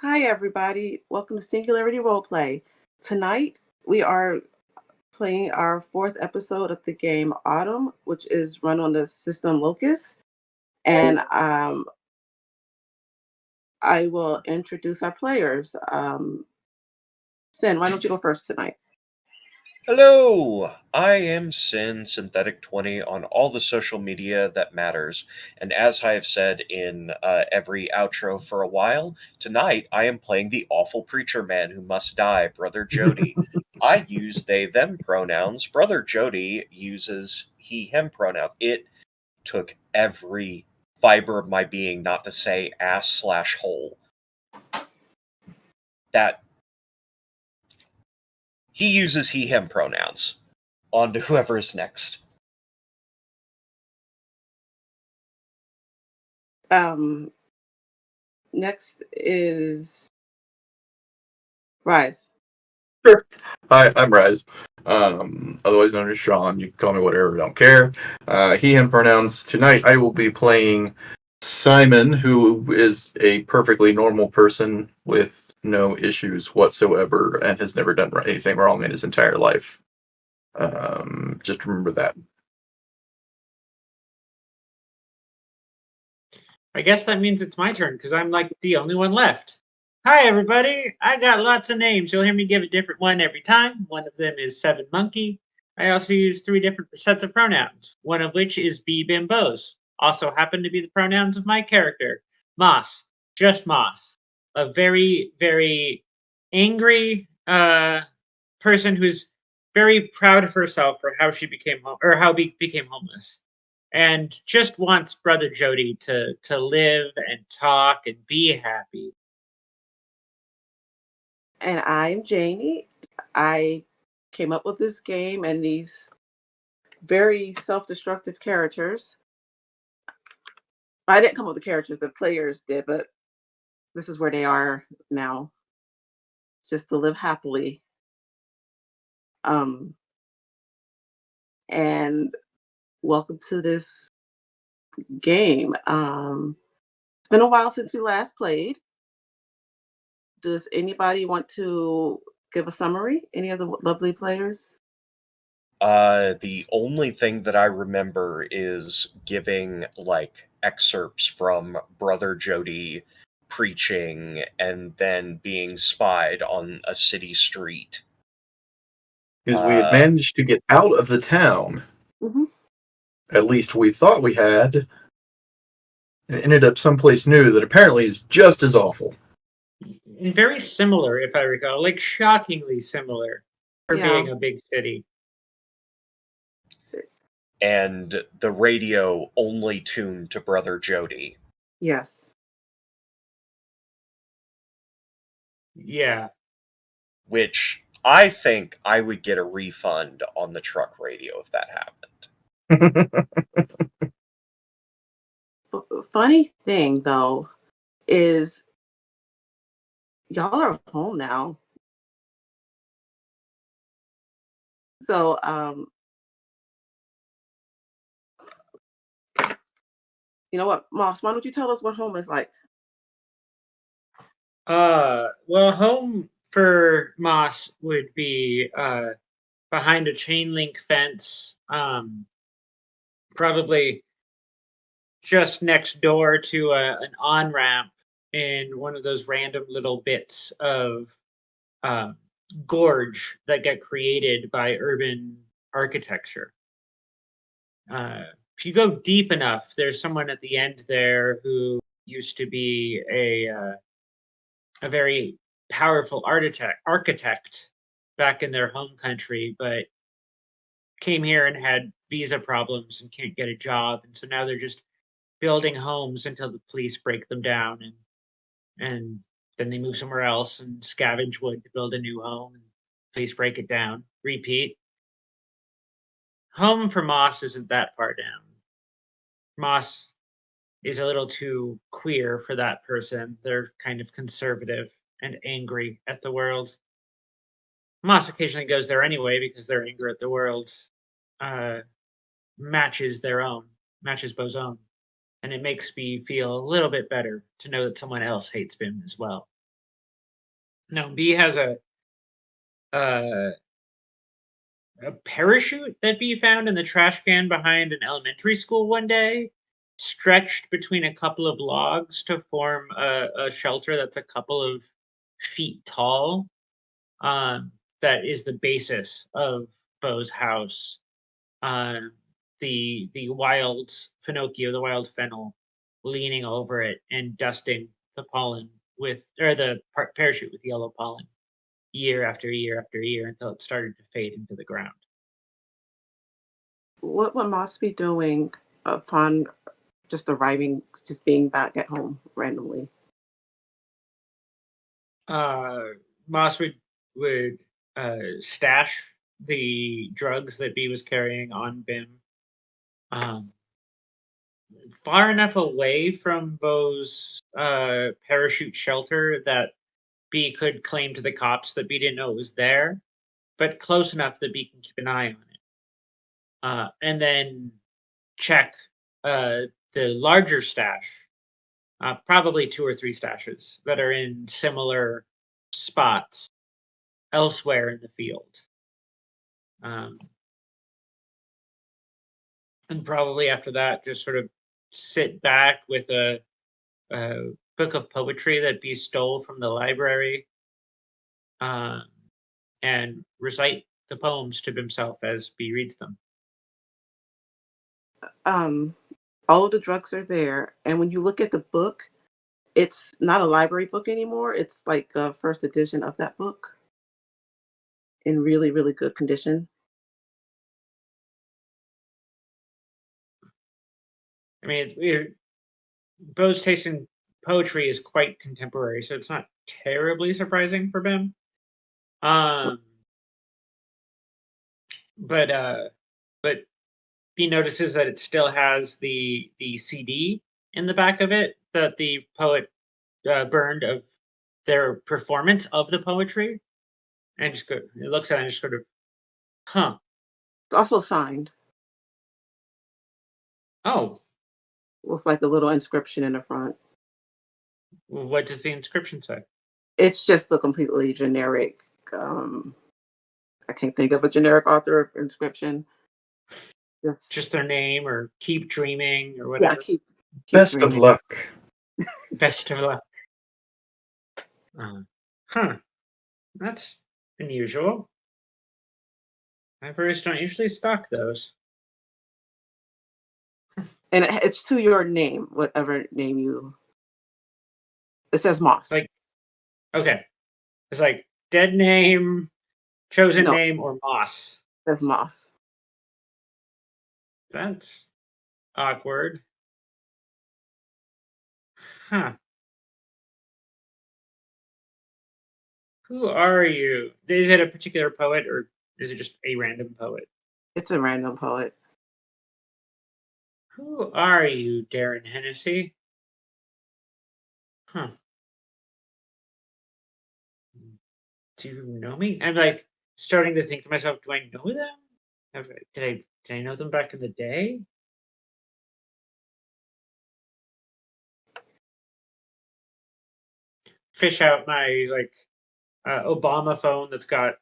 Hi, everybody. Welcome to Singularity Roleplay. Tonight, we are playing our fourth episode of the game Autumn, which is run on the system Locust. And I will introduce our players. Sin, why don't you go first tonight? Hello, I am Sin Synthetic 20 on all the social media that matters. And as I have said in every outro for a while, tonight I am playing the awful preacher man who must die, Brother Jody. I use they them pronouns. Brother Jody uses he him pronouns. It took every fiber of my being not to say ass/hole. That he uses he him pronouns. On to whoever is next. Next is Rise. Sure. Hi, I'm Rise. Otherwise known as Sean. You can call me whatever, I don't care. He, him pronouns. Tonight I will be playing Simon, who is a perfectly normal person with no issues whatsoever and has never done anything wrong in his entire life. Just remember that. I guess that means it's my turn because I'm like the only one left. Hi, everybody. I got lots of names. You'll hear me give a different one every time. One of them is Seven Monkey. I also use 3 different sets of pronouns, one of which is B Bimbos. Also happen to be the pronouns of my character, Moss. Just Moss. A very, very angry person who's very proud of herself for how she became became homeless, and just wants Brother Jody to live and talk and be happy. And I'm Janie. I came up with this game and these very self-destructive characters. I didn't come up with the characters, the players did, but this is where they are now, just to live happily. And welcome to this game. It's been a while since we last played. Does anybody want to give a summary? Any of the lovely players? The only thing that I remember is giving like excerpts from Brother Jody preaching and then being spied on a city street. Because we had managed to get out of the town. Mm-hmm. At least we thought we had. And ended up someplace new that apparently is just as awful. And very similar, if I recall, like shockingly similar for being a big city. And the radio only tuned to Brother Jody. Yes. Yeah. Which I think I would get a refund on the truck radio if that happened. Funny thing, though, is y'all are home now. So, you know what, Moss, why don't you tell us what home is like? Well, home for Moss would be behind a chain link fence, probably just next door to an on ramp in one of those random little bits of gorge that get created by urban architecture. If you go deep enough, there's someone at the end there who used to be a very powerful architect back in their home country, but came here and had visa problems and can't get a job, and so now they're just building homes until the police break them down, and then they move somewhere else and scavenge wood to build a new home, and police break it down, repeat. Home for Moss isn't that far down. Moss is a little too queer for that person. They're kind of conservative and angry at the world. Moss occasionally goes there anyway because their anger at the world matches Bo's own. And it makes me feel a little bit better to know that someone else hates him as well. No, B has uh, a parachute that B found in the trash can behind an elementary school one day, stretched between a couple of logs to form a shelter that's a couple of feet tall. Um, that is the basis of Bo's house. Um, the wild Finocchio, the wild fennel, leaning over it and dusting the pollen with, or the parachute with yellow pollen, year after year after year until it started to fade into the ground. What would Moss be doing upon just arriving, just being back at home randomly? Moss would stash the drugs that B was carrying on Bim, um, far enough away from Bo's parachute shelter that B could claim to the cops that B didn't know it was there, but close enough that B can keep an eye on it. And then check the larger stash, probably two or three stashes that are in similar spots elsewhere in the field. Um, and probably after that, just sort of sit back with a book of poetry that B stole from the library, um, and recite the poems to himself as B reads them. Um, all of the drugs are there, and when you look at the book, it's not a library book anymore. It's like a first edition of that book in really, really good condition. I mean, Bo's taste in poetry is quite contemporary, so it's not terribly surprising for Bim. Um, but but he notices that it still has the CD in the back of it that the poet burned of their performance of the poetry, and just it looks at it and just sort of, huh? It's also signed Oh, with like a little inscription in the front. what does the inscription say? It's just a completely generic. Um, I can't think of a generic author inscription. Just Just their name or keep dreaming or yeah, whatever. keep Best of dreaming. luck. Best of luck. Uh, huh? That's unusual. Libraries don't usually stock those. And it's to your name, whatever name you. It says Moss. Like, okay, it's like dead name, chosen No, it name, or moss. says Moss. That's awkward. Huh. Who are you? Is it a particular poet or is it just a random poet? It's a random poet. Who are you, Darren Hennessy? Huh. Do you know me? I'm like starting to think to myself, do I know them? Did I know them back in the day? Fish out my like Obama phone that's got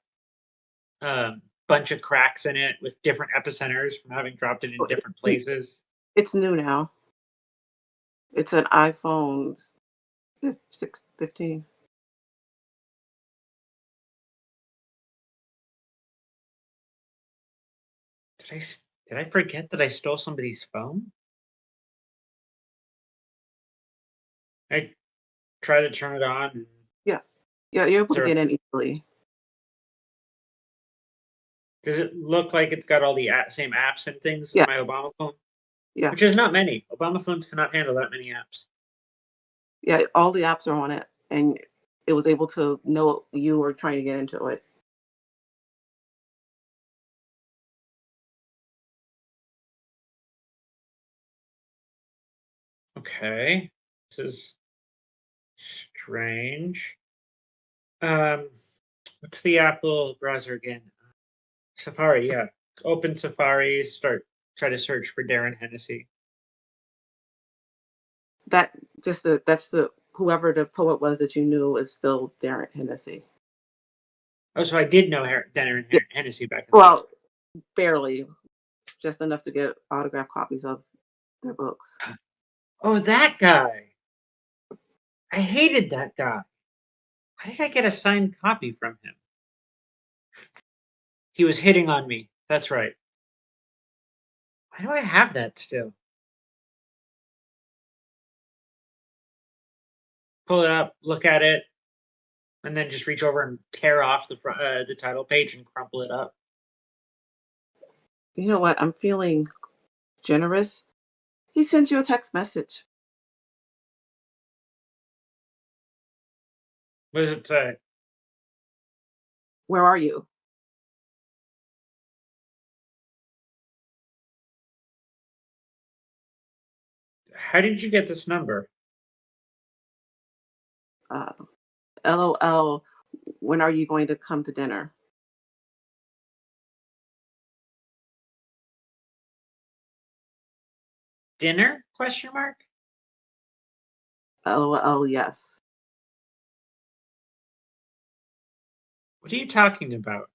bunch of cracks in it with different epicenters from having dropped it in Oh, different places. it's new now. It's an iPhone 15. Did I forget that I stole somebody's phone? I tried to turn it on. And Yeah, yeah, you're able to sort of, get in easily. does it look like it's got all the same apps and things as Yeah, my Obama phone? yeah, Which is not many. Obama phones cannot handle that many apps. yeah. All the apps are on it, and it was able to know you were trying to get into it. Okay, this is strange. Um, what's the Apple browser again? Safari, yeah. Open Safari, try to search for Darren Hennessy. That that's the whoever the poet was that you knew is still Darren Hennessy. Oh, so I did know Denner and Yeah. Hennessy back in the day. Well, barely, just enough to get autographed copies of their books. Oh, that guy. I hated that guy. Why did I get a signed copy from him? He was hitting on me. That's right. Why do I have that still? Pull it up, look at it, and then just reach over and tear off the title page and crumple it up. You know what? I'm feeling generous. He sent you a text message. What does it say? Where are you? How did you get this number? LOL. When are you going to come to dinner? Dinner? Question mark? LOL. Yes. What are you talking about?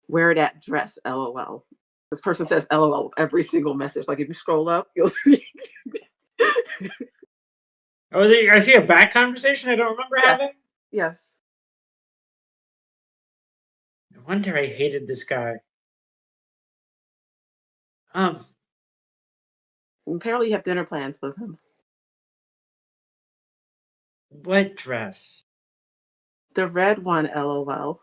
Wear that dress. LOL. This person says LOL every single message. Like if you scroll up, you'll see. Oh, I see a back conversation I don't remember having? Yes. No wonder I hated this guy. Apparently, you have dinner plans with him. What dress? The red one. LOL.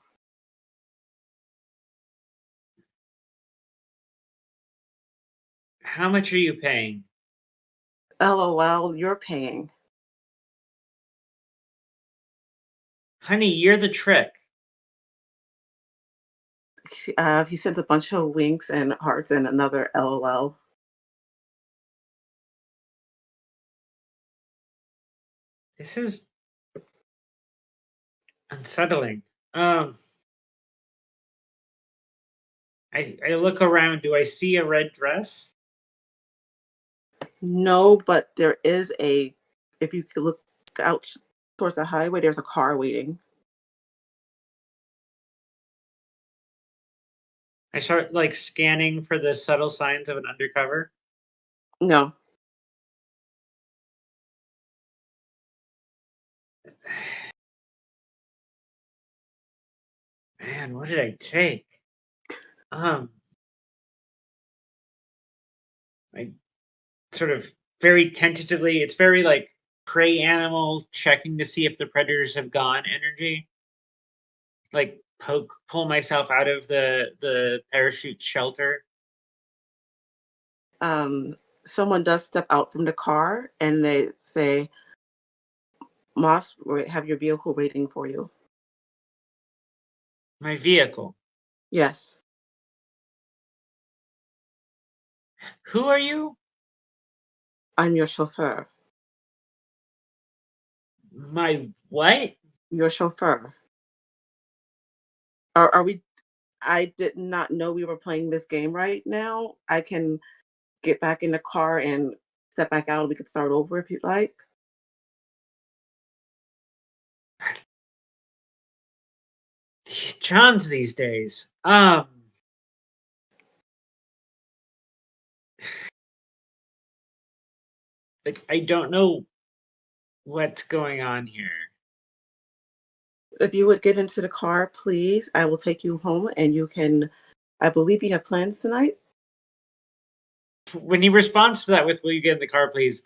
How much are you paying? LOL. You're paying. Honey, you're the trick. He sends a bunch of winks and hearts and another LOL. This is unsettling. I look around. Do I see a red dress? No, but there is a. If you could look out towards the highway, there's a car waiting. I start like scanning for the subtle signs of an undercover. No. Man, what did I take? I sort of very tentatively. It's very like prey animal checking to see if the predators have gone energy. Like pull myself out of the parachute shelter. Someone does step out from the car and they say, Moss, we have your vehicle waiting for you. My vehicle. Yes. Who are you? I'm your chauffeur. My what? Your chauffeur. Are we? I did not know we were playing this game right now. I can get back in the car and step back out and we can start over if you'd like. These Johns these days. Like I don't know what's going on here. If you would get into the car, please, I will take you home and you can, I believe you have plans tonight. When he responds to that with "Will you get in the car, please?"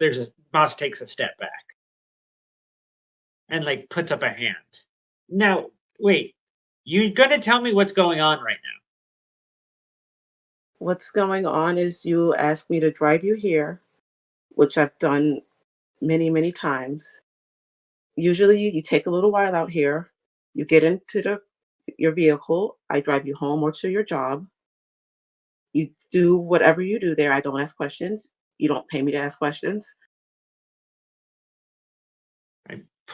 Moss takes a step back and like puts up a hand. Now, wait, you're gonna tell me what's going on right now? What's going on is you asked me to drive you here, which I've done many, many times. Usually you take a little while out here, you get into your vehicle, I drive you home or to your job. You do whatever you do there. I don't ask questions. You don't pay me to ask questions.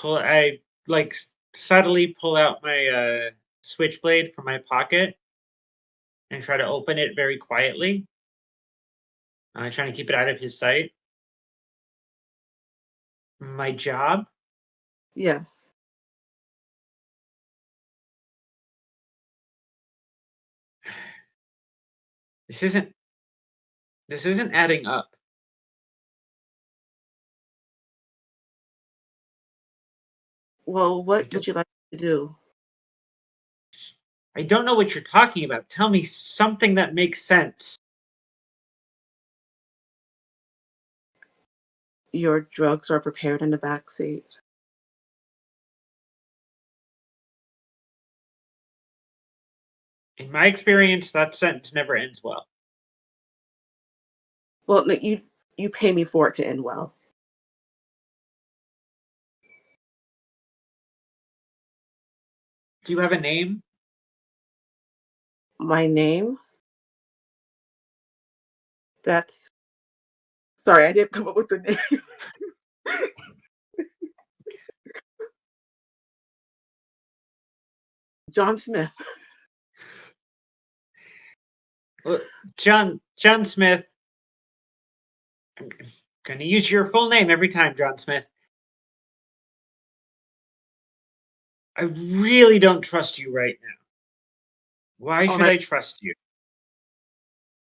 I like subtly pull out my switchblade from my pocket and try to open it very quietly. Trying to keep it out of his sight. My job? Yes. This isn't this isn't adding up. Well, I what would don't you like to do? I don't know what you're talking about. Tell me something that makes sense. Your drugs are prepared in the back seat. In my experience, that sentence never ends well. Well, no, you pay me for it to end well. Do you have a name? My name? That's sorry, I didn't come up with the name. John Smith. Well, John Smith. I'm gonna use your full name every time, John Smith. I really don't trust you right now. Why All should right, I trust you?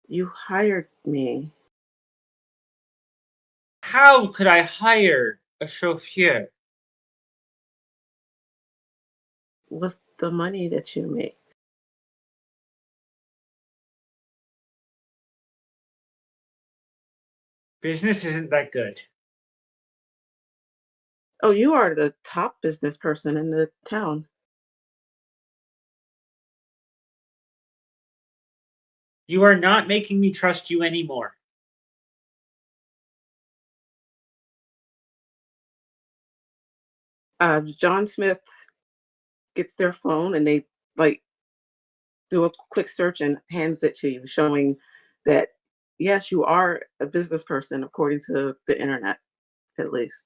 you hired me How could I hire a chauffeur? with the money that you make. Business isn't that good. Oh, you are the top business person in the town. You are not making me trust you anymore. John Smith gets their phone and they like do a quick search and hands it to you, showing that yes, you are a business person according to the internet, at least.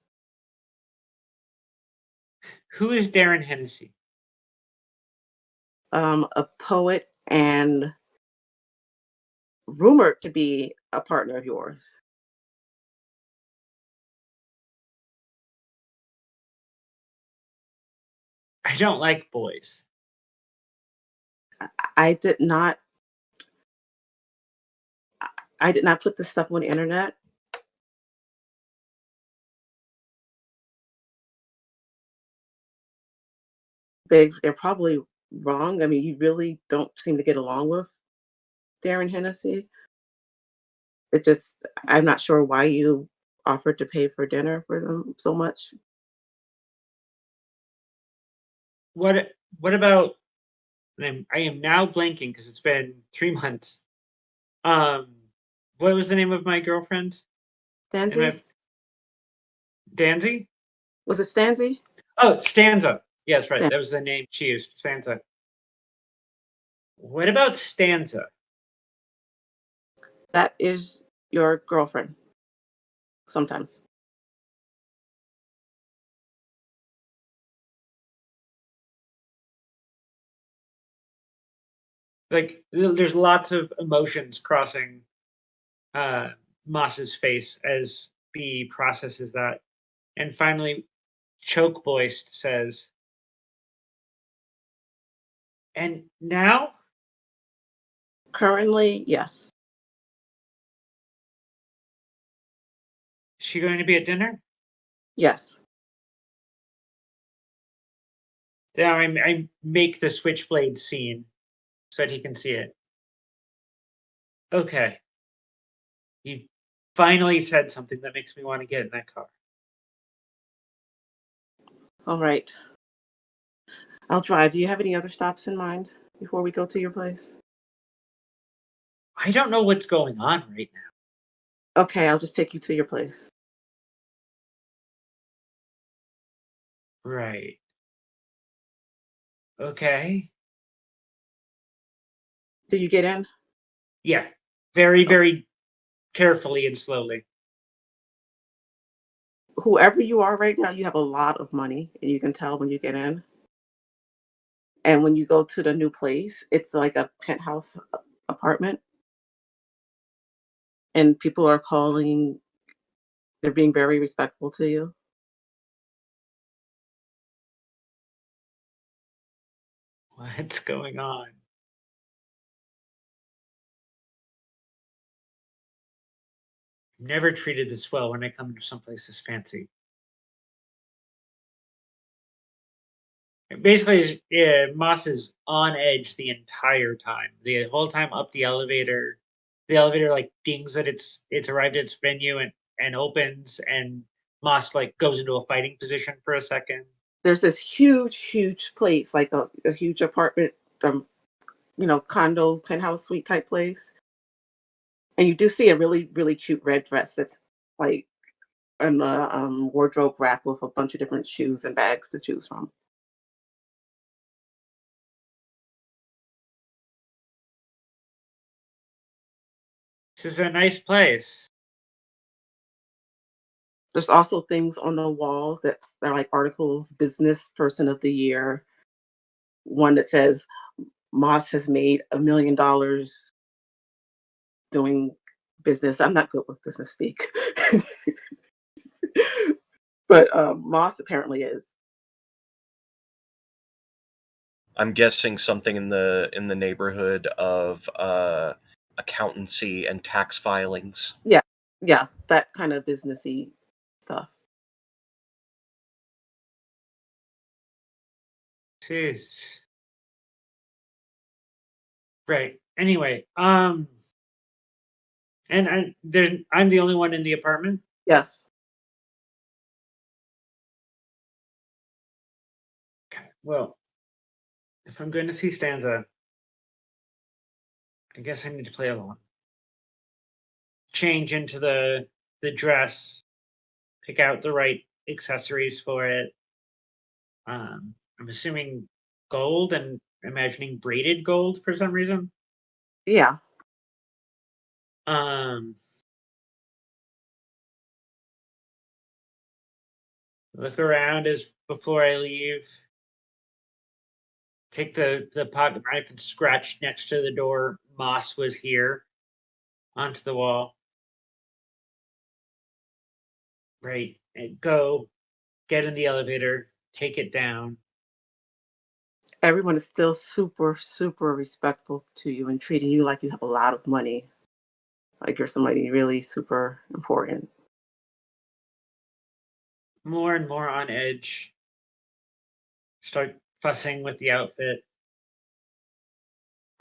Who is Darren Hennessy? A poet and rumored to be a partner of yours. I don't like boys. I did not. I did not put this stuff on the internet. They're probably wrong. I mean, you really don't seem to get along with Darren Hennessy. It just I'm not sure why you offered to pay for dinner for them so much. What about I am now blanking because it's been 3 months. Um, what was the name of my girlfriend? Am Stanzi? I Danzy? Was it Stanzi? Oh, Stanza. Yes, right. Stan- That was the name she used. Stanza. What about Stanza? That is your girlfriend sometimes. Like, there's lots of emotions crossing uh, Moss's face as B processes that, and finally, choke voiced says, "And now Currently, yes. is she going to be at dinner?" Yes. Yeah, I make the switchblade scene so that he can see it. Okay, he finally said something that makes me want to get in that car. All right. I'll drive. Do you have any other stops in mind before we go to your place? I don't know what's going on right now. Okay, I'll just take you to your place. Right. Okay. Do you get in? Yeah. Very, Oh, very carefully and slowly. whoever you are right now, you have a lot of money, and you can tell when you get in. And when you go to the new place, it's like a penthouse apartment, and people are calling. They're being very respectful to you. What's going on? Never treated this well when I come to someplace this fancy. Basically, Moss is on edge the entire time. The whole time up the elevator like dings that it's arrived at its venue and opens, and Moss like goes into a fighting position for a second. There's this huge place, like a huge apartment, condo, penthouse suite type place. And you do see a really cute red dress that's like in a wardrobe rack with a bunch of different shoes and bags to choose from. This is a nice place. There's also things on the walls they're like articles, business person of the year, one that says Moss has made $1 million doing business. I'm not good with business speak. But Moss apparently is. I'm guessing something in the neighborhood of accountancy and tax filings. Yeah, that kind of businessy stuff. Jeez. Right. Anyway, and I'm the only one in the apartment. Yes. Okay. Well, if I'm going to see Stanza, I guess I need to play along. Change into the dress, pick out the right accessories for it. I'm assuming gold and imagining braided gold for some reason. Yeah. Look around as before I leave. Take the pocket knife and scratch next to the door. Moss was here onto the wall. Right. And go get in the elevator, take it down. Everyone is still super respectful to you and treating you like you have a lot of money. Like you're somebody really super important. More and more on edge. Start fussing with the outfit.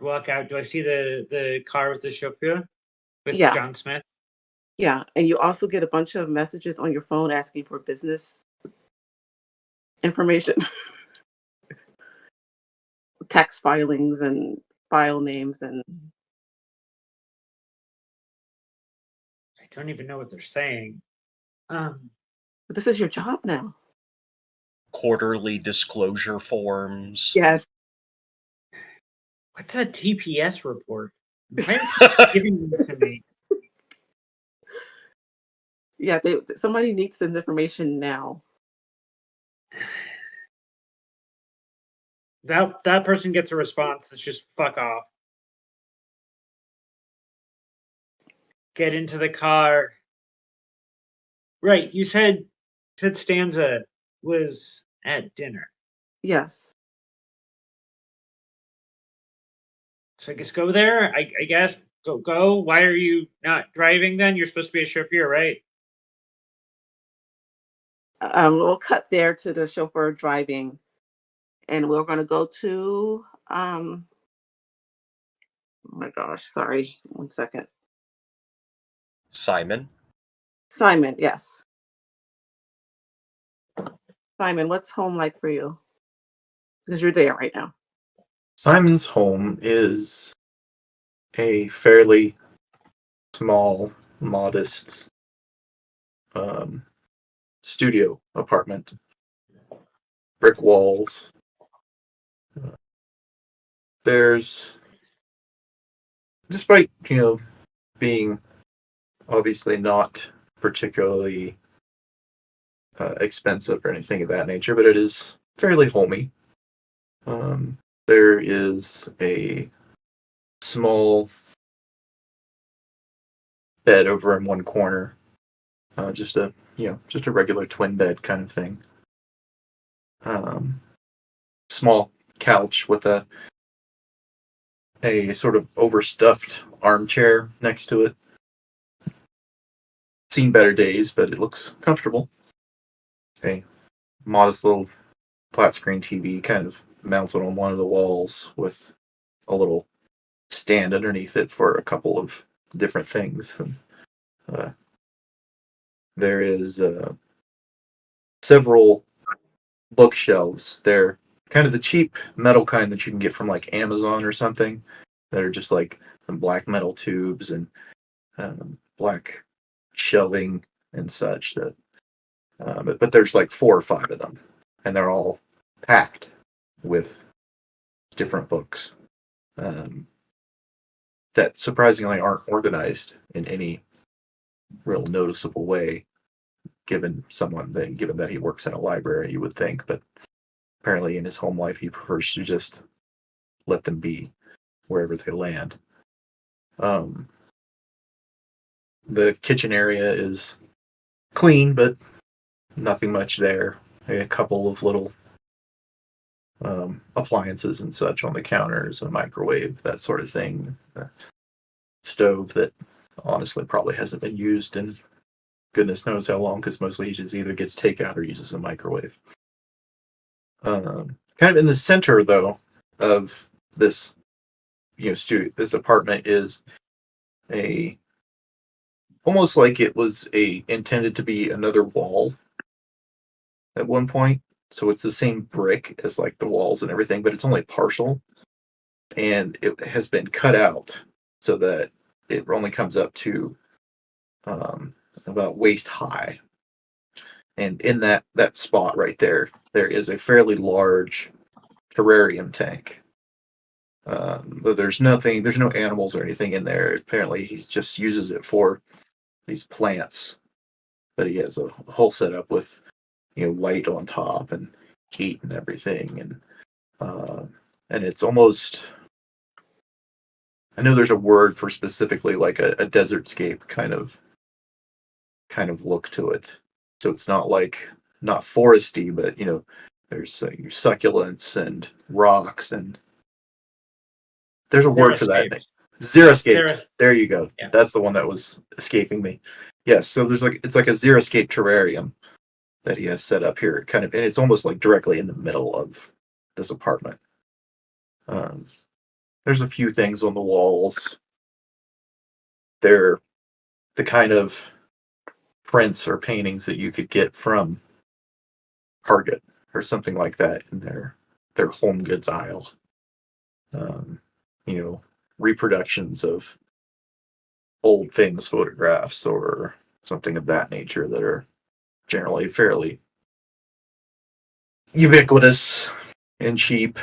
Walk out. Do I see the car with the chauffeur? With Yeah. John Smith? Yeah. And you also get a bunch of messages on your phone asking for business information, tax filings and file names. And I don't even know what they're saying. but this is your job now. Quarterly disclosure forms. Yes. What's a TPS report? Why are you giving them to me? Yeah. Somebody needs this information now. That person gets a response that's just fuck off. Get into the car. Right, you said Stanza was at dinner. Yes. So I guess go there. I guess go. Why are you not driving then? You're supposed to be a chauffeur, right? We'll cut there to the chauffeur driving, and we're going to go to oh my gosh, sorry, 1 second. Simon. Simon, yes. Simon, what's home like for you? Because you're there right now. Simon's home is a fairly small, modest studio apartment. Brick walls. There's, despite, being obviously not particularly expensive or anything of that nature, but it is fairly homey. There is a small bed over in one corner, just a regular twin bed kind of thing. Small couch with a sort of overstuffed armchair next to it. Seen better days, but it looks comfortable. A modest little flat screen TV kind of mounted on one of the walls with a little stand underneath it for a couple of different things. And there is several bookshelves. They're kind of the cheap metal kind that you can get from like Amazon or something, that are just like some black metal tubes and black shelving and such. That, but there's like 4 or 5 of them, and they're all packed with different books that surprisingly aren't organized in any real noticeable way. Given that he works in a library, you would think, but apparently in his home life he prefers to just let them be wherever they land. The kitchen area is clean, but nothing much there. A couple of little appliances and such on the counters, a microwave, that sort of thing. A stove that honestly probably hasn't been used in goodness knows how long, because mostly he just either gets takeout or uses a microwave. Kind of in the center, though, of this this apartment is almost like it was intended to be another wall at one point. So it's the same brick as like the walls and everything, but it's only partial, and it has been cut out so that it only comes up to about waist high. And in that spot right there is a fairly large terrarium tank. There's no animals or anything in there. Apparently, he just uses it for these plants. But he has a whole setup with light on top and heat and everything, and it's almost, I know there's a word for specifically like a desertscape kind of look to it. So it's not foresty, but there's succulents and rocks, and there's a word for that. Xeriscape. There you go. Yeah. That's the one that was escaping me. Yes, so it's like a xeriscape terrarium that he has set up here, and it's almost like directly in the middle of this apartment. There's a few things on the walls. They're the kind of prints or paintings that you could get from Target or something like that in their home goods aisle. Reproductions of old famous photographs or something of that nature that are generally fairly ubiquitous and cheap,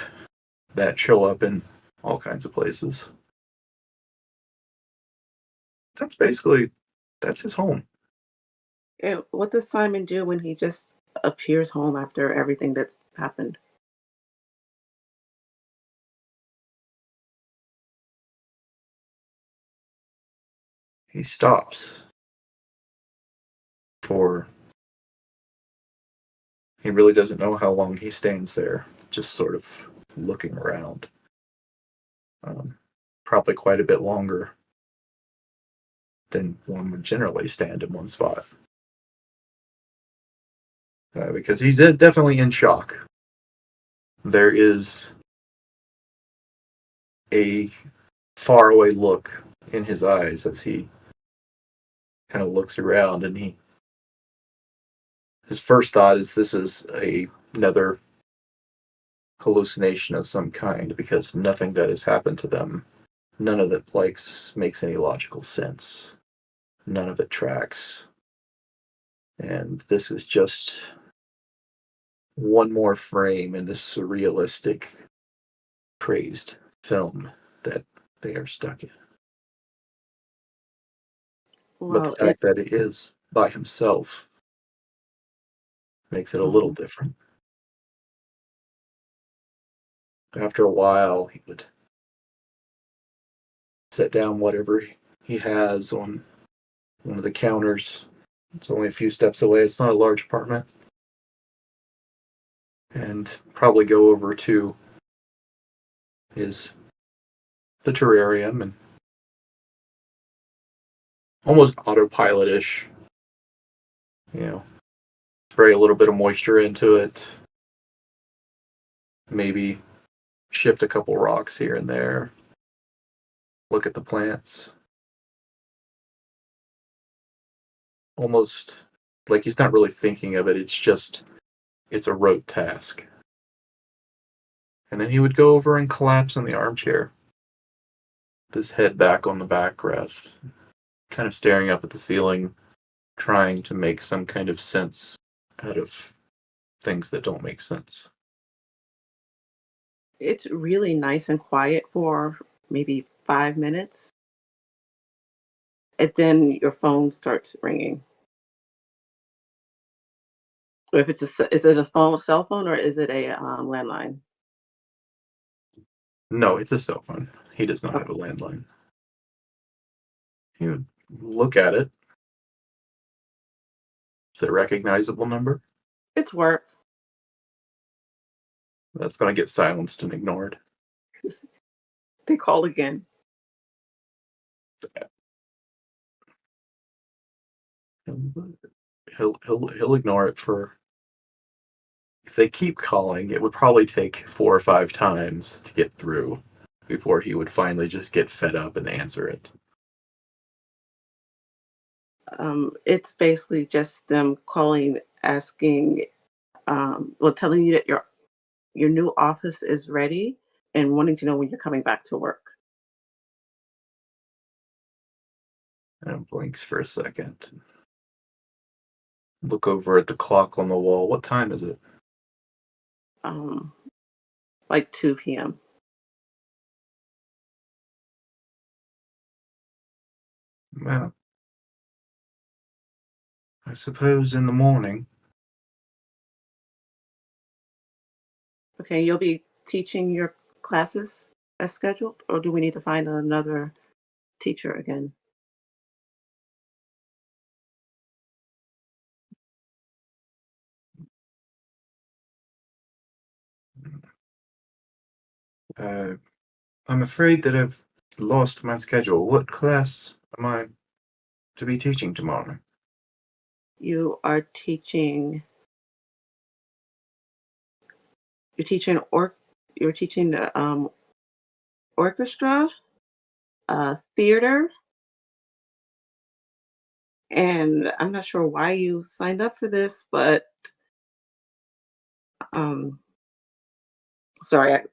that show up in all kinds of places. That's his home. And what does Simon do when he just appears home after everything that's happened? He stops he really doesn't know how long he stands there, just sort of looking around. Probably quite a bit longer than one would generally stand in one spot. Because he's definitely in shock. There is a faraway look in his eyes as he kind of looks around, and his first thought is this is another hallucination of some kind, because nothing that has happened to them, none of it makes any logical sense. None of it tracks. And this is just one more frame in this surrealistic, crazed film that they are stuck in. But the fact that it is by himself makes it a little different. After a while, he would set down whatever he has on one of the counters. It's only a few steps away. It's not a large apartment. And probably go over to is the terrarium and almost autopilot-ish. Spray a little bit of moisture into it. Maybe shift a couple rocks here and there. Look at the plants. Almost like he's not really thinking of it. It's a rote task. And then he would go over and collapse in the armchair, with his head back on the backrest, kind of staring up at the ceiling, trying to make some kind of sense out of things that don't make sense. It's really nice and quiet for maybe 5 minutes, and then your phone starts ringing. Or if is it a cell phone, or is it a landline? No, it's a cell phone. He does not Oh, have a landline. He would look at it. Is it a recognizable number? it's work. That's going to get silenced and ignored. They call again. He'll ignore it for. If they keep calling, it would probably take 4 or 5 times to get through before he would finally just get fed up and answer it. It's basically just them calling, asking, telling you that your new office is ready and wanting to know when you're coming back to work. And blinks for a second. Look over at the clock on the wall. What time is it? Um, like 2 p.m. Well, I suppose in the morning. Okay, you'll be teaching your classes as scheduled, or do we need to find another teacher again? Uh, I'm afraid that I've lost my schedule. What class am I to be teaching tomorrow? You are teaching. You're teaching You're teaching the orchestra, theater, and I'm not sure why you signed up for this, but um, sorry,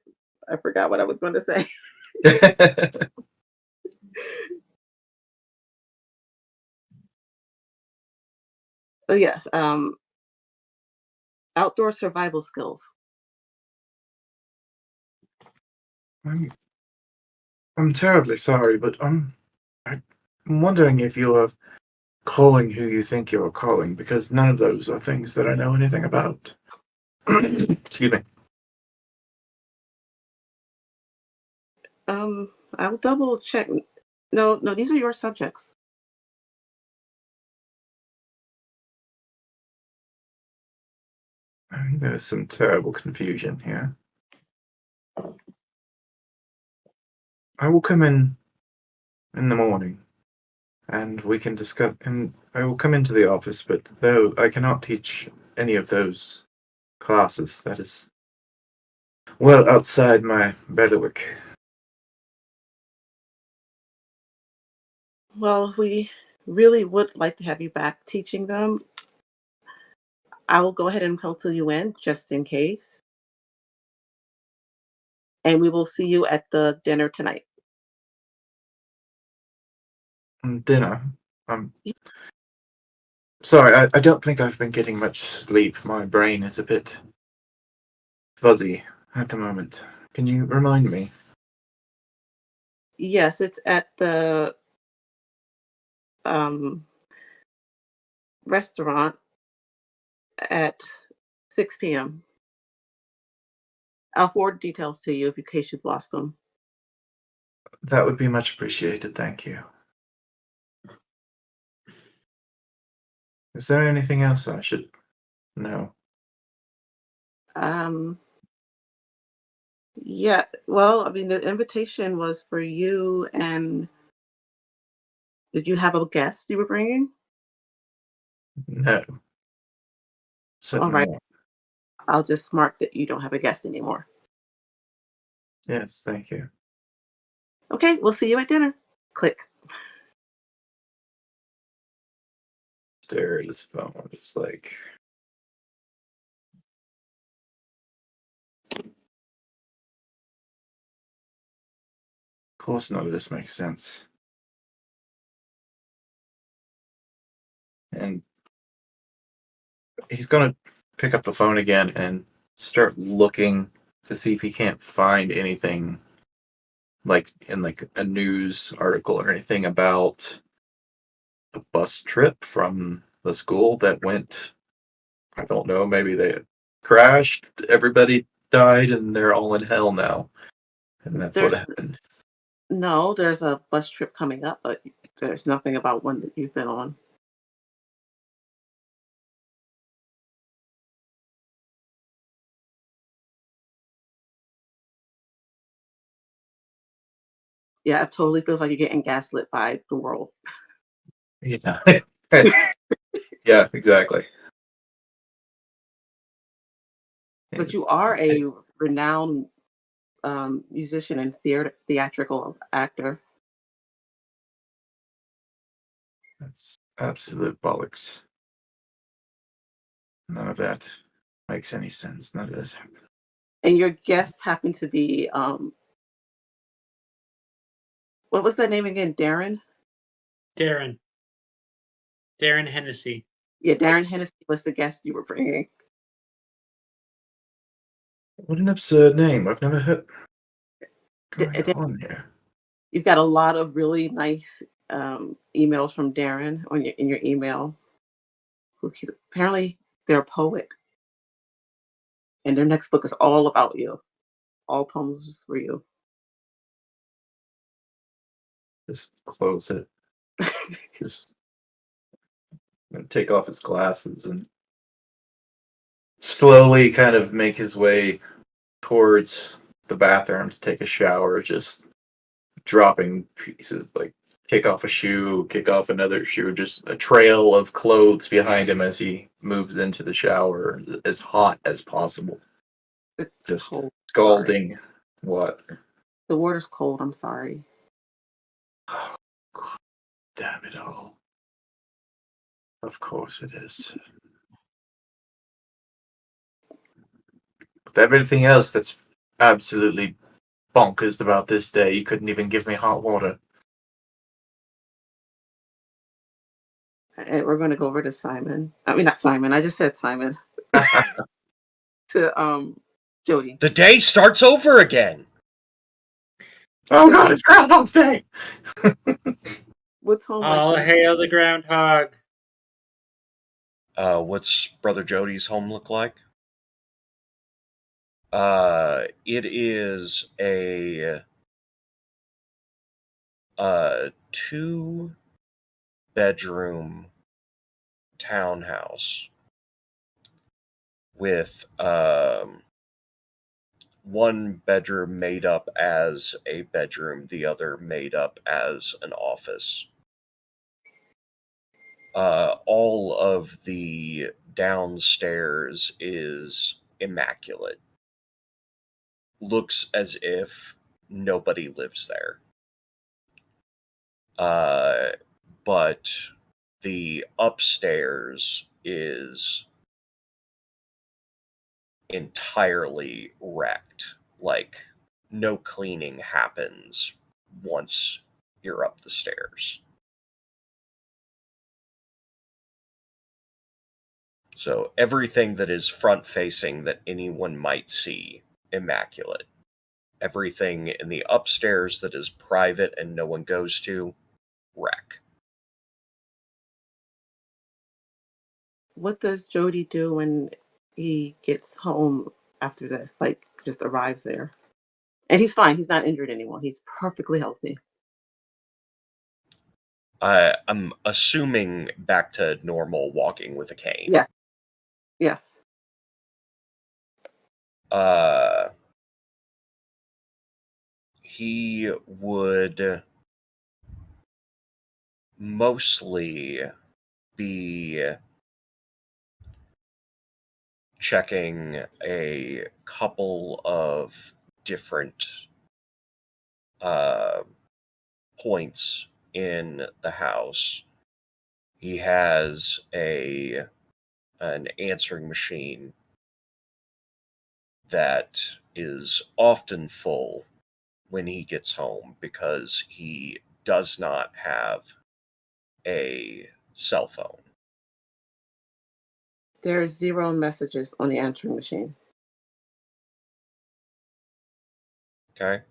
I forgot what I was going to say. Oh yes, outdoor survival skills. I'm, I'm terribly sorry, but I'm wondering if you are calling who you think you are calling, because none of those are things that I know anything about. Excuse me. I'll double check. No, no, these are your subjects. I think there's some terrible confusion here. I will come in the morning, and we can discuss. And I will come into the office, but though I cannot teach any of those classes, that is well outside my bailiwick. Well, we really would like to have you back teaching them. I will go ahead and pencil you in just in case, and we will see you at the dinner tonight. Dinner. I'm sorry, I don't think I've been getting much sleep. My brain is a bit fuzzy at the moment. Can you remind me? Yes, it's at the um, restaurant at 6 p.m. I'll forward details to you in case you've lost them. That would be much appreciated, thank you. Is there anything else I should know? Um, Yeah. Well, I mean, the invitation was for you, and did you have a guest you were bringing? No, All certainly right. not. I'll just mark that you don't have a guest anymore. Yes, thank you. Okay. We'll see you at dinner. Click. Stare at his phone. It's like, of course, none of this makes sense. And he's gonna pick up the phone again and start looking to see if he can't find anything like in like a news article or anything about a bus trip from the school that went, I don't know, maybe they had crashed, everybody died, and they're all in hell now. And that's what There's happened. no, there's a bus trip coming up, but there's nothing about one that you've been on. Yeah, it totally feels like you're getting gaslit by the world. Yeah. Yeah, exactly. But you are a renowned musician and theatrical actor. That's absolute bollocks. None of that makes any sense. None of this happened. And your guest happened to be what was that name again? Darren? Darren. Darren Hennessy. Yeah, Darren Hennessy was the guest you were bringing. What an absurd name. I've never heard going And then on here. you've got a lot of really nice emails from Darren on in your email. He's apparently they're a poet, and their next book is all about you. All poems for you. Just close it. Just take off his glasses and slowly kind of make his way towards the bathroom to take a shower, just dropping pieces like kick off a shoe, kick off another shoe, just a trail of clothes behind him as he moves into the shower as hot as possible. It's Just cold. Sorry. scalding what? The water's cold. I'm sorry. Oh, God damn it all. Of course it is. With everything else that's absolutely bonkers about this day, you couldn't even give me hot water. And we're going to go over to Simon. I mean, not Simon. I just said Simon. To Jody. The day starts over again. Oh God, it's Groundhog's Day! What's home like? All hail the groundhog. What's Brother Jody's home look like? It is a 2-bedroom townhouse with one bedroom made up as a bedroom, the other made up as an office. All of the downstairs is immaculate. Looks as if nobody lives there. But the upstairs is entirely wrecked. Like, no cleaning happens once you're up the stairs. So everything that is front facing that anyone might see, immaculate. Everything in the upstairs that is private and no one goes to, wreck. What does Jody do when he gets home after this? Like, just arrives there, and he's fine. He's not injured anymore. He's perfectly healthy. I'm assuming back to normal walking with a cane. Yes. Yes. Uh, he would mostly be checking a couple of different points in the house. He has an answering machine that is often full when he gets home because he does not have a cell phone. There's 0 messages on the answering machine. Okay.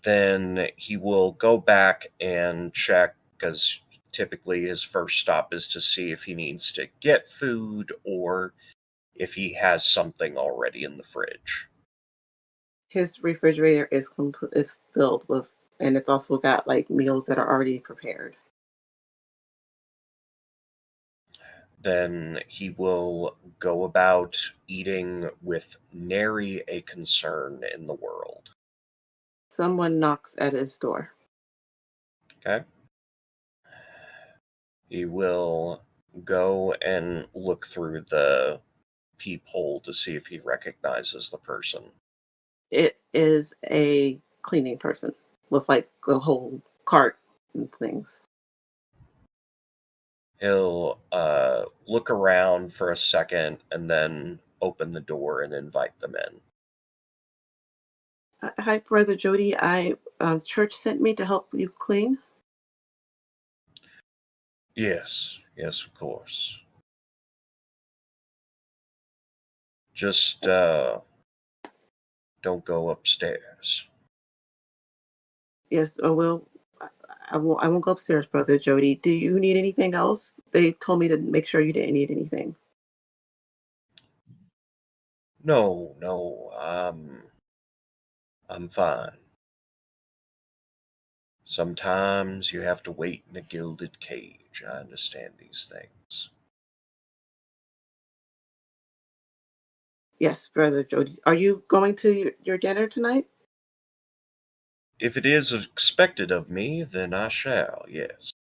Then he will go back and check because typically his first stop is to see if he needs to get food or if he has something already in the fridge. His refrigerator is filled with, and it's also got like meals that are already prepared. Then he will go about eating with nary a concern in the world. Someone knocks at his door. Okay? He will go and look through the peephole to see if he recognizes the person. It is a cleaning person with like the whole cart and things. He'll look around for a second and then open the door and invite them in. Hi, Brother Jody. Church sent me to help you clean. Yes, of course. Just don't go upstairs. Yes. Oh well. I won't. I won't go upstairs, Brother Jody. Do you need anything else? They told me to make sure you didn't need anything. No, I'm fine. Sometimes you have to wait in a gilded cage. I understand these things. Yes, Brother Jody. Are you going to your dinner tonight? If it is expected of me, then I shall, yes.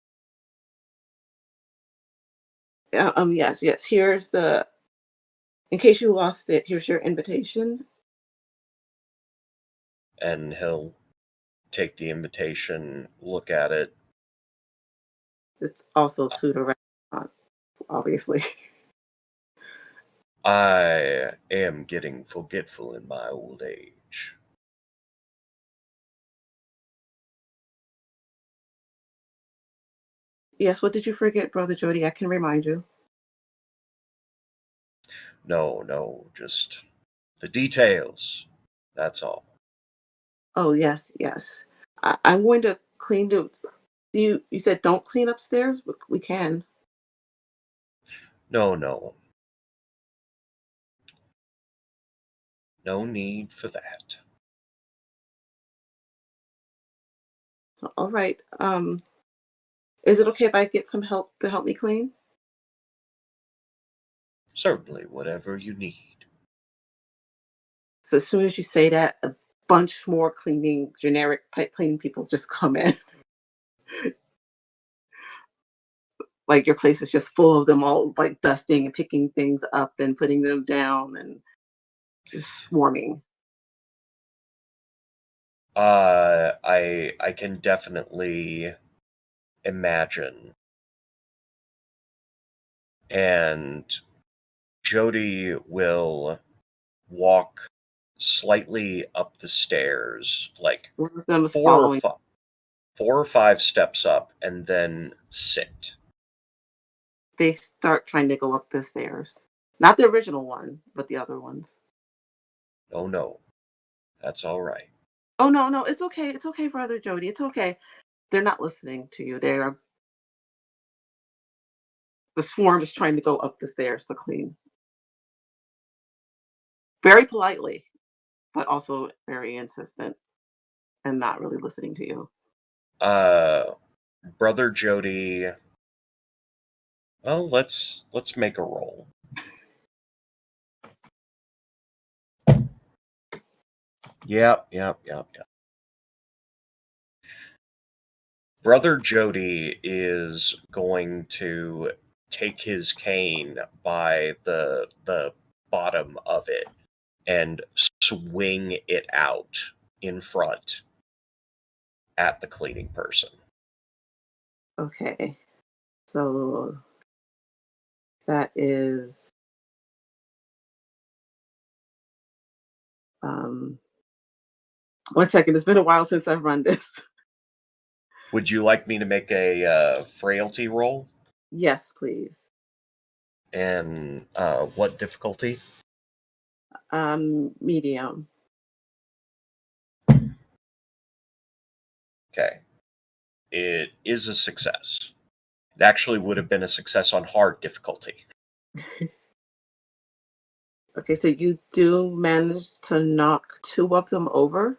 Yes, yes. Here's the. In case you lost it, here's your invitation. And he'll take the invitation, look at it. It's also to the restaurant, obviously. I am getting forgetful in my old age. Yes. What did you forget, Brother Jody? I can remind you. No, just the details. That's all. Oh yes, yes. I'm going to clean the. You said don't clean upstairs, but we can. No. No need for that. All right. Is it okay if I get some help to help me clean? Certainly, whatever you need. So as soon as you say that, a bunch more cleaning, generic type cleaning people just come in. Like your place is just full of them all, like dusting and picking things up and putting them down and just swarming. I can definitely imagine. And Jody will walk slightly up the stairs, like One of them is four or following. five, 4 or 5 steps up, and then sit. They start trying to go up the stairs. Not the original one, but the other ones. Oh no, that's all right. Oh no, no, it's okay. It's okay, Brother Jody. It's okay. They're not listening to you. They're the swarm is trying to go up the stairs to clean. Very politely, but also very insistent and not really listening to you. Uh, Brother Jody. Well, let's make a roll. Yep. Brother Jody is going to take his cane by the bottom of it and swing it out in front at the cleaning person. Okay. So that is 1 second. It's been a while since I've run this. Would you like me to make a frailty roll? Yes, please. And what difficulty? Medium. Okay. It is a success. It actually would have been a success on hard difficulty. Okay, so you do manage to knock 2 of them over,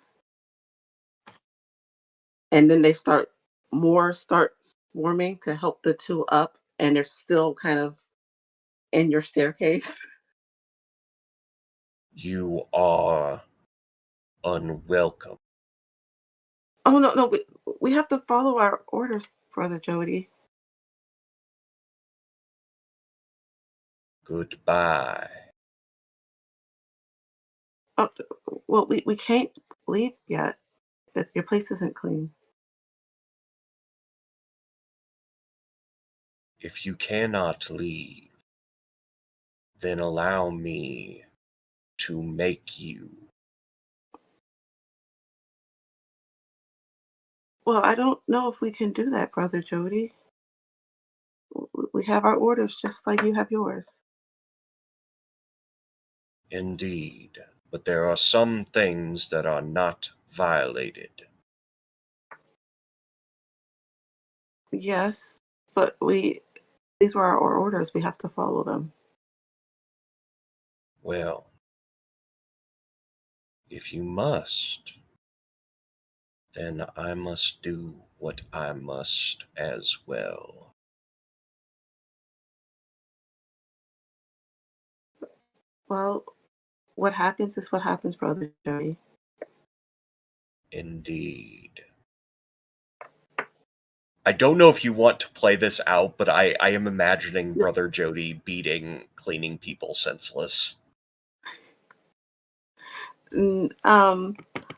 and then they start swarming to help the 2 up, and they're still kind of in your staircase. You are unwelcome. Oh, no, we have to follow our orders, Brother Jody. Goodbye. Oh, well, we can't leave yet. Your place isn't clean. If you cannot leave, then allow me to make you. Well, I don't know if we can do that, Brother Jody. We have our orders just like you have yours. Indeed, but there are some things that are not violated. Yes, but these were our orders. We have to follow them. Well, if you must, then I must do what I must as well. Well, what happens is what happens, Brother Jody. Indeed. I don't know if you want to play this out, but I am imagining Brother Jody beating cleaning people senseless. No,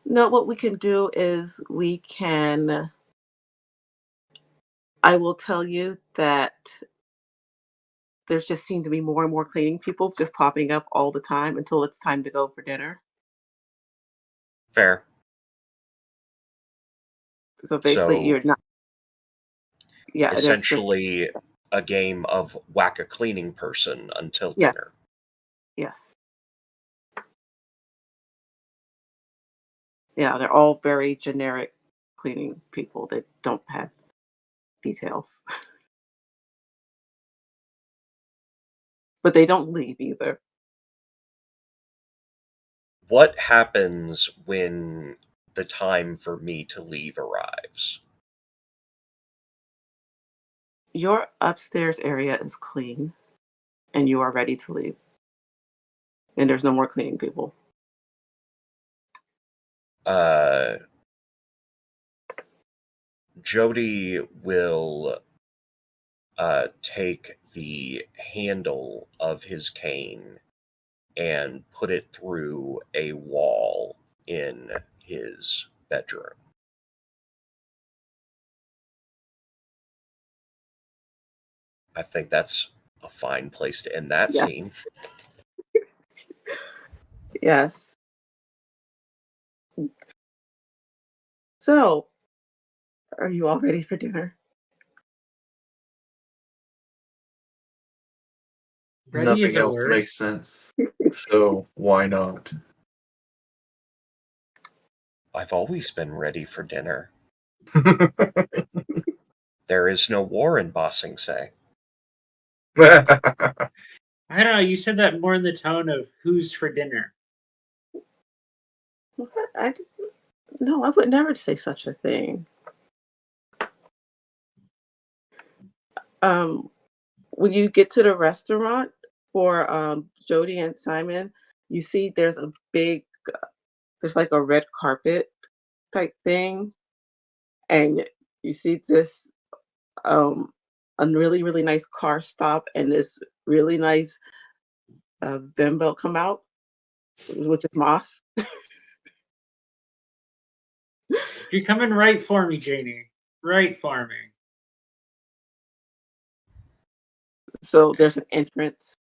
what we can do is I will tell you that there's just seem to be more and more cleaning people just popping up all the time until it's time to go for dinner. Fair. So basically, So you're not. Yeah, there's just essentially a game of whack a cleaning person until dinner. yes, yes, yeah. They're all very generic cleaning people that don't have details, but they don't leave either. What happens when the time for me to leave arrives? Your upstairs area is clean, and you are ready to leave, and there's no more cleaning people. Jody will take the handle of his cane and put it through a wall in his bedroom. I think that's a fine place to end that Yeah. scene. Yes. So, are you all ready for dinner? Ready is Nothing a else word. makes sense. So why not? I've always been ready for dinner. There is no war in Bossing Say. I don't know. You said that more in the tone of "Who's for dinner?" What? No, I would never say such a thing. Um, when you get to the restaurant for Jody and Simon, you see there's a big there's like a red carpet type thing, and you see this a really really nice car stop and this really nice bimbo come out, which is Moss. You're coming right for me, Janie. Right for me. So there's an entrance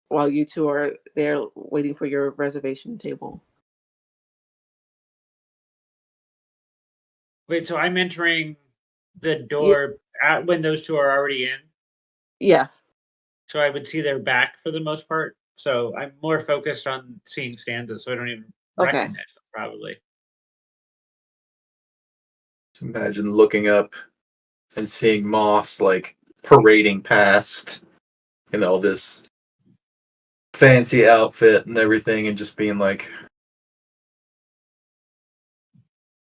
while you two are there waiting for your reservation table. Wait, so I'm entering the Yeah, door when those two are already in. yes. So I would see their back for the most part. So I'm more focused on seeing stanzas, so I don't even Okay. recognize them probably. Just imagine looking up and seeing Moss like parading past, this fancy outfit and everything, and just being like,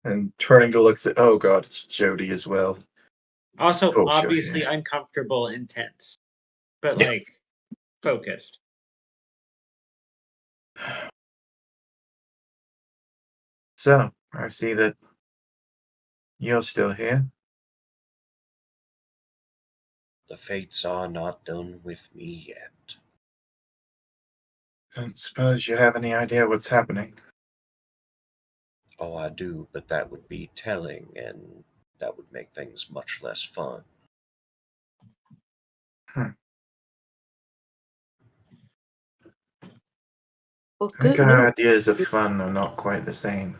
and turning to look at, oh god, it's Jody as well. Also, Oh, sure, obviously yeah. uncomfortable and tense, but Yeah. like focused. So, I see that you're still here. The fates are not done with me yet. Don't suppose you have any idea what's happening. Oh, I do, but that would be telling, and that would make things much less fun. Hmm. Well, I think good news. our ideas of fun are not quite the same,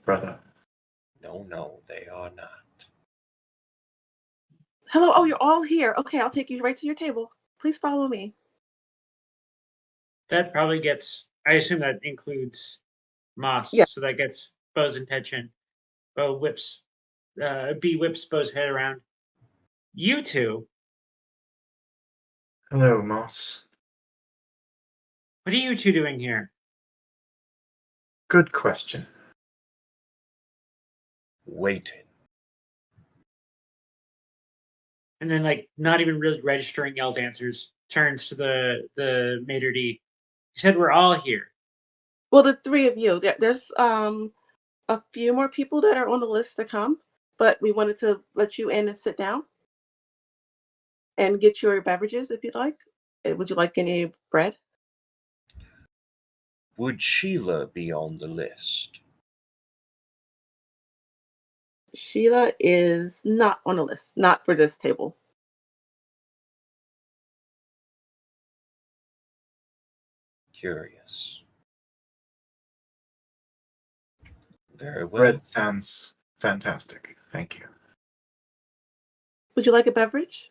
brother. No, they are not. Hello. Oh, you're all here. Okay, I'll take you right to your table. Please follow me. That probably gets. I assume that includes Moss, Yeah. so that gets Bo's attention. Bo whips. B whips Bo's head around. You two. Hello, Moss. What are you two doing here? Good question. Waiting. And then, like, not even really registering y'all's answers, turns to the maitre d'. You said we're all here. Well, the three of you. There's a few more people that are on the list to come, but we wanted to let you in and sit down and get your beverages if you'd like. Would you like any bread? Would Sheila be on the list? Sheila is not on the list, not for this table. Curious. Very well. Bread sounds fantastic. Thank you. Would you like a beverage?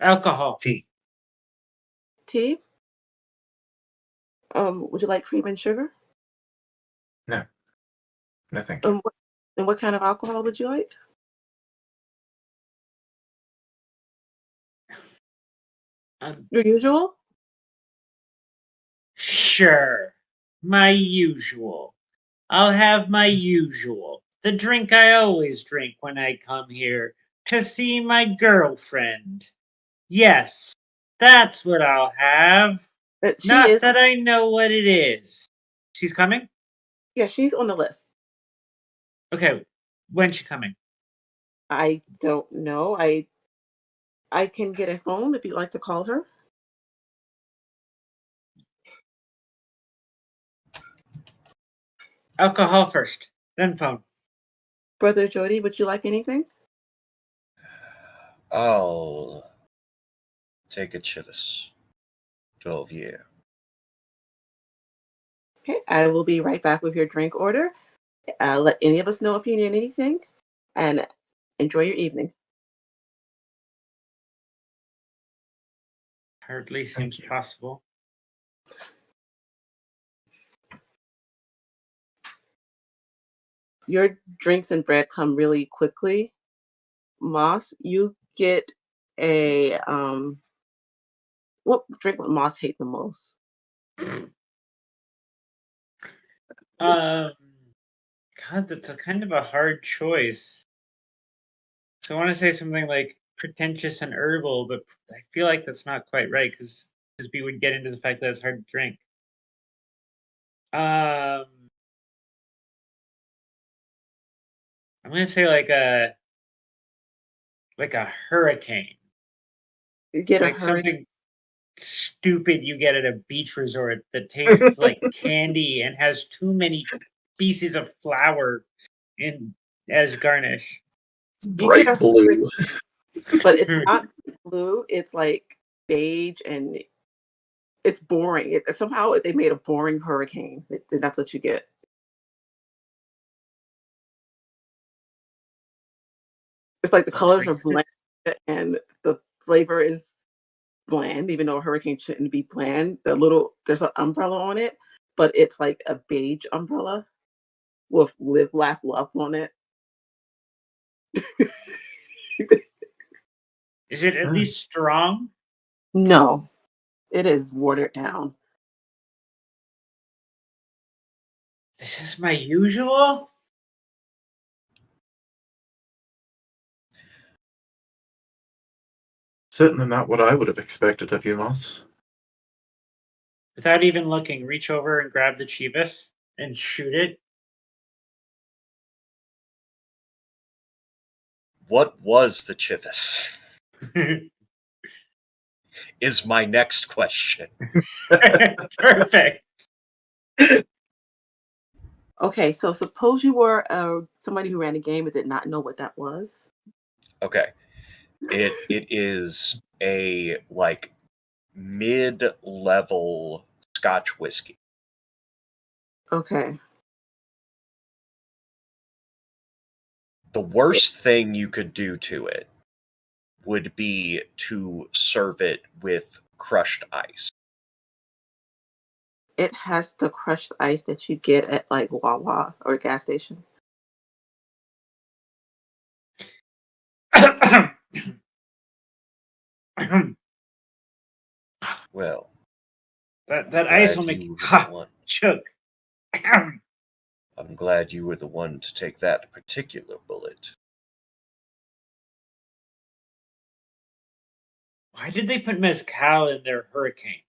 Alcohol. Tea. Tea? Would you like cream and sugar? No. No, thank you. And what kind of alcohol would you like? Your usual? Sure. My usual. I'll have my usual. The drink I always drink when I come here to see my girlfriend. Yes, that's what I'll have. She Not is. that I know what it is. She's coming? Yeah, she's on the list. Okay. When's she coming? I don't know. I can get a phone if you'd like to call her. Alcohol first, then phone. Brother Jody, would you like anything? I'll take a chillis. 12 year. Okay, I will be right back with your drink order. Let any of us know if you need anything, and enjoy your evening. Hardly Thank seems you. possible. Your drinks and bread come really quickly. Moss, you get a what drink would Moss hate the most? Um, God, that's a kind of a hard choice. So I want to say something like pretentious and herbal, but I feel like that's not quite right because we would get into the fact that it's hard to drink. Um, I'm gonna say like a hurricane, You get a like hurricane. something stupid you get at a beach resort that tastes like candy and has too many pieces of flour in as garnish. You get Bright a blue. hurricane, but it's not blue. It's like beige and it's boring. Somehow they made a boring hurricane. That's what you get. It's like the colors are bland and the flavor is bland, even though a hurricane shouldn't be bland. There's an umbrella on it, but it's like a beige umbrella with live, laugh, love on it. Is it at least strong? No, it is watered down. This is my usual? Certainly not what I would have expected of you, Moss. Without even looking, reach over and grab the Chivas and shoot it. What was the Chivas? Is my next question. Perfect. Okay, so suppose you were somebody who ran a game and did not know what that was. Okay. It is a like mid-level Scotch whiskey. Okay. The worst thing you could do to it would be to serve it with crushed ice. It has the crushed ice that you get at like Wawa or gas station. Well, that ice will glad make you were the ha one. choke. I'm glad you were the one to take that particular bullet. Why did they put mezcal in their hurricane?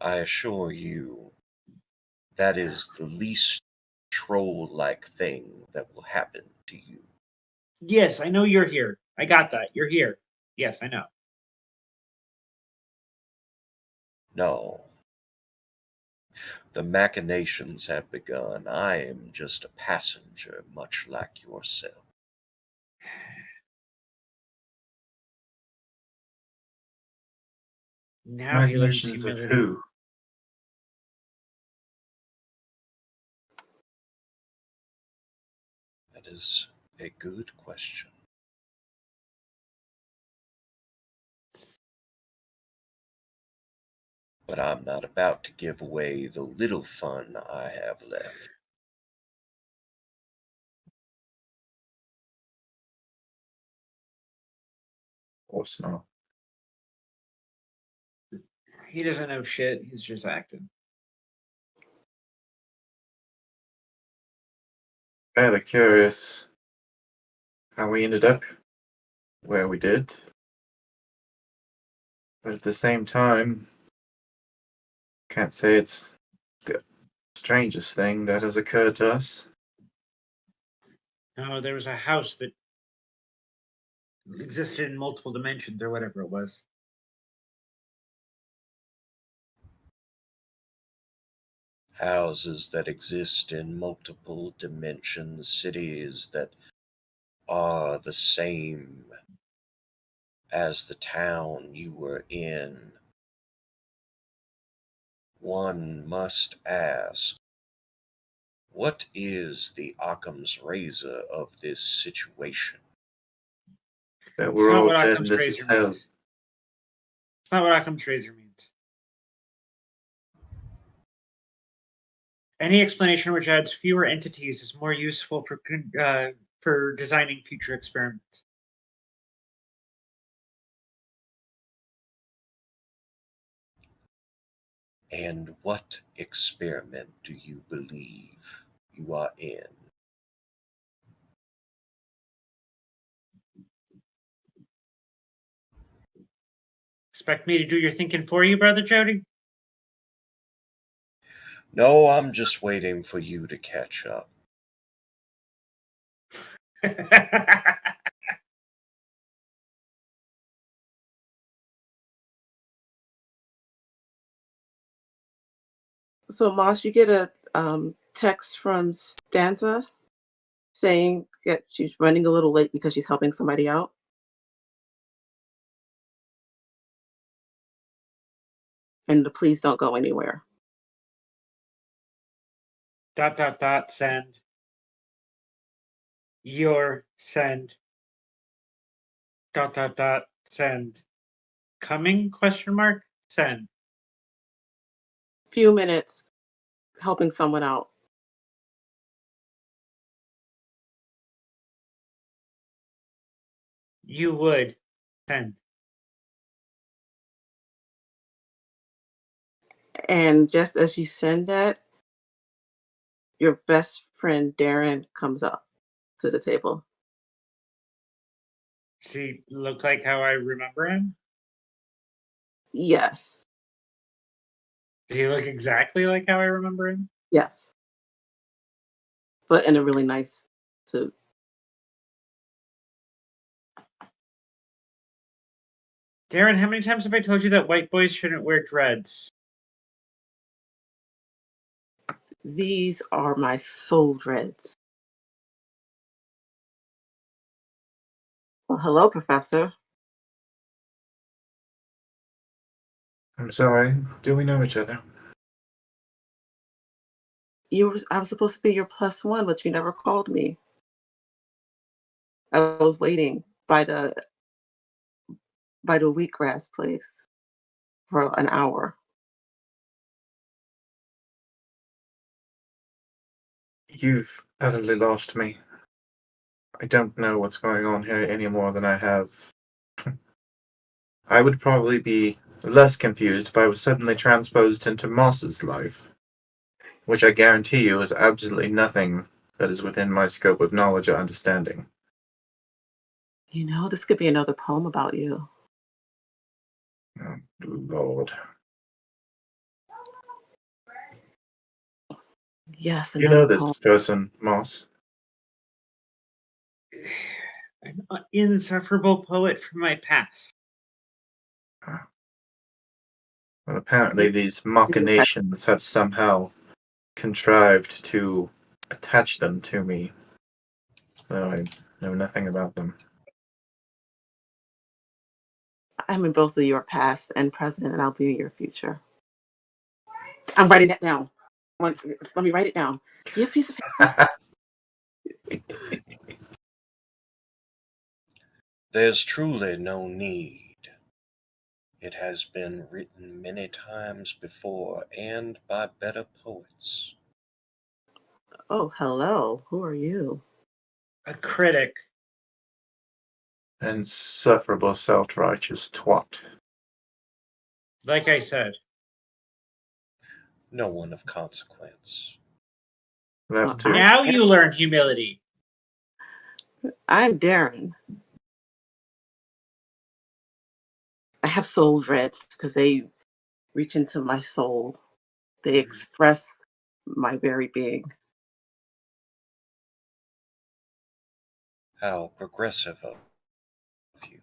I assure you, that is the least troll-like thing that will happen to you. Yes, I know you're here. I got that. You're here. Yes, I know. No. The machinations have begun. I am just a passenger, much like yourself. Now he learns Machinations of humility. who? That is a good question. But I'm not about to give away the little fun I have left. Of course not. He doesn't know shit. He's just acting. Fairly curious how we ended up where we did. But at the same time, can't say it's the strangest thing that has occurred to us. No, there was a house that existed in multiple dimensions or whatever it was. Houses that exist in multiple dimensions, cities that are the same as the town you were in. One must ask, what is the Occam's razor of this situation? That It's we're not all what dead and Occam's this is razor hell. means. It's not what Occam's razor means. Any explanation which adds fewer entities is more useful for designing future experiments. And what experiment do you believe you are in? Expect me to do your thinking for you, brother Jody? No, I'm just waiting for you to catch up. So, Moss, you get a text from Stanza saying that she's running a little late because she's helping somebody out. And the please don't go anywhere. Send. Your send. Send. Coming? Question mark. Send. Few minutes helping someone out. You would send. And just as you send that, your best friend Darren comes up to the table. Does he look like how I remember him? Yes. Does he look exactly like how I remember him? Yes. But in a really nice suit. Darren, how many times have I told you that white boys shouldn't wear dreads? These are my soul dreads. Well, hello, Professor. I'm sorry. Do we know each other? I was supposed to be your +1, but you never called me. I was waiting by the wheatgrass place for an hour. You've utterly lost me. I don't know what's going on here any more than I have. I would probably be less confused if I was suddenly transposed into Moss's life, which I guarantee you is absolutely nothing that is within my scope of knowledge or understanding. You know, this could be another poem about you. Oh, Lord. Yes, You another know poem. this person, Moss? An insufferable poet from my past. Ah. Well, apparently these machinations have somehow contrived to attach them to me, though I know nothing about them. I'm in both of your past and present, and I'll be in your future. I'm writing that down. Let me write it down. Give a piece of paper. There's truly no need. It has been written many times before and by better poets. Oh, hello. Who are you? A critic. Insufferable self-righteous twat. Like I said. No one of consequence. That too. Now you learn humility. I'm Darren. I have soul dreads because they reach into my soul. They express my very being. How progressive of you.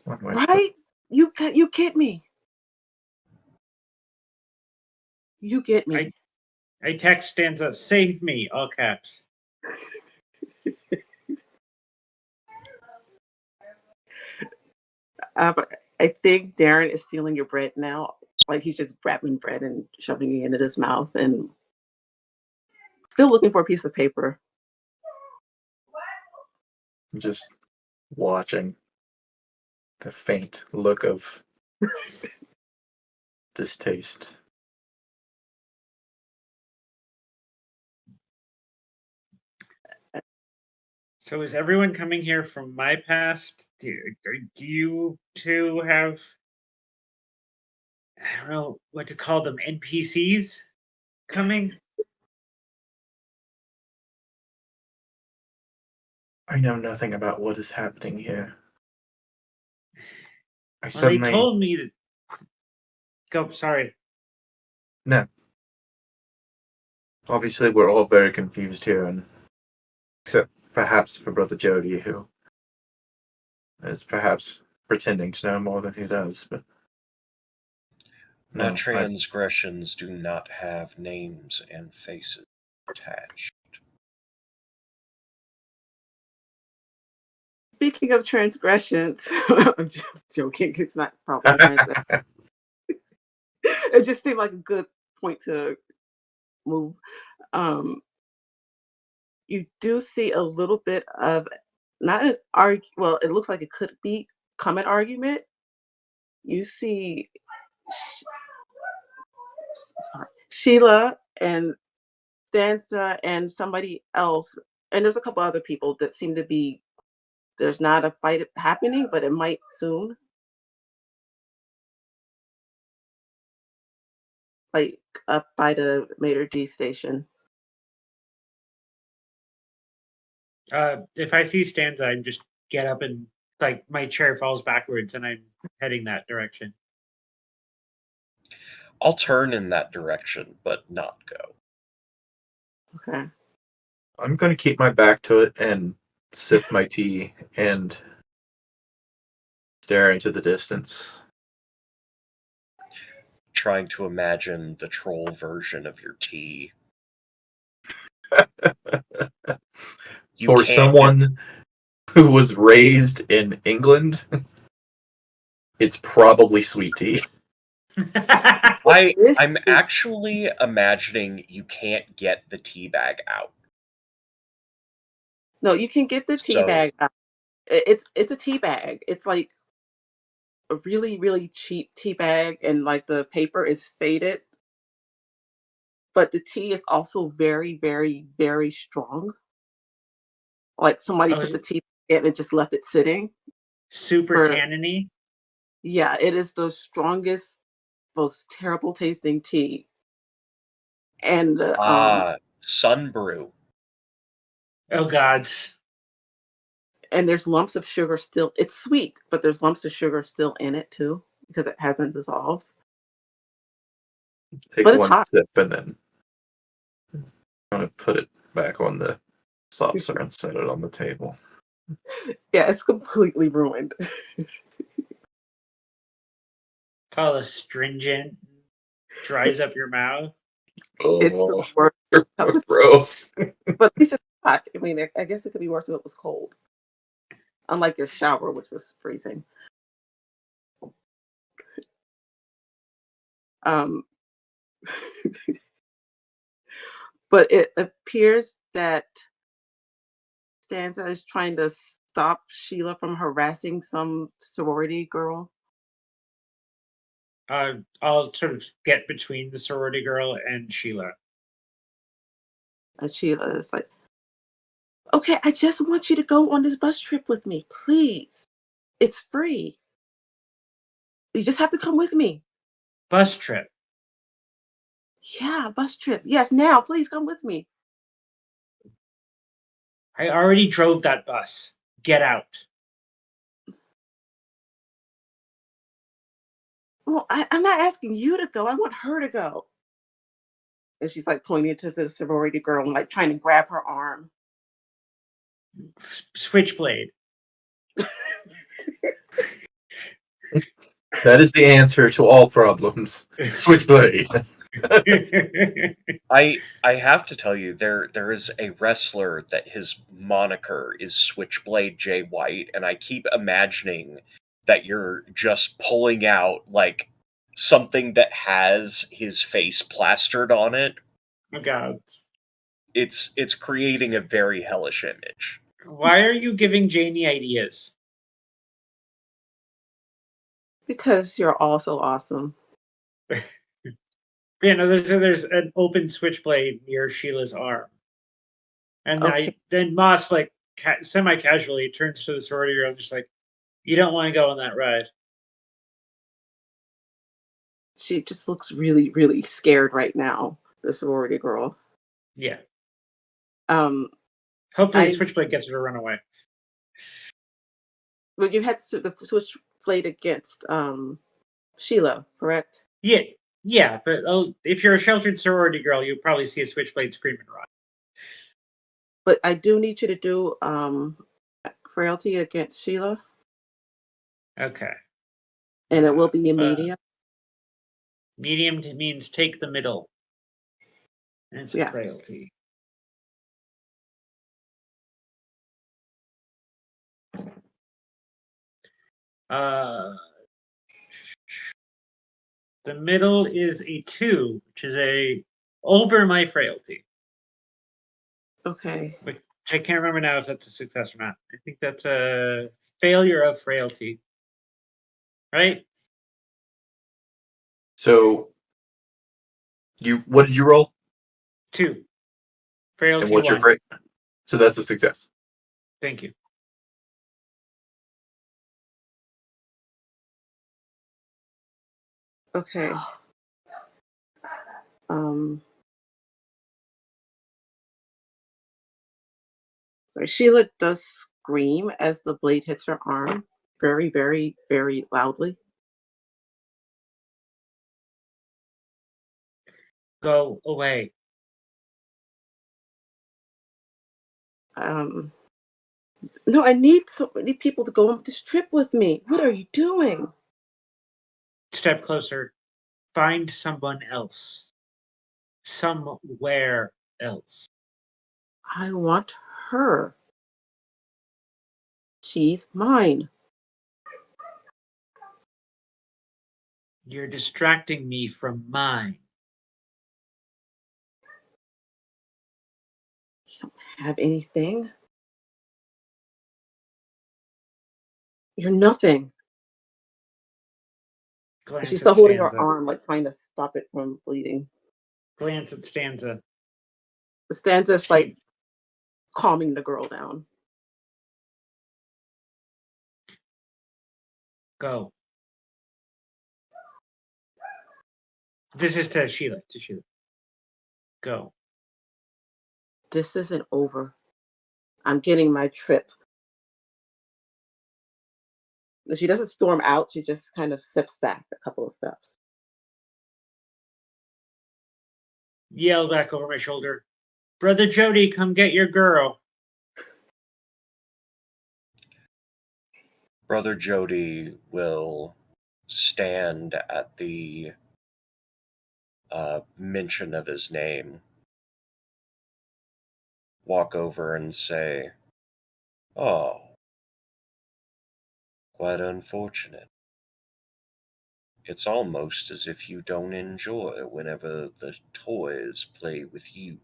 One way to put Right? You get me. You get me. I text stanza, save me, all caps. I think Darren is stealing your bread now. Like he's just grabbing bread and shoving it into his mouth and still looking for a piece of paper. just watching the faint look of distaste. So is everyone coming here from my past? Do you two have, I don't know what to call them, NPCs coming? I know nothing about what is happening here. I Well, they suddenly told me that. Go, sorry. No. Obviously, we're all very confused here, and except perhaps for Brother Jody, who is perhaps pretending to know more than he does. But My no, transgressions do not have names and faces attached. Speaking of transgressions, I'm joking. It's not probably a transgression. It just seemed like a good point to move. Um, you do see a little bit of not an well, it looks like it could be come an argument. You see sorry, Sheila and Danza and somebody else, and there's a couple other people that seem to be there's not a fight happening, but it might soon. Like up by the Mater D station. If I see Stanza, I just get up and like my chair falls backwards, and I'm heading that direction. I'll turn in that direction, but not go. Okay. I'm going to keep my back to it and sip my tea and stare into the distance. Trying to imagine the troll version of your tea. You For can't someone who was raised in England, it's probably sweet tea. I'm actually imagining you can't get the tea bag out. No, you can get the tea So bag. It's a tea bag. It's like a really really cheap tea bag, and like the paper is faded. But the tea is also very very very strong. Like somebody Oh, put the tea in and just left it sitting super for cannony. yeah. It is the strongest, most terrible tasting tea, and Sunbrew. Oh gods. and there's lumps of sugar still. It's sweet, but there's lumps of sugar still in it too because it hasn't dissolved. Take But it's one hot. sip and then I'm going to put it back on the saucer and set it on the table. Yeah, it's completely ruined. It's all astringent, dries up your mouth. It's the Oh, worst. gross. But at least it's hot. I mean, I guess it could be worse if it was cold. Unlike your shower, which was freezing. Um, but it appears that Stanza is trying to stop Sheila from harassing some sorority girl. I'll sort of get between the sorority girl and Sheila. And Sheila is like, okay, I just want you to go on this bus trip with me, please. It's free. You just have to come with me. Bus trip. Yeah, bus trip. Yes, now, please come with me. I already drove that bus. Get out. Well, I'm not asking you to go. I want her to go. And she's like pointing to the sorority girl and like trying to grab her arm. Switchblade. That is the answer to all problems. Switchblade. I have to tell you, there is a wrestler that his moniker is Switchblade Jay White, and I keep imagining that you're just pulling out like something that has his face plastered on it. Oh god. It's creating a very hellish image. Why are you giving Janie ideas? Because you're all so awesome. Yeah, no, there's an open switchblade near Sheila's arm. And Okay. then Moss, like, semi-casually turns to the sorority girl and just like, you don't want to go on that ride. She just looks really, really scared right now, the sorority girl. Yeah. Um, Hopefully the I switchblade gets her to run away. But you had to the switchblade against Sheila, correct? Yeah. Yeah, but if you're a sheltered sorority girl, you'll probably see a switchblade screaming run. But I do need you to do frailty against Sheila, Okay. and it will be a Uh, medium. medium means take the middle. And it's a Yes. frailty. Uh, the middle is a 2, which is a over my frailty. Okay. Which I can't remember now if that's a success or not. I think that's a failure of frailty. Right? So what did you roll? 2. And Frailty what's your 1. So that's a success. Thank you. Okay. Um, Sheila does scream as the blade hits her arm very, very, very loudly. Go away. No, I need so many people to go on this trip with me. What are you doing? Step closer. Find someone else. Somewhere else. I want her. She's mine. You're distracting me from mine. You don't have anything. You're nothing. And she's Glance at still holding her Stanza. arm, like trying to stop it from bleeding. Glance at Stanza. The stanza's like She calming the girl down. go. This is to Sheila. To Sheila. Go. This isn't over. I'm getting my trip. She doesn't storm out. She just kind of steps back a couple of steps. Yell back over my shoulder. Brother Jody, come get your girl. Brother Jody will stand at the mention of his name, walk over and say, "Oh, quite unfortunate. It's almost as if you don't enjoy whenever the toys play with you."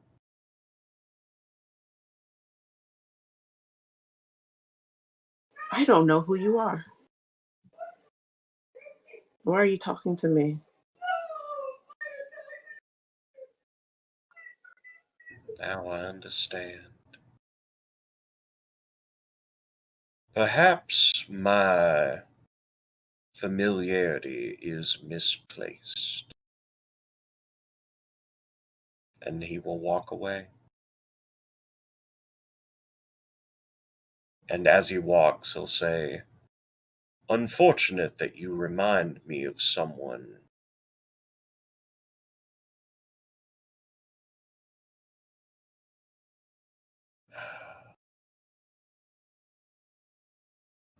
I don't know who you are. Why are you talking to me? Now I understand. Perhaps my familiarity is misplaced. And he will walk away. And as he walks, he'll say, "Unfortunate that you remind me of someone."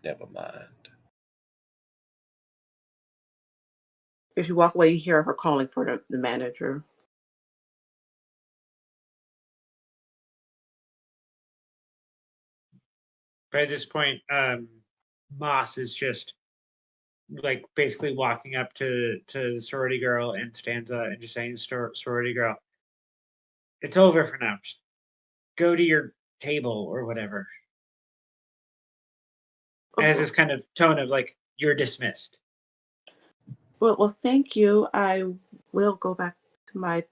Never mind. If you walk away, you hear her calling for the manager. By this point, Moss is just like basically walking up to the sorority girl and Stanza and just saying, sorority girl, it's over for now. Just go to your table or whatever. It has Oh, this kind of tone of like, you're dismissed. well, thank you. I will go back to my.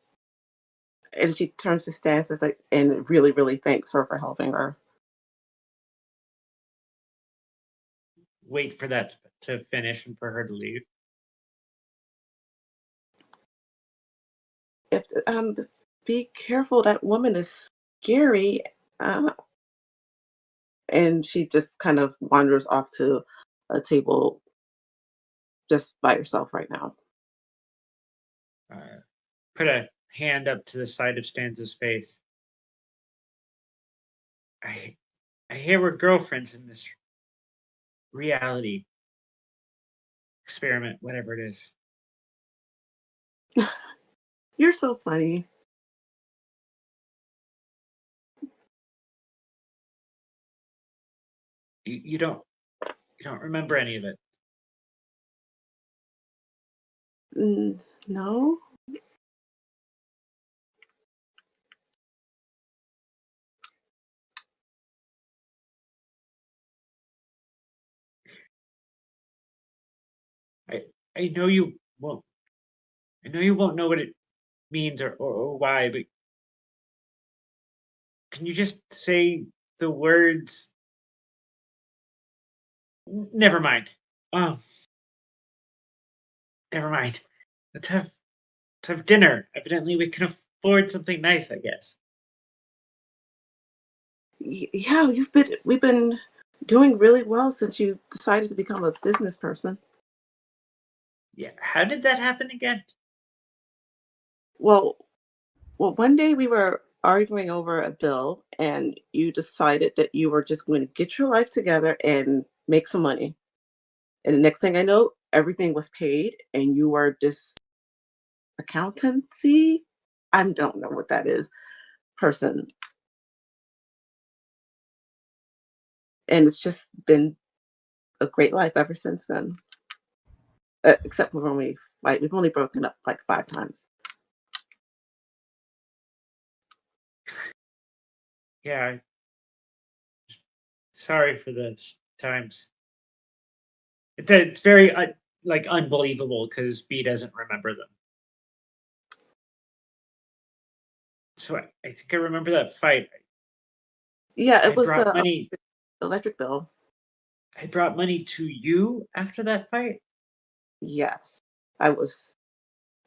And she turns to Stan and really, really thanks her for helping her. Wait for that to finish and for her to leave. If, be careful. That woman is scary. Uh, and she just kind of wanders off to a table just by herself right now. put a hand up to the side of Stanza's face. I hear we're girlfriends in this reality experiment, whatever it is. You're so funny. You don't remember any of it. No? I know you won't. I know you won't know what it means or why, but can you just say the words? Never mind. Um, Never mind. Let's have dinner. Evidently, we can afford something nice, I guess. Yeah, we've been doing really well since you decided to become a business person. Yeah. How did that happen again? Well, one day we were arguing over a bill, and you decided that you were just going to get your life together and make some money. And the next thing I know, everything was paid, and you were this accountancy. I don't know what that is, person. And it's just been a great life ever since then. Except for when we've only broken up like 5 times. Yeah. Sorry for those times. It's very like unbelievable because B doesn't remember them. So I think I remember that fight. Yeah, I it was brought the money. electric bill. I brought money to you after that fight. Yes, I was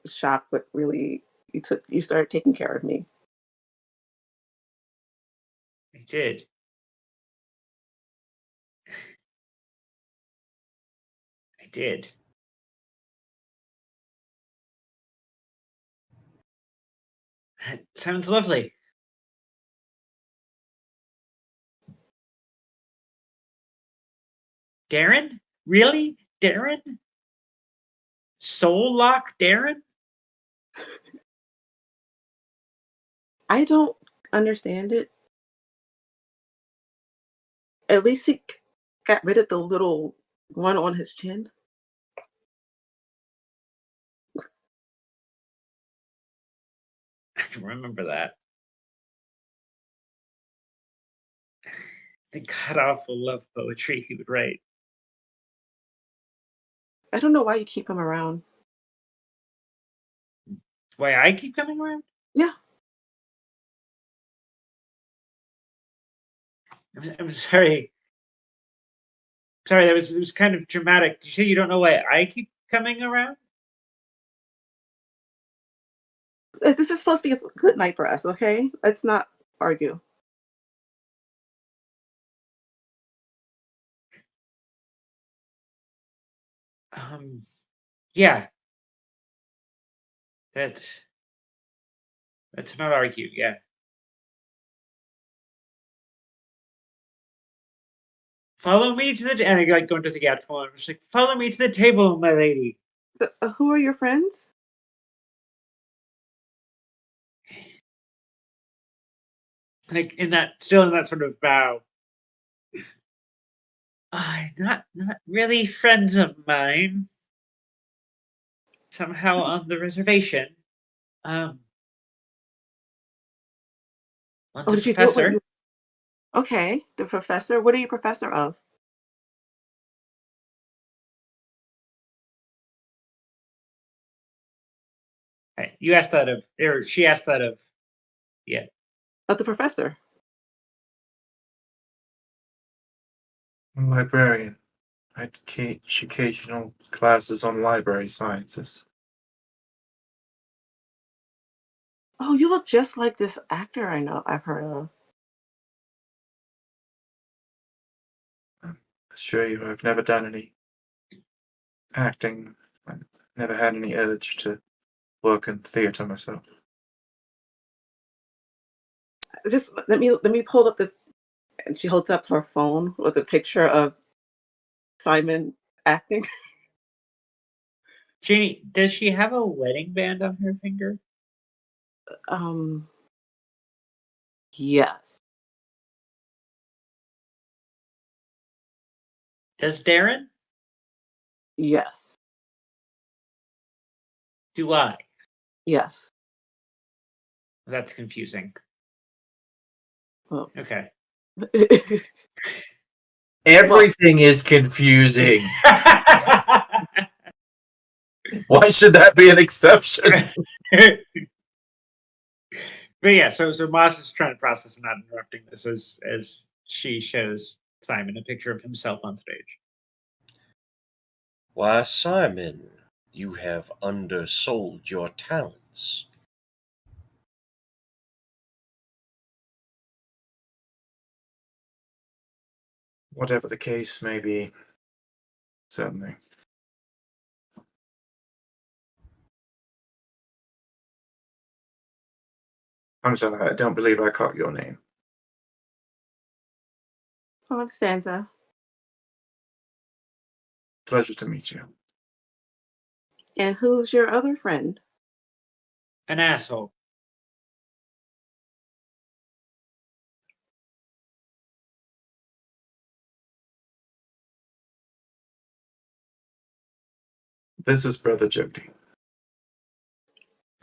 shocked, but really, you started taking care of me. I did. I did. That sounds lovely. Darren? Really? Darren? Soul Lock Darren? I don't understand it. At least he got rid of the little one on his chin. I can remember that. The god awful love poetry he would write. I don't know why you keep him around. Why I keep coming around? Yeah, I'm sorry. Sorry, it was kind of dramatic. Did you say you don't know why I keep coming around? this is supposed to be a good night for us, okay? Let's not argue. Um, yeah, that's let's not argue. Yeah, follow me to the and I like going to the actual one. I'm just like, follow me to the table, my lady. So, who are your friends? Like in that, still in that sort of bow. Not really friends of mine. Somehow on the reservation. Um, One's Oh, a did you do it when professor. you? Okay, the professor. What are you professor of? You asked that of, or she asked that of, yeah. Of the professor. Librarian. I teach occasional classes on library sciences. Oh, you look just like this actor I know I've heard of. I assure you, I've never done any acting. I've never had any urge to work in theater myself. Just let me pull up the. And she holds up her phone with a picture of Simon acting. Jeannie, does she have a wedding band on her finger? Um. Yes. Does Darren? Yes. Do I? Yes. That's confusing. Oh. Okay. Everything is confusing. Why should that be an exception? But yeah, so Moss is trying to process and not interrupting this as she shows Simon a picture of himself on stage. Why, Simon, you have undersold your talents. Whatever the case may be, certainly. I'm sorry, I don't believe I caught your name. Stanza. Pleasure to meet you. And who's your other friend? An asshole. This is Brother Jody.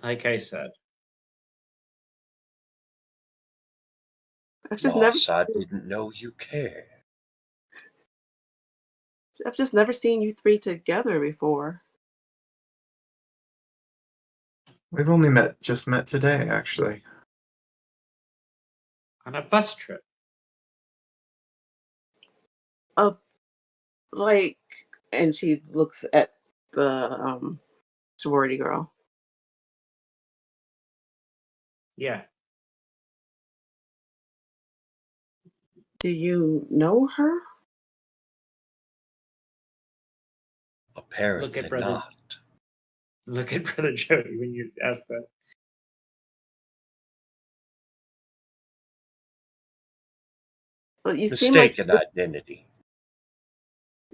Like I said. I've just never. Moss, I didn't know you cared. I've just never seen you three together before. We've only just met today, actually. On a bus trip. Like, and she looks at the sorority girl. Yeah. Do you know her? Apparently not. Look at Brother Jody when you ask that. Well, you seem like Mistaken identity.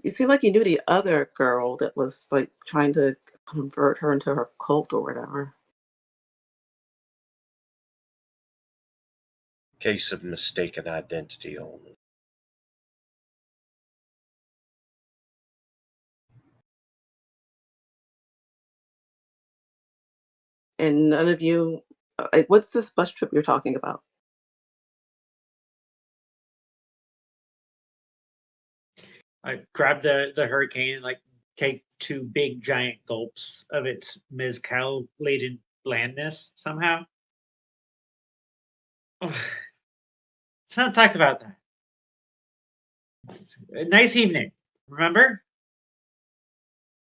you seem like you knew the other girl that was like trying to convert her into her cult or whatever. Case of mistaken identity only. And none of you, like, what's this bus trip you're talking about? I grab the hurricane and like take two big giant gulps of its mezcal laden blandness somehow. Let's not talk about that. It's a nice evening, remember?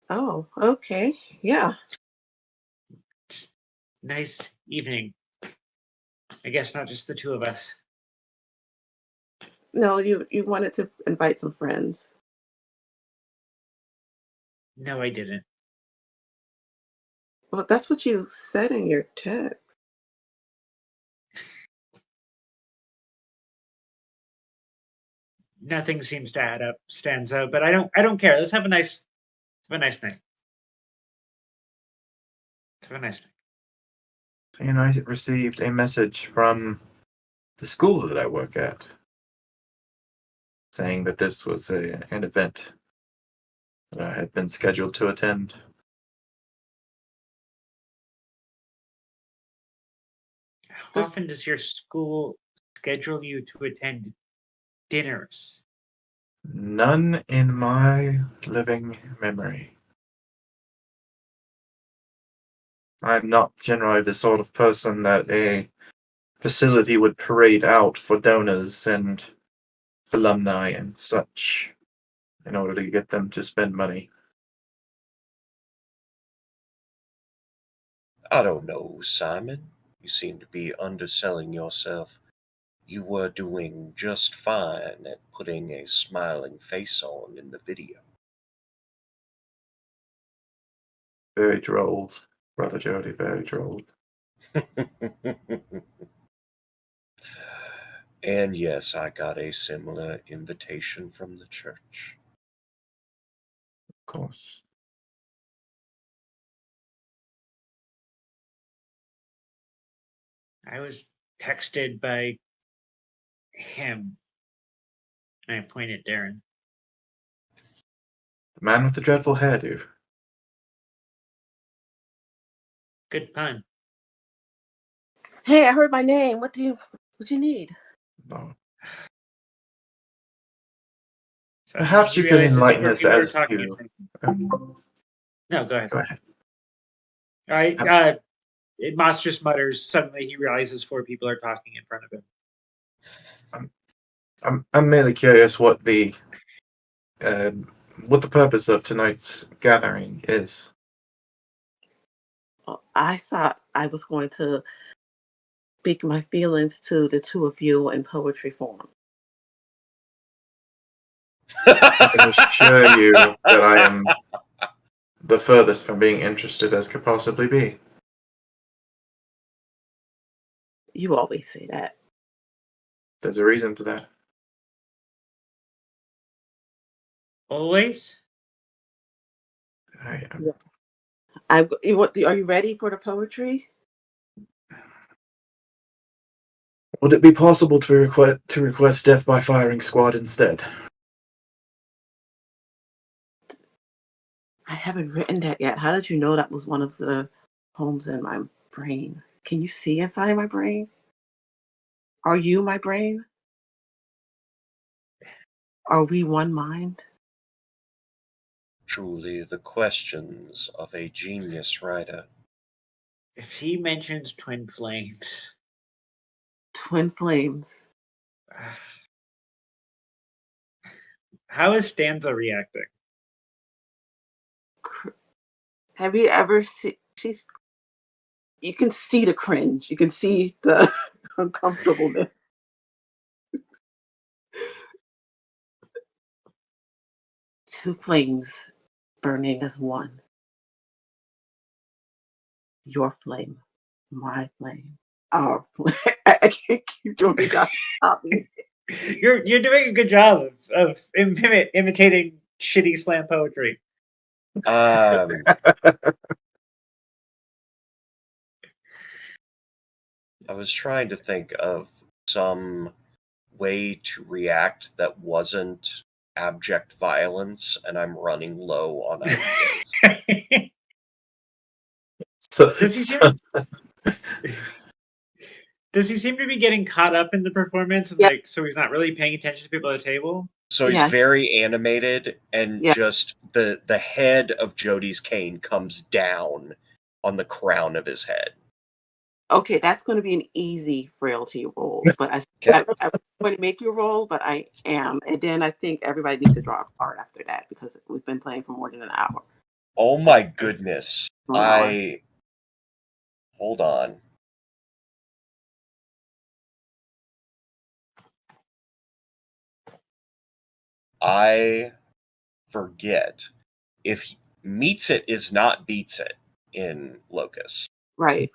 Oh, okay, yeah. Just nice evening. I guess not just the two of us. No, you wanted to invite some friends. No, I didn't. Well, that's what you said in your text. Nothing seems to add up, Stanza, but I don't care. Let's have a nice night. Let's have a nice night. And I received a message from the school that I work at saying that this was an event that I had been scheduled to attend. How often does your school schedule you to attend dinners? None in my living memory. I'm not generally the sort of person that a facility would parade out for donors and alumni and such in order to get them to spend money. I don't know, Simon. You seem to be underselling yourself. You were doing just fine at putting a smiling face on in the video. Very droll, Brother Jody, very droll. And yes, I got a similar invitation from the church. Of course. I was texted by him. I pointed at Darren. The man with the dreadful hairdo. Good pun. Hey, I heard my name. What you need? No. Suddenly Perhaps he you can realizes enlighten four us people are as talking to. in front of him. No, go ahead. Go ahead. All right. Moss just mutters. Suddenly he realizes 4 people are talking in front of him. I'm merely curious what the purpose of tonight's gathering is. Well, I thought I was going to speak my feelings to the two of you in poetry form. I can assure you that I am the furthest from being interested as could possibly be. You always say that. There's a reason for that. Always? I am. Yeah. Are you ready for the poetry? Would it be possible to request death by firing squad instead? I haven't written that yet. How did you know that was one of the poems in my brain? Can you see inside my brain? Are you my brain? Are we one mind? Truly the questions of a genius writer. If he mentions twin flames. Twin flames. How is Stanza reacting? Have you ever seen? You can see the cringe. You can see the uncomfortableness. Two flames burning as one. Your flame, my flame, our flame. I can't keep doing the job. Stop me. You're doing a good job of imitating shitty slam poetry. Um, I was trying to think of some way to react that wasn't abject violence, and I'm running low on ideas. So, Does he seem Does he seem to be getting caught up in the performance, and Yeah. so he's not really paying attention to people at the table? So he's Yeah. very animated, and Yeah. just the head of Jody's cane comes down on the crown of his head. Okay, that's going to be an easy frailty roll, but Okay. I'm going to make you roll, but I am, and then I think everybody needs to draw a card after that because we've been playing for more than an hour. Oh my goodness. An hour. Hold on. I forget if meets it is not beats it in Locus. Right.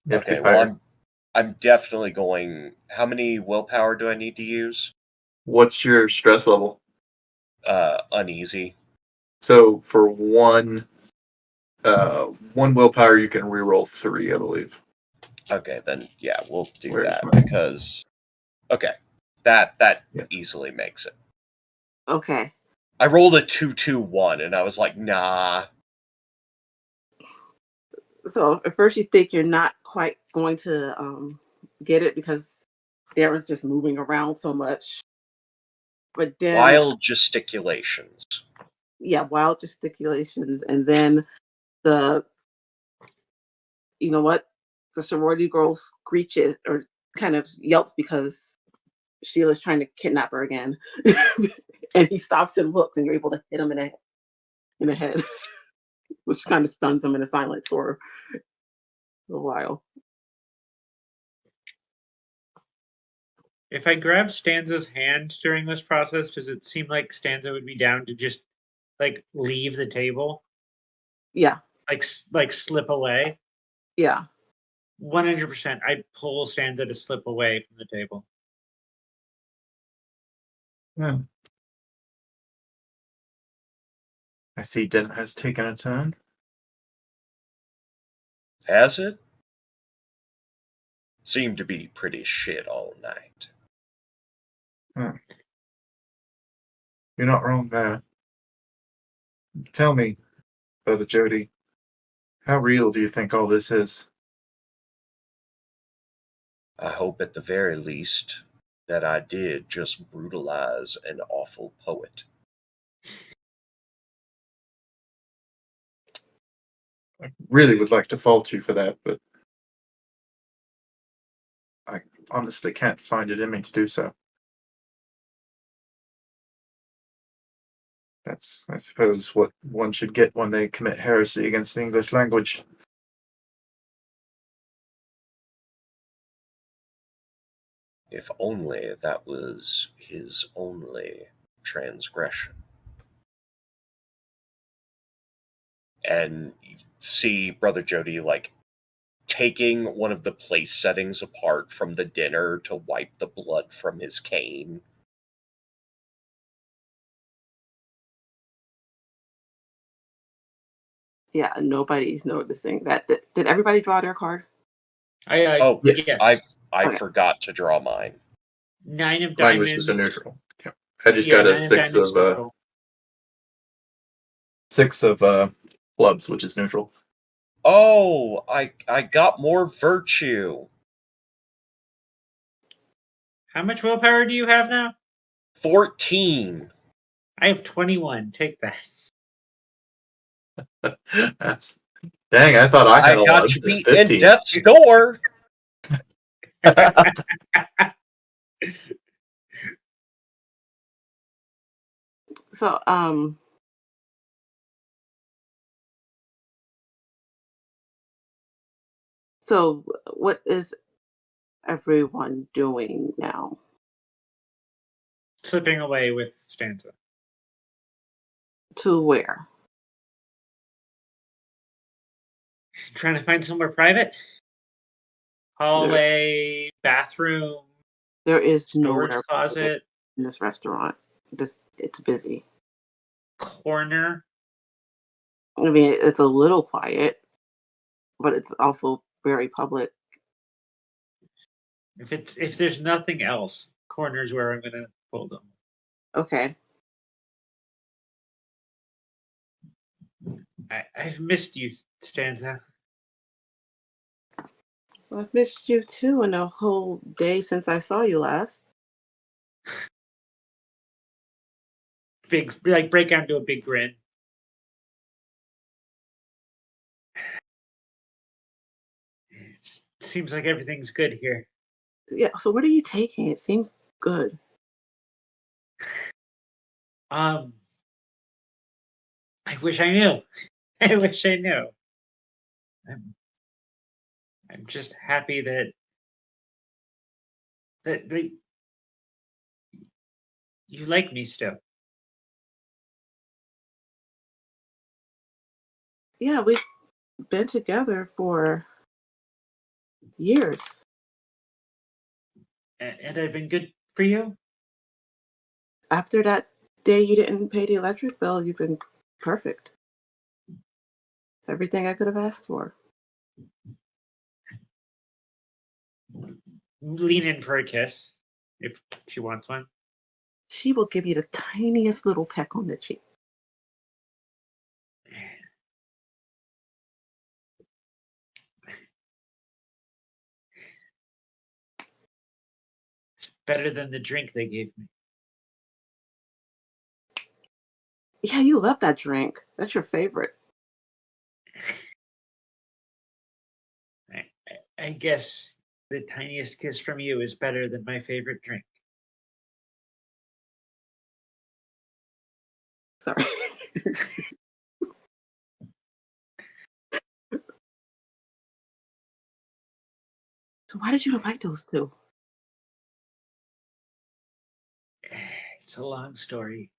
you have to Okay, be well higher. I'm definitely going. How many willpower do I need to use? What's your stress level? Uneasy. So for one willpower, you can reroll 3, I believe. Okay, then yeah, we'll do Where's that my- because okay, that Yeah. easily makes it. Okay. I rolled a 2-2-1, and I was like, nah. So at first you think you're not quite going to get it because Darren's just moving around so much, but then Wild gesticulations. yeah, wild gesticulations, and then the you know what, the sorority girl screeches or kind of yelps because Sheila's trying to kidnap her again, and he stops and looks, and you're able to hit him in the head, which kind of stuns him in a silence for a while. If I grab Stanza's hand during this process, does it seem like Stanza would be down to just like leave the table? Yeah. like slip away. Yeah. 100%. I pull Stanza to slip away from the table. Yeah. I see dinner has taken a turn. Has it? Seemed to be pretty shit all night. You're not wrong there. Tell me, Brother Jody, how real do you think all this is? I hope at the very least that I did just brutalize an awful poet. I really would like to fault you for that, but I honestly can't find it in me to do so. That's, I suppose, what one should get when they commit heresy against the English language. If only that was his only transgression. And you see Brother Jody like taking one of the place settings apart from the dinner to wipe the blood from his cane. Yeah, nobody's noticing that. Did everybody draw their card? Oh, Yes. Yes. I Okay. forgot to draw mine. 9 of Mine was diamonds. just a neutral. Yeah. I just Yeah, got a 9 of six diamonds of neutral. clubs, which is neutral. Oh, I got more virtue. How much willpower do you have now? 14. I have 21. Take that. That's, dang, I thought I had a lot got of you beat in 15. death's door. So, so what is everyone doing now? Slipping away with Stanza. To where? Trying to find somewhere private? Hallway, bathroom, There is storage nowhere closet, in this restaurant. It's busy. corner. I mean, it's a little quiet, but it's also very public. If there's nothing else, corner's where I'm gonna pull them. Okay. I've missed you, Stanza. Well, I've missed you too in a whole day since I saw you last. Break out into a big grin. It seems like everything's good here. Yeah, so what are you taking? It seems good. I wish I knew. I wish I knew. I'm just happy that you like me still. Yeah, we've been together for years. And I've been good for you. After that day you didn't pay the electric bill, you've been perfect. Everything I could have asked for. Lean in for a kiss if she wants one. She will give you the tiniest little peck on the cheek. It's better than the drink they gave me. Yeah, you love that drink. That's your favorite. I guess the tiniest kiss from you is better than my favorite drink. Sorry. So why did you invite those two? It's a long story.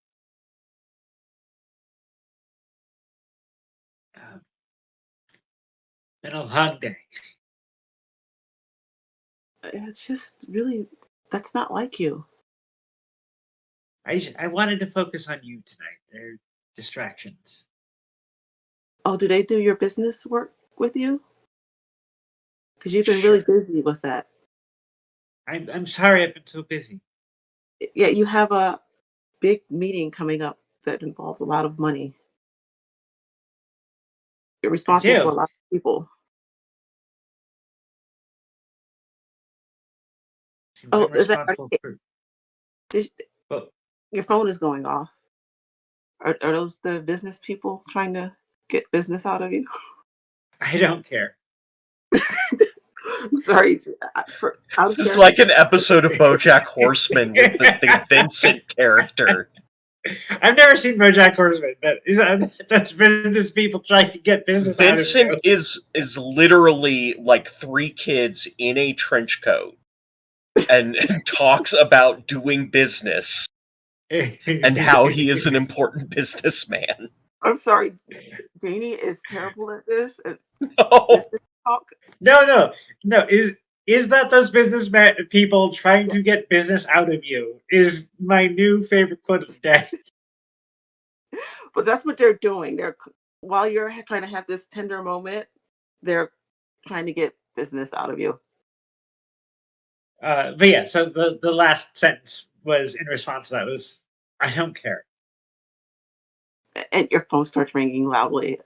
Been a long day. It's just really, that's not like you. I wanted to focus on you tonight. They're distractions. Oh, do they do your business work with you? Because you've been really Sure. busy with that. I'm sorry I've been so busy. Yeah, you have a big meeting coming up that involves a lot of money. You're I responsible for a do. lot of people. Oh, I'm is that responsible for. is, Well, your phone is going off? Are those the business people trying to get business out of you? I don't care. I'm sorry. Out This of is character. like an episode of BoJack Horseman with the Vincent character. I've never seen BoJack Horseman, but that's business people trying to get business out of Vincent is literally like three kids in a trench coat and talks about doing business you. and how he is an important businessman. I'm sorry. Janie is terrible at this. No. Business talk. No. Is that those businessmen people trying Yeah. to get business out of you? Is my new favorite quote of the day. But that's what they're doing. While you're trying to have this tender moment, they're trying to get business out of you. But yeah, so the last sentence was in response to that was I don't care. And your phone starts ringing loudly.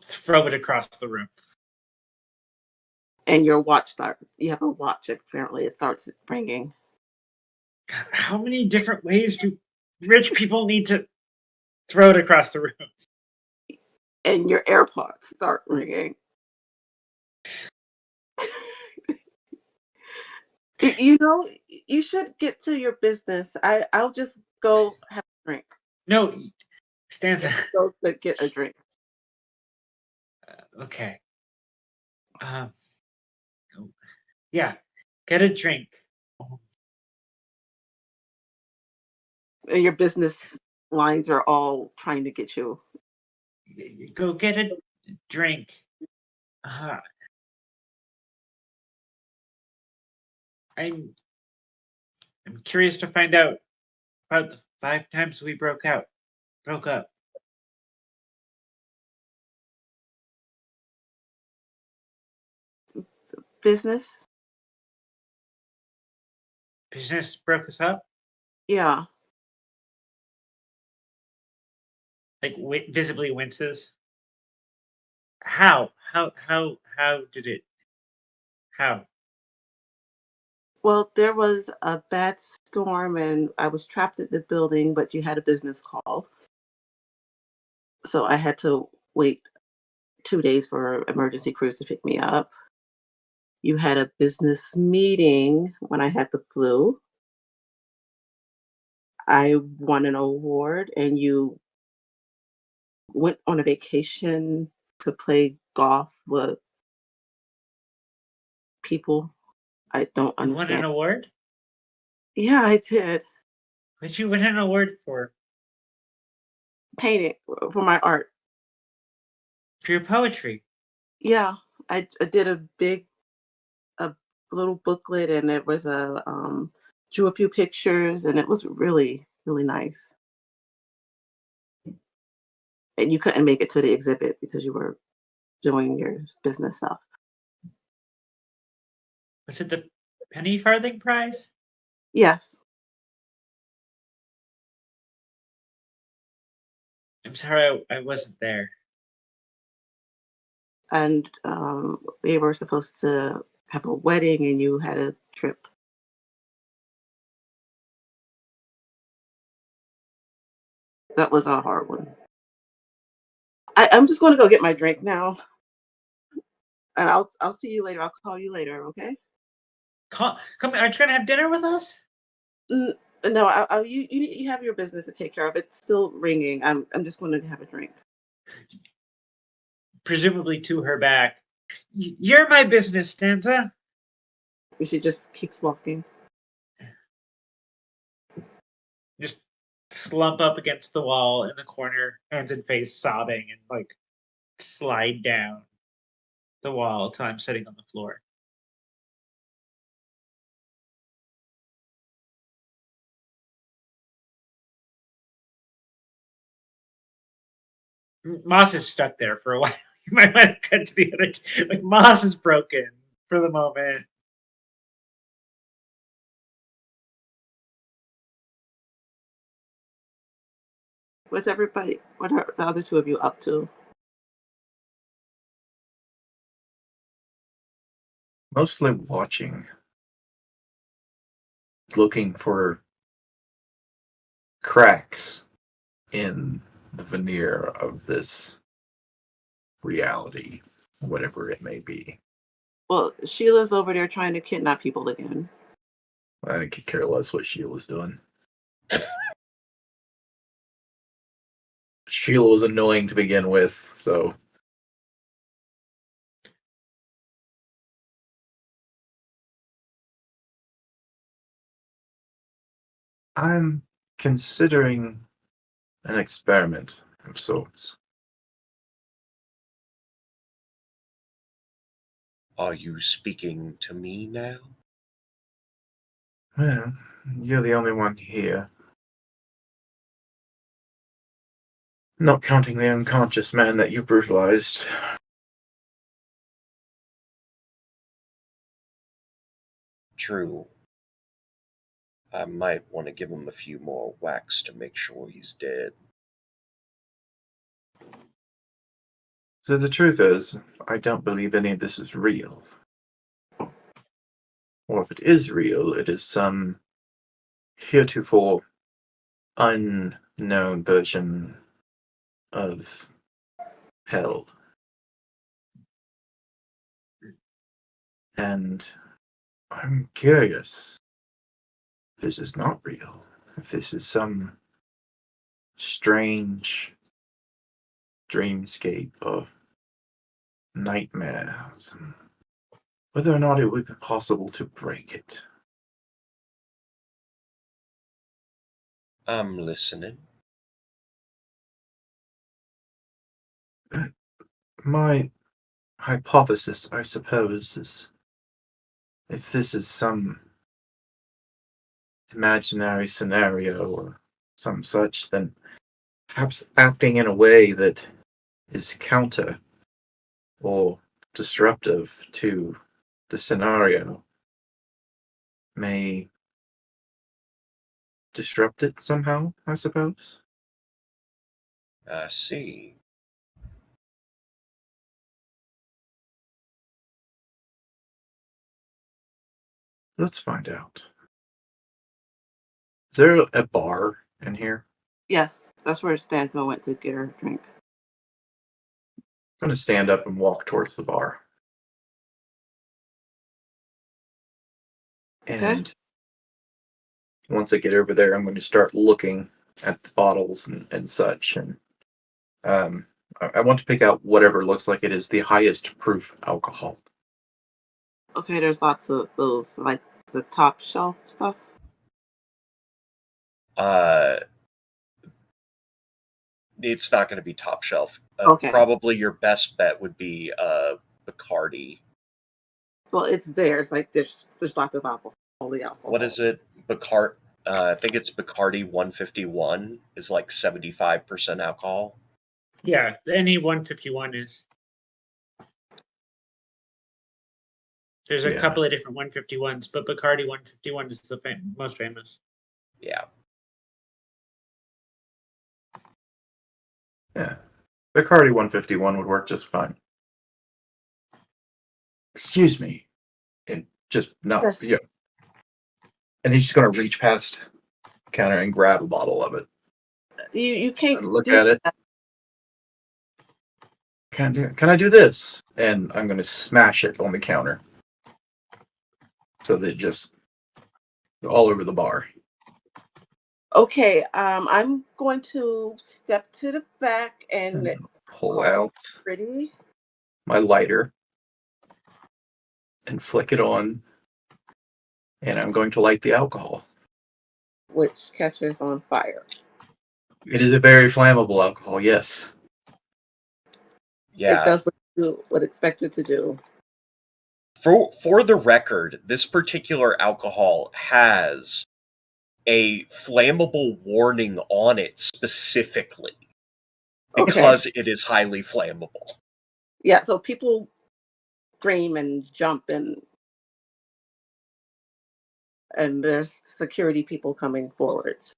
Throw it across the room. And you have a watch, apparently it starts ringing. How many different ways do rich people need to throw it across the room? And your AirPods start ringing. You know, you should get to your business. I'll just go have a drink. No, Stanza. Go to get a drink. Okay. Uh, yeah, get a drink. And your business lines are all trying to get you. Go get a drink. Uh, I'm curious to find out about the 5 times we broke up. Business? Business broke us up. Yeah. Like visibly winces. How? How did it? How? Well, there was a bad storm and I was trapped in the building, but you had a business call. So I had to wait 2 days for emergency crews to pick me up. You had a business meeting when I had the flu. I won an award and you went on a vacation to play golf with people I don't You won an understand. award? Yeah, I did. What'd you win an award for? Painting for my art. For your poetry. Yeah, I did a little booklet and it was drew a few pictures and it was really, really nice. And you couldn't make it to the exhibit because you were doing your business stuff. Was it the penny farthing prize? Yes. I'm sorry I wasn't there. And we were supposed to have a wedding and you had a trip. That was a hard one. I'm just going to go get my drink now, and I'll see you later. I'll call you later. Okay? Come, aren't you gonna have dinner with us? N- No, you have your business to take care of. It's still ringing. I'm just going to have a drink. Presumably to her back. You're my business, Stanza. And she just keeps walking. Just slump up against the wall in the corner, hands and face, sobbing, and like slide down the wall until I'm sitting on the floor. Moss is stuck there for a while. You might want to cut to the other. Like Moss is broken for the moment. What's everybody? What are the other two of you up to? Mostly watching. Looking for cracks in the veneer of this reality, whatever it may be. Well, Sheila's over there trying to kidnap people again. I could care less what Sheila's doing. Sheila was annoying to begin with, so I'm considering an experiment of sorts. Are you speaking to me now? Well, you're the only one here. Not counting the unconscious man that you brutalized. True. I might want to give him a few more whacks to make sure he's dead. So the truth is, I don't believe any of this is real. Or if it is real, it is some heretofore unknown version of hell. And I'm curious if this is not real, if this is some strange dreamscape or nightmares, and whether or not it would be possible to break it. I'm listening. My hypothesis, I suppose, is if this is some imaginary scenario or some such, then perhaps acting in a way that is counter or disruptive to the scenario may disrupt it somehow, I suppose. I see. Let's find out. Is there a bar in here? Yes, that's where Stanzo went to get her a drink. I'm going to stand up and walk towards the bar. Okay. And once I get over there, I'm going to start looking at the bottles and such. And I want to pick out whatever looks like it is the highest proof alcohol. Okay, there's lots of those, like the top shelf stuff. It's not going to be top shelf. Okay. Probably your best bet would be Bacardi. Well, it's there. It's like there's lots of alcohol. Only alcohol. What is it? I think it's Bacardi 151 is like 75% alcohol. Yeah, any 151 is. There's a couple of different 151s, but Bacardi 151 is the most famous. Yeah. Yeah. Bacardi 151 would work just fine. Excuse me. And just not. Yes. Yeah. And he's just going to reach past the counter and grab a bottle of it. You can't And look do at it. that. Can I do this? And I'm going to smash it on the counter. So that just all over the bar. Okay, I'm going to step to the back and Pull out ready. my lighter and flick it on. And I'm going to light the alcohol. Which catches on fire. It is a very flammable alcohol, yes. It Yeah. does what you would expect it to do. For the record, this particular alcohol has a flammable warning on it specifically Okay. because it is highly flammable. Yeah, so people scream and jump and there's security people coming forwards.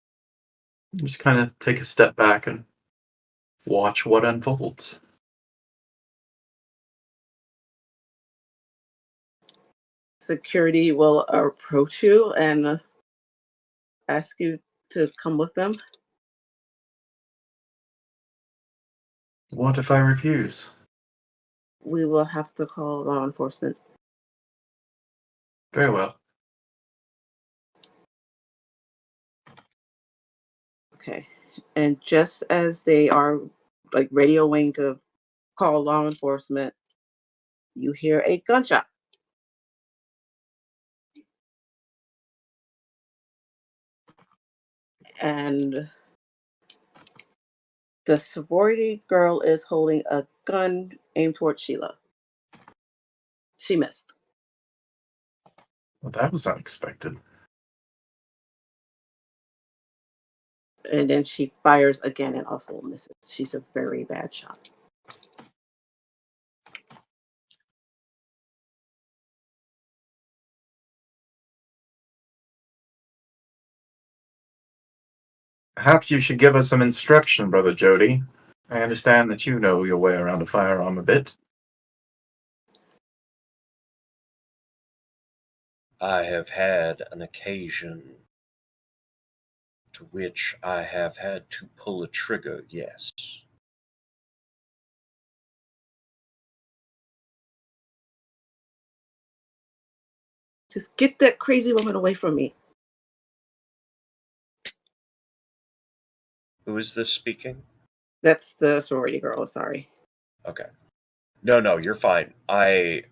Just kind of take a step back and watch what unfolds. Security will approach you and ask you to come with them. What if I refuse? We will have to call law enforcement. Very well. Okay. And just as they are like radioing to call law enforcement, you hear a gunshot. And the sorority girl is holding a gun aimed towards Sheila. She missed. Well, that was unexpected. And then she fires again and also misses. She's a very bad shot. Perhaps you should give us some instruction, Brother Jody. I understand that you know your way around a firearm a bit. I have had an occasion to which I have had to pull a trigger, yes. Just get that crazy woman away from me. Who is this speaking? That's the sorority girl, sorry. Okay. No, you're fine. I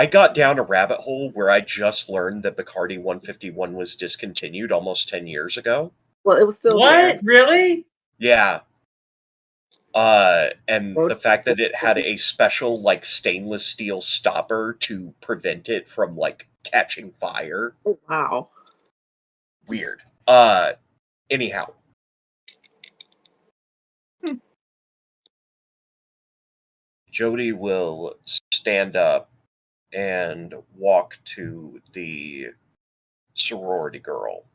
got down a rabbit hole where I just learned that Bacardi 151 was discontinued almost 10 years ago. Well, it was still there. What? Really? Yeah. And the fact that it had a special, like, stainless steel stopper to prevent it from, like, catching fire. Oh, wow. Weird. Anyhow. Jody will stand up and walk to the sorority girl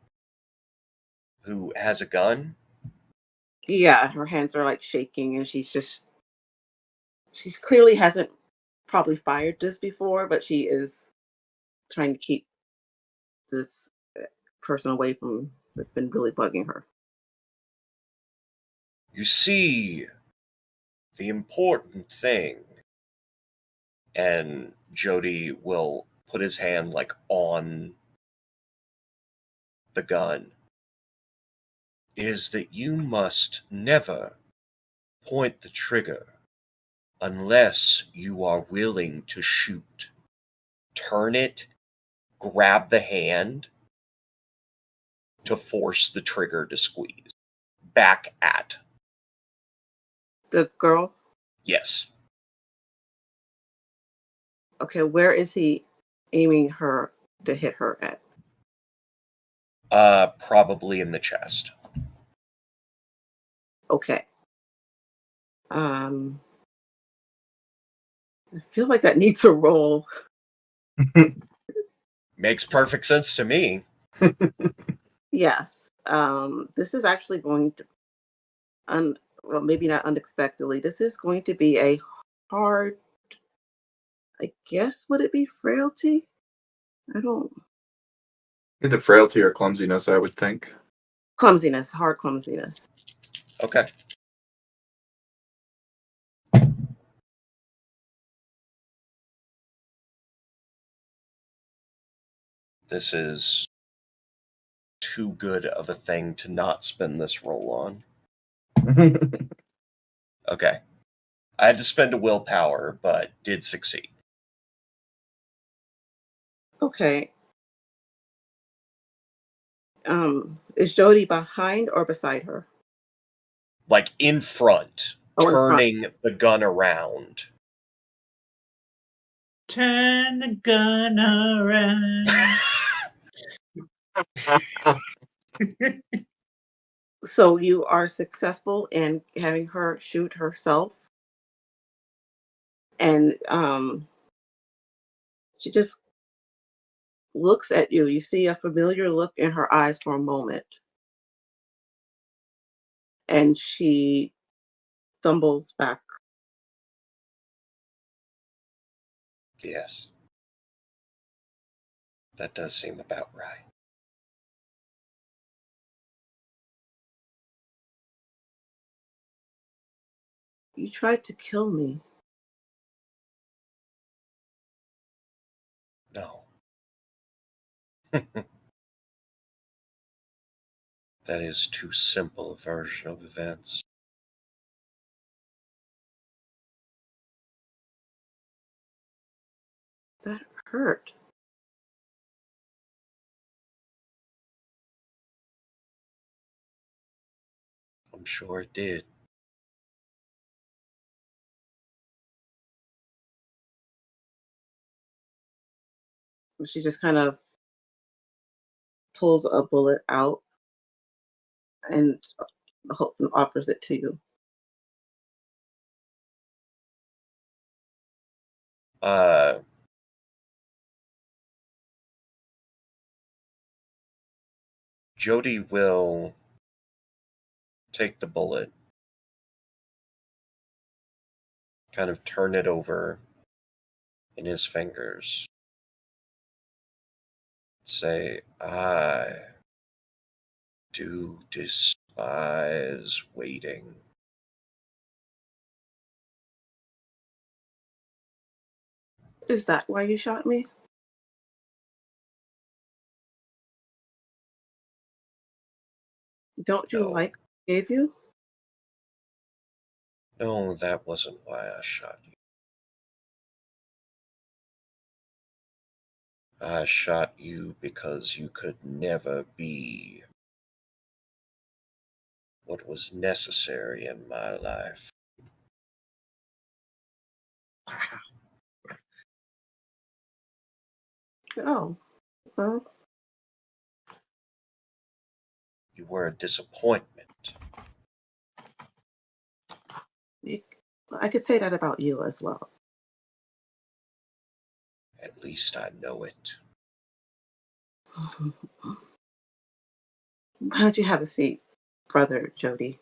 who has a gun. Yeah, her hands are like shaking and she clearly hasn't probably fired this before, but she is trying to keep this person away from that's been really bugging her. You see, the important thing, and Jody will put his hand like on the gun, is that you must never point the trigger unless you are willing to shoot. Turn it, grab the hand to force the trigger to squeeze. Back at. The girl? Yes. Okay, where is he aiming her to hit her at? Probably in the chest. Okay. I feel like that needs a roll. Makes perfect sense to me. Yes. This is actually going to well, maybe not unexpectedly. This is going to be a hard, I guess, would it be frailty? I don't. Either frailty or clumsiness, I would think. Clumsiness, hard clumsiness. Okay. This is too good of a thing to not spend this roll on. Okay. I had to spend a willpower, but did succeed. Okay. Is Jody behind or beside her? Like in front. Oh, in front. turning the gun around. Turn the gun around. So you are successful in having her shoot herself, and she just looks at you. You see a familiar look in her eyes for a moment, and she stumbles back. Yes, that does seem about right. You tried to kill me. No. That is too simple a version of events. That hurt. I'm sure it did. She just kind of pulls a bullet out and offers it to you. Uh, Jody will take the bullet, kind of turn it over in his fingers, say, I do despise waiting. Is that why you shot me? Don't you No, like what I gave you? no, that wasn't why I shot you. I shot you because you could never be what was necessary in my life. Oh, well, You were a disappointment. you, I could say that about you as well. At least I know it. Why don't you have a seat, brother Jody?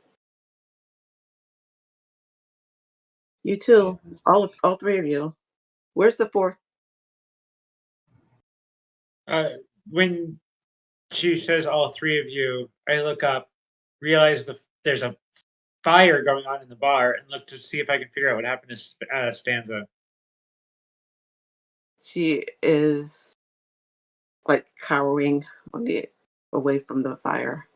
You too. All three of you. Where's the fourth? When she says all three of you, I look up, realize there's a fire going on in the bar, and look to see if I can figure out what happened to Stanza. She is like cowering on the away from the fire.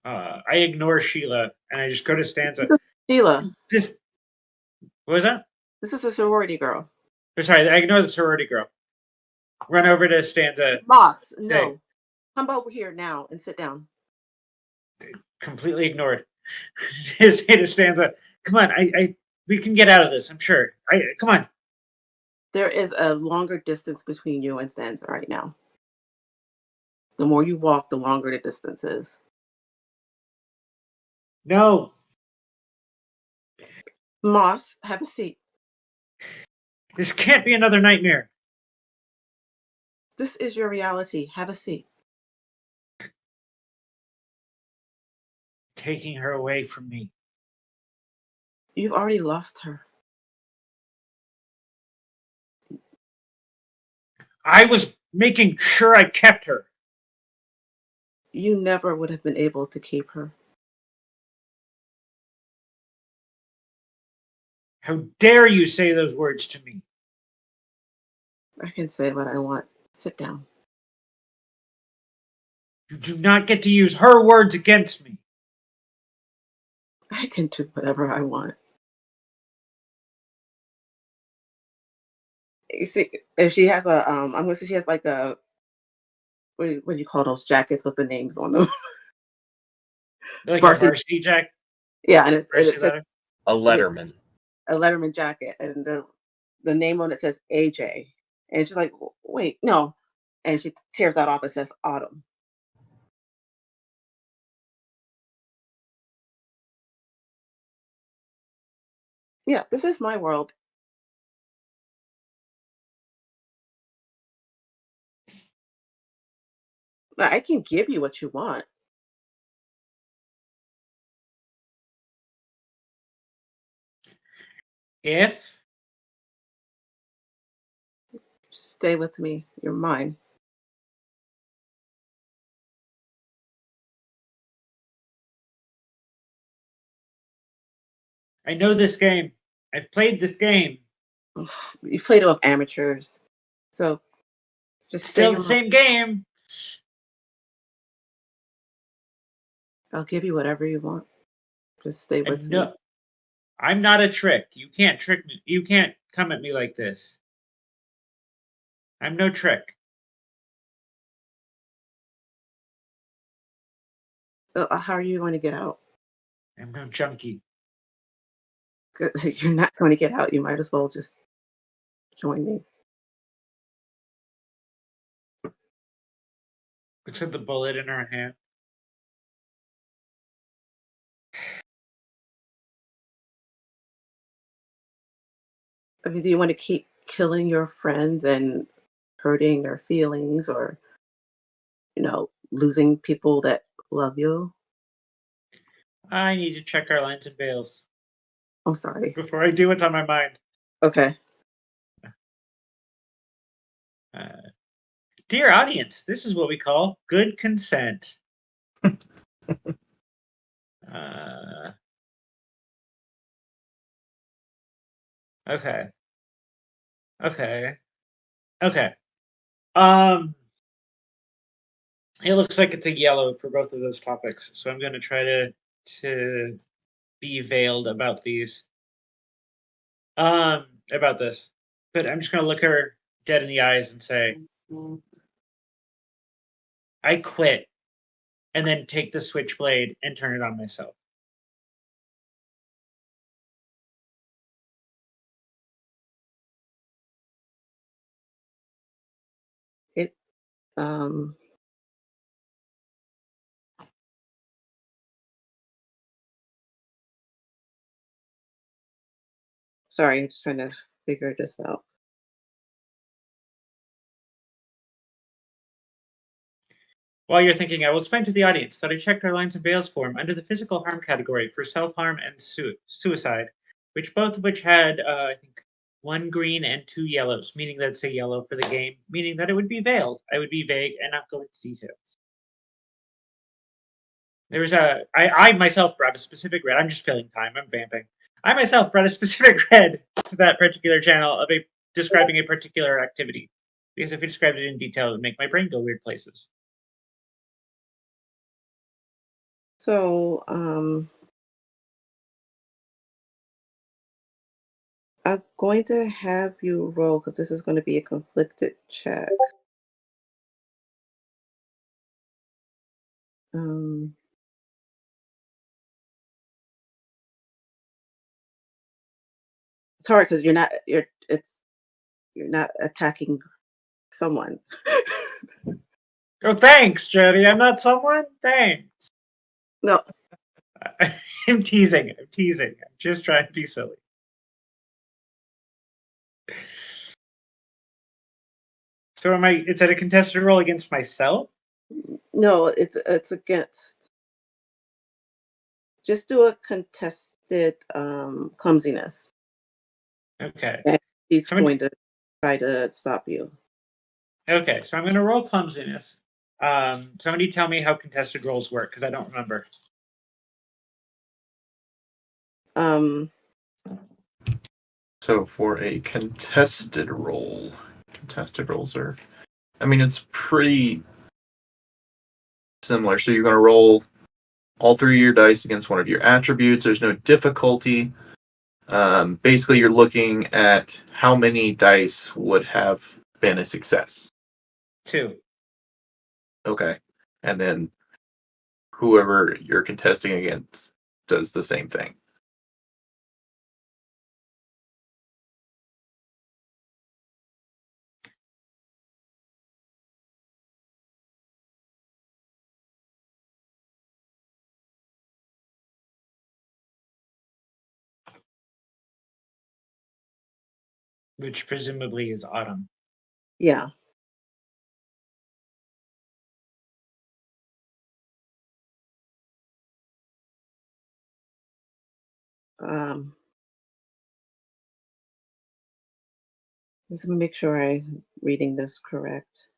I ignore Sheila and I just go to Stanza. Sheila, This what was that? this is a sorority girl. Or sorry, I ignore the sorority girl. Run over to Stanza. Moss, Say, no. Come over here now and sit down. completely ignored. Say to Stanza, come on, we can get out of this. I'm sure. Come on. There is a longer distance between you and Stanza right now. The more you walk, the longer the distance is. No, Moss, have a seat. this can't be another nightmare. This is your reality. Have a seat. Taking her away from me. You've already lost her. I was making sure I kept her. You never would have been able to keep her. How dare you say those words to me? I can say what I want. Sit down. You do not get to use her words against me. I can do whatever I want. You see, if she has a, I'm gonna say she has like a, what do you call those jackets with the names on them? Like a Varsity. varsity jack. Yeah, and it Varsity says letter. A yes, Letterman. a Letterman jacket, and the name on it says AJ, and she's like, "Wait, no," and she tears that off. It says Autumn. Yeah, this is my world. I can give you what you want. If Stay with me. You're mine. I know this game, I've played this game. You played it with amateurs, so just say Still the you're mine. same game. I'll give you whatever you want. Just stay I with me. know I'm not a trick. You can't trick me. You can't come at me like this. I'm no trick. How are you going to get out? I'm no junkie. You're not going to get out. You might as well just join me. Looks at the bullet in her hand. I mean, do you want to keep killing your friends and hurting their feelings, or losing people that love you? I need to check our lines and bails I'm sorry. before I do what's on my mind. Okay. Uh, Dear audience, this is what we call good consent. Uh, okay. Okay. Okay. Um, it looks like it's a yellow for both of those topics, so I'm going to try to be veiled about these. About this, but I'm just going to look her dead in the eyes and say, "I quit," and then take the switchblade and turn it on myself. It um Sorry, I'm just trying to figure this out. While you're thinking, I will explain to the audience that I checked our lines and bails form under the physical harm category for self-harm and suicide, both of which had, I think, one green and two yellows, meaning that it's a yellow for the game, meaning that it would be veiled. I would be vague and not go into details. I myself brought a specific red. I'm just filling time. I'm vamping. I myself brought a specific red to that particular channel of describing a particular activity, because if we described it in detail, it would make my brain go weird places. So, I'm going to have you roll because this is going to be a conflicted check. Um, it's hard because you're not attacking someone. Oh, thanks, Jody. I'm not someone. Thanks. No, I'm teasing. I'm teasing. I'm just trying to be silly. So am I? It's at a contested roll against myself. no, it's against. Just do a contested clumsiness, Okay. and he's Somebody. going to try to stop you. Okay. So I'm going to roll clumsiness. Somebody tell me how contested rolls work because I don't remember. Um, So for a contested rolls are, I mean, it's pretty similar. So you're going to roll all three of your dice against one of your attributes. There's no difficulty. Basically, you're looking at how many dice would have been a success. 2. Okay. And then whoever you're contesting against does the same thing. Which presumably is autumn. Yeah. Um, just to make sure I'm reading this correct.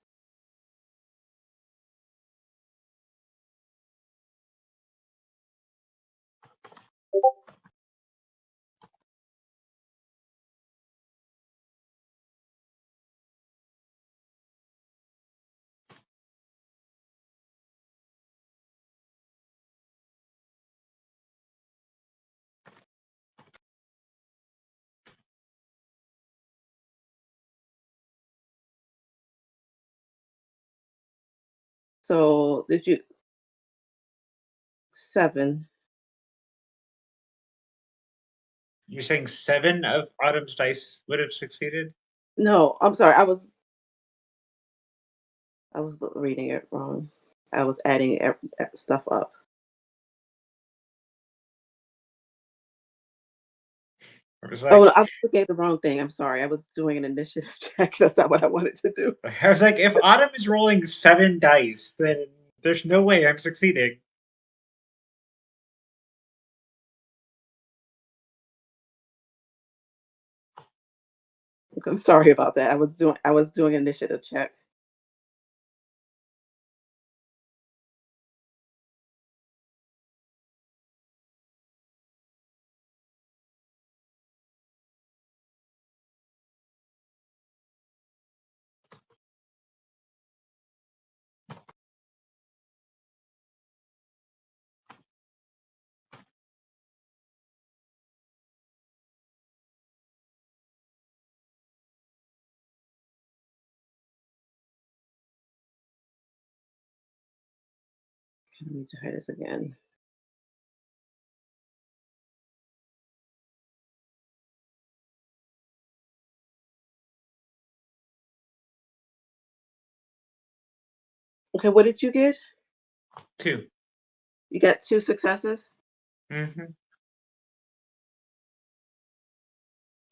So did you 7? You're saying 7 of Autumn's dice would have succeeded? No, I'm sorry. I was reading it wrong. I was adding stuff up. Or was Oh, like, no, I was looking at the wrong thing. I'm sorry. I was doing an initiative check. That's not what I wanted to do. I was like, if Autumn is rolling 7 dice, then there's no way I'm succeeding. I'm sorry about that. I was doing an initiative check. Let me try this again. Okay, what did you get? 2. You got 2 successes? Mm-hmm.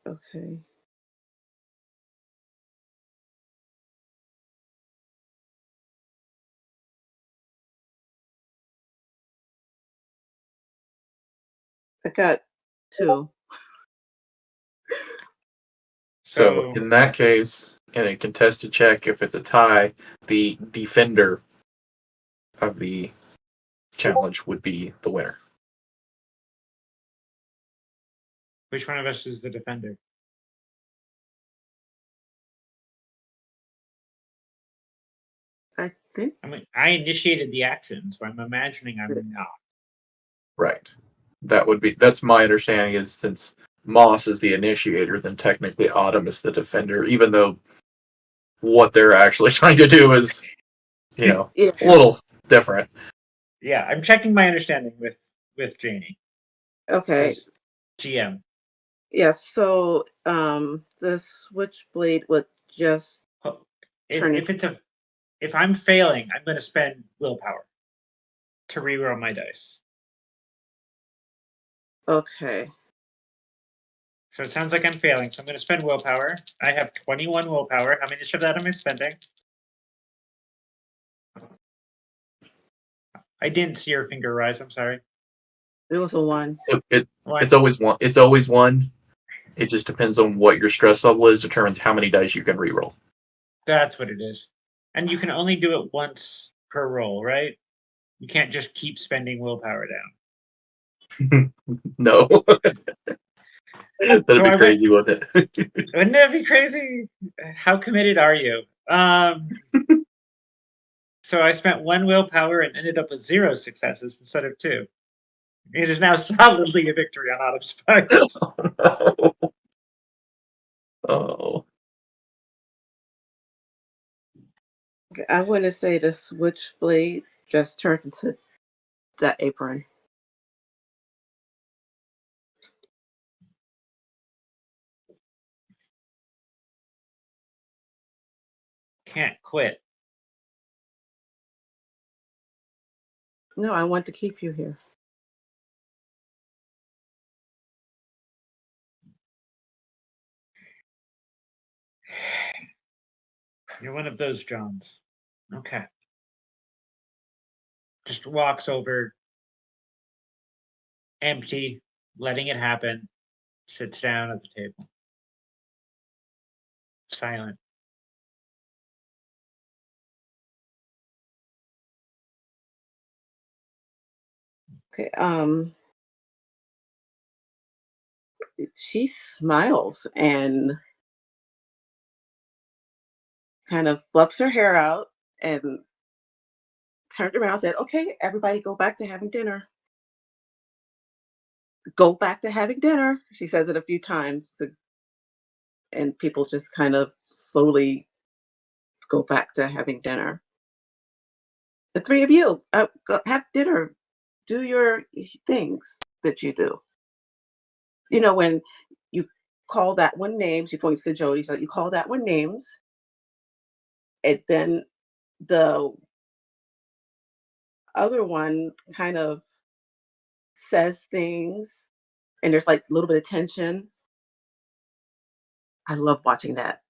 Okay. I got 2. So So in that case, in a contested check, if it's a tie, the defender of the challenge would be the winner. which one of us is the defender? I think. I mean, I initiated the action, so I'm imagining I'm not. Right. That's my understanding is since Moss is the initiator, then technically Autumn is the defender, even though what they're actually trying to do is, Yeah. a little different. Yeah, I'm checking my understanding with Janie Okay. as GM. Yes. So the switchblade would just Oh, turn into. if I'm failing, I'm going to spend willpower to reroll my dice. Okay. So it sounds like I'm failing. So I'm going to spend willpower. I have 21 willpower. How much of that am I spending? I didn't see your finger rise. I'm sorry. It was a 1. It's always one. It's always one. It just depends on what your stress level is, determines how many dice you can reroll. That's what it is. And you can only do it once per roll, right? You can't just keep spending willpower down. No. That'd So be crazy, wouldn't it? Wouldn't that be crazy? How committed are you? So I spent 1 willpower and ended up with 0 successes instead of 2. It is now solidly a victory on Autumn's part. Oh. Okay, I want to say the switchblade just turns into that apron. can't quit. No, I want to keep you here. You're one of those Johns. Okay. Just walks over, empty, letting it happen, sits down at the table. Silent. Okay. She smiles and kind of fluffs her hair out and turned around and said, "Okay, everybody go back to having dinner. Go back to having dinner." She says it a few times and people just kind of slowly go back to having dinner. The three of you, go have dinner. Do your things that you do. When you call that one name, she points to Jody, so you call that one names, and then the other one kind of says things, and there's like a little bit of tension. I love watching that.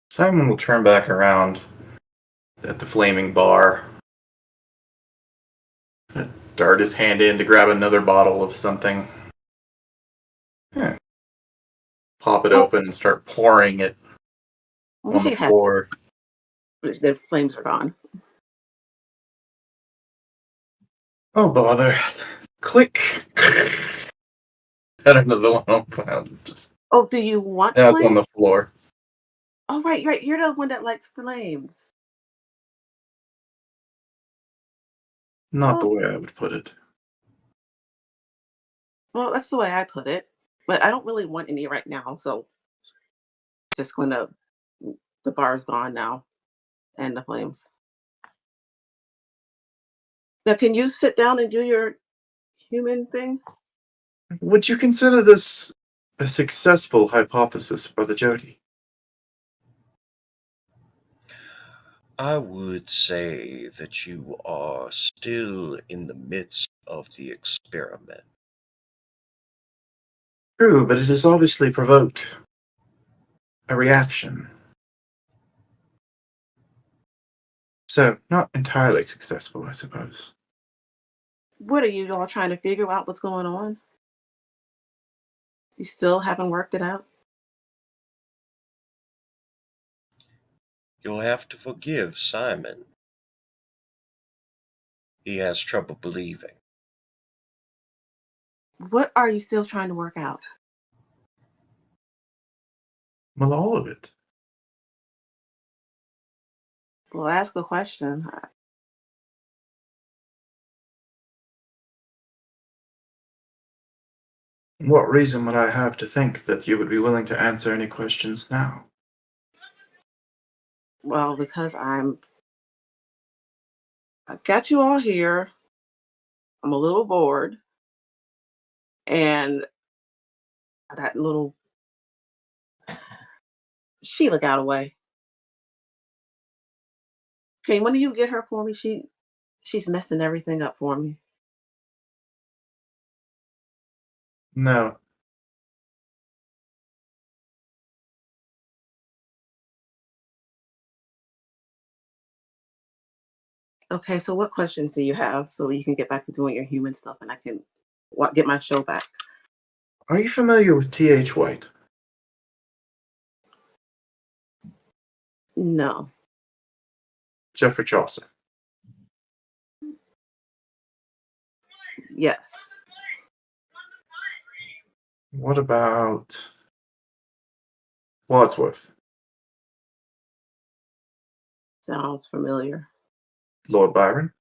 Simon will turn back around at the flaming bar, dart his hand in to grab another bottle of something. Yeah. Pop it Oh, open and start pouring it on the we had floor. the flames are gone. Oh, bother. Click. I don't know the one I found. Just Oh, do you want now it's on flames? the floor. Oh, right, right. You're the one that likes flames. Not the Oh, way I would put it. well, that's the way I put it. But I don't really want any right now, so just gonna. The bar is gone now, and the flames. Now, can you sit down and do your human thing? Would you consider this a successful hypothesis, Brother Jody? I would say that you are still in the midst of the experiment. True, but it has obviously provoked a reaction. So, not entirely successful, I suppose. What are you all trying to figure out what's going on? You still haven't worked it out? You'll have to forgive Simon. He has trouble believing. What are you still trying to work out? Well, all of it. Well, ask a question. What reason would I have to think that you would be willing to answer any questions now? Well, because I got you all here. I'm a little bored, and that little Sheila got away. Okay, when do you get her for me? She's messing everything up for me. No. Okay, so what questions do you have so you can get back to doing your human stuff and I can get my show back? Are you familiar with T.H. White? No. Geoffrey Chaucer? Yes. What about Wadsworth? Sounds familiar. Lord Byron?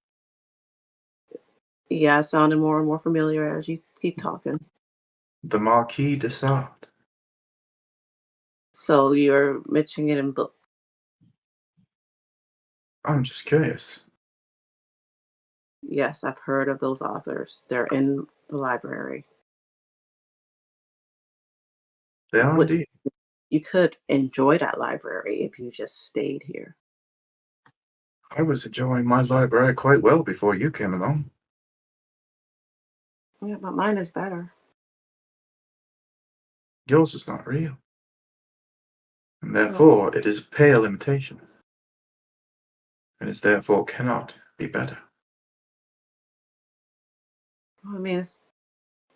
Yeah, it sounded more and more familiar as you keep talking. The Marquis de Sade? So you're mentioning it in book. I'm just curious. Yes, I've heard of those authors. They're in the library. They are Would indeed. you could enjoy that library if you just stayed here. I was enjoying my library quite well before you came along. Yeah, but mine is better. Yours is not real, and Well, therefore it is a pale imitation, and it therefore cannot be better. I mean, it's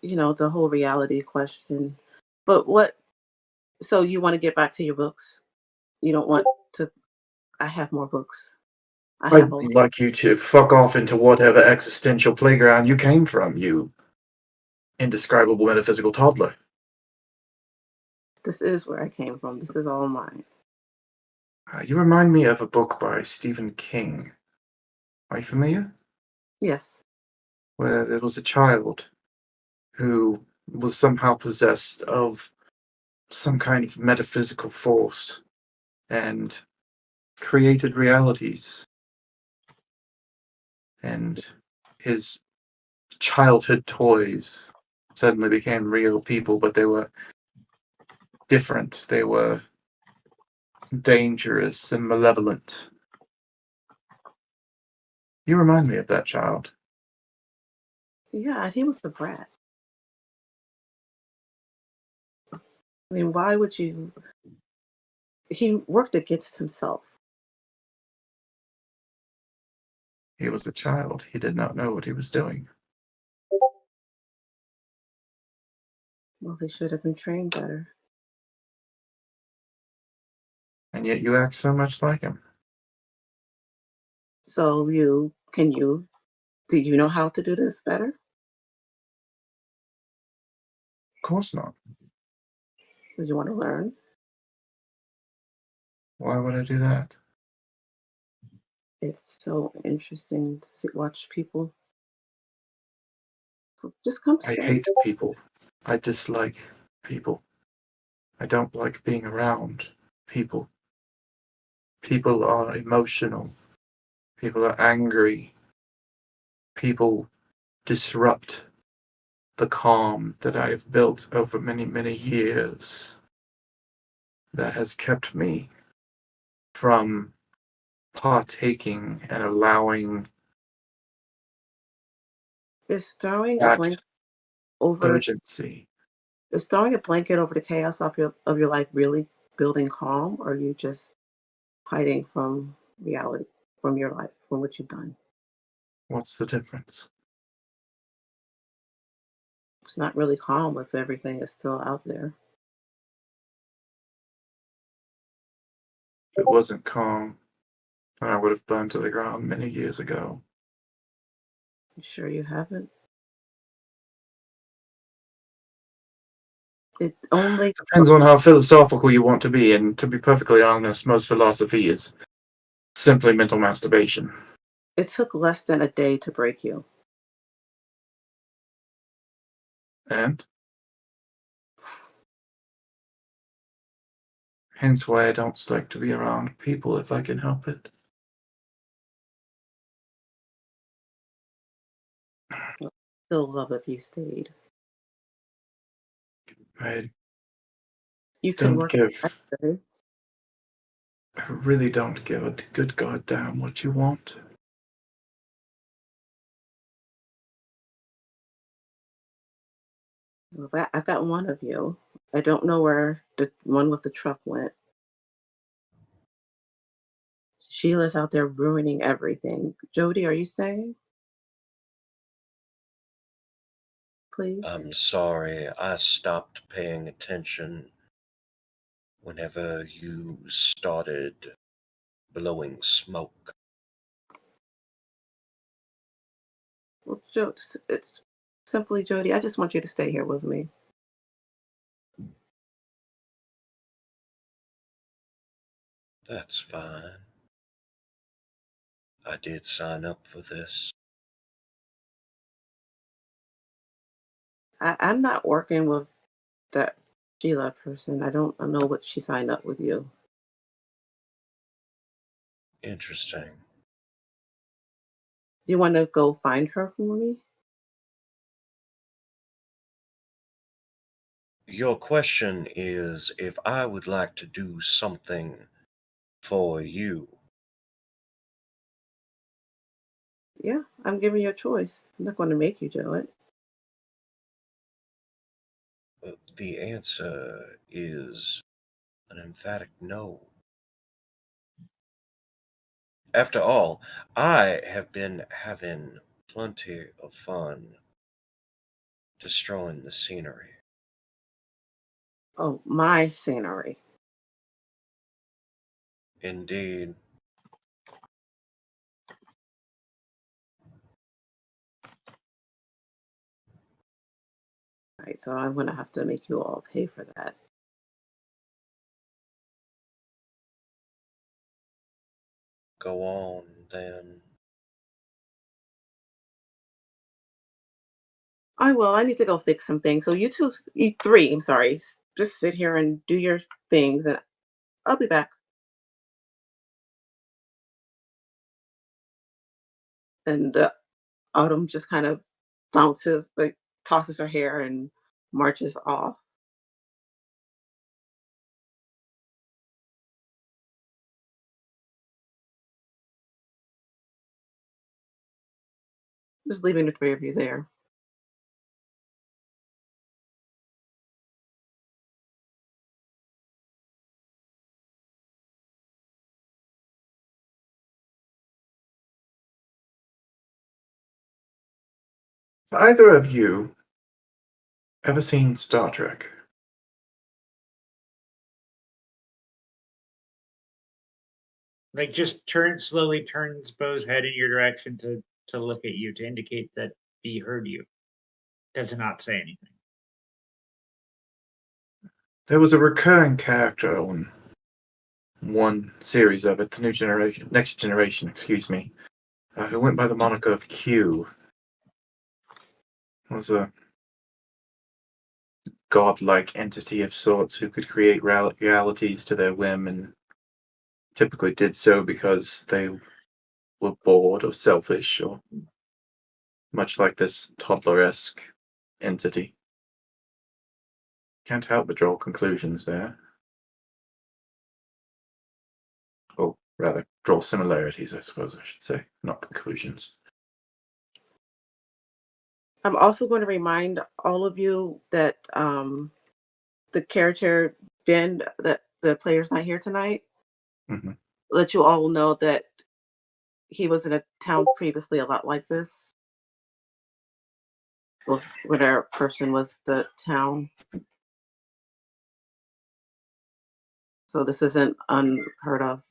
the whole reality question. But what? So you want to get back to your books? You don't want to? I have more books. I have I'd a lot. like you to fuck off into whatever existential playground you came from, you indescribable metaphysical toddler. This is where I came from. This is all mine. You remind me of a book by Stephen King. Are you familiar? Yes. Where there was a child who was somehow possessed of some kind of metaphysical force and created realities. And his childhood toys suddenly became real people, but they were different. They were dangerous and malevolent. You remind me of that child. Yeah, he was a brat. I mean, why would you? He worked against himself. He was a child. He did not know what he was doing. Well, he should have been trained better. And yet you act so much like him. So do you know how to do this better? Of course not. Do you want to learn? Why would I do that? It's so interesting to watch people. So just come I stay. hate people. I dislike people. I don't like being around people. People are emotional. People are angry. People disrupt the calm that I have built over many, many years that has kept me from partaking and allowing Is throwing a that blanket over urgency. is throwing a blanket over the chaos of your life really building calm, or are you just hiding from reality, from your life, from what you've done? What's the difference? It's not really calm if everything is still out there. If it wasn't calm, then I would have burned to the ground many years ago. You sure you haven't? It only Depends on how philosophical you want to be, and to be perfectly honest, most philosophy is simply mental masturbation. it took less than a day to break you. And hence why I don't like to be around people if I can help it. Still love if you stayed. I You could don't work give, better. I really don't give a good goddamn what you want. Well, I've got one of you. I don't know where the one with the truck went. Sheila's out there ruining everything. Jody, are you staying? Please. I'm sorry, I stopped paying attention whenever you started blowing smoke. Well, it's simply Jody. I just want you to stay here with me. That's fine. I did sign up for this. I'm not working with that Sheila person. I know what she signed up with you. Interesting. Do you want to go find her for me? Your question is if I would like to do something for you. Yeah, I'm giving you a choice. I'm not going to make you do it. The answer is an emphatic no. After all, I have been having plenty of fun destroying the scenery. Oh, my scenery. Indeed, Right, so I'm going to have to make you all pay for that. go on then. I will. I need to go fix some things. So you three, I'm sorry, just sit here and do your things, and I'll be back. And Autumn just kind of bounces, like tosses her hair and marches off. Just leaving the three of you there. Have either of you ever seen Star Trek? Like just slowly turns Bo's head in your direction to look at you to indicate that he heard you. Does not say anything. There was a recurring character on one series of it, the Next Generation, excuse me, who went by the moniker of Q. Was a godlike entity of sorts who could create realities to their whim, and typically did so because they were bored or selfish, or much like this toddler-esque entity. Can't help but draw conclusions there. Or rather, draw similarities, I suppose I should say, not conclusions. I'm also going to remind all of you that the character Ben, that the player's not here tonight. Hmm. Let you all know that he was in a town previously a lot like this, where their person was the town. So this isn't unheard of.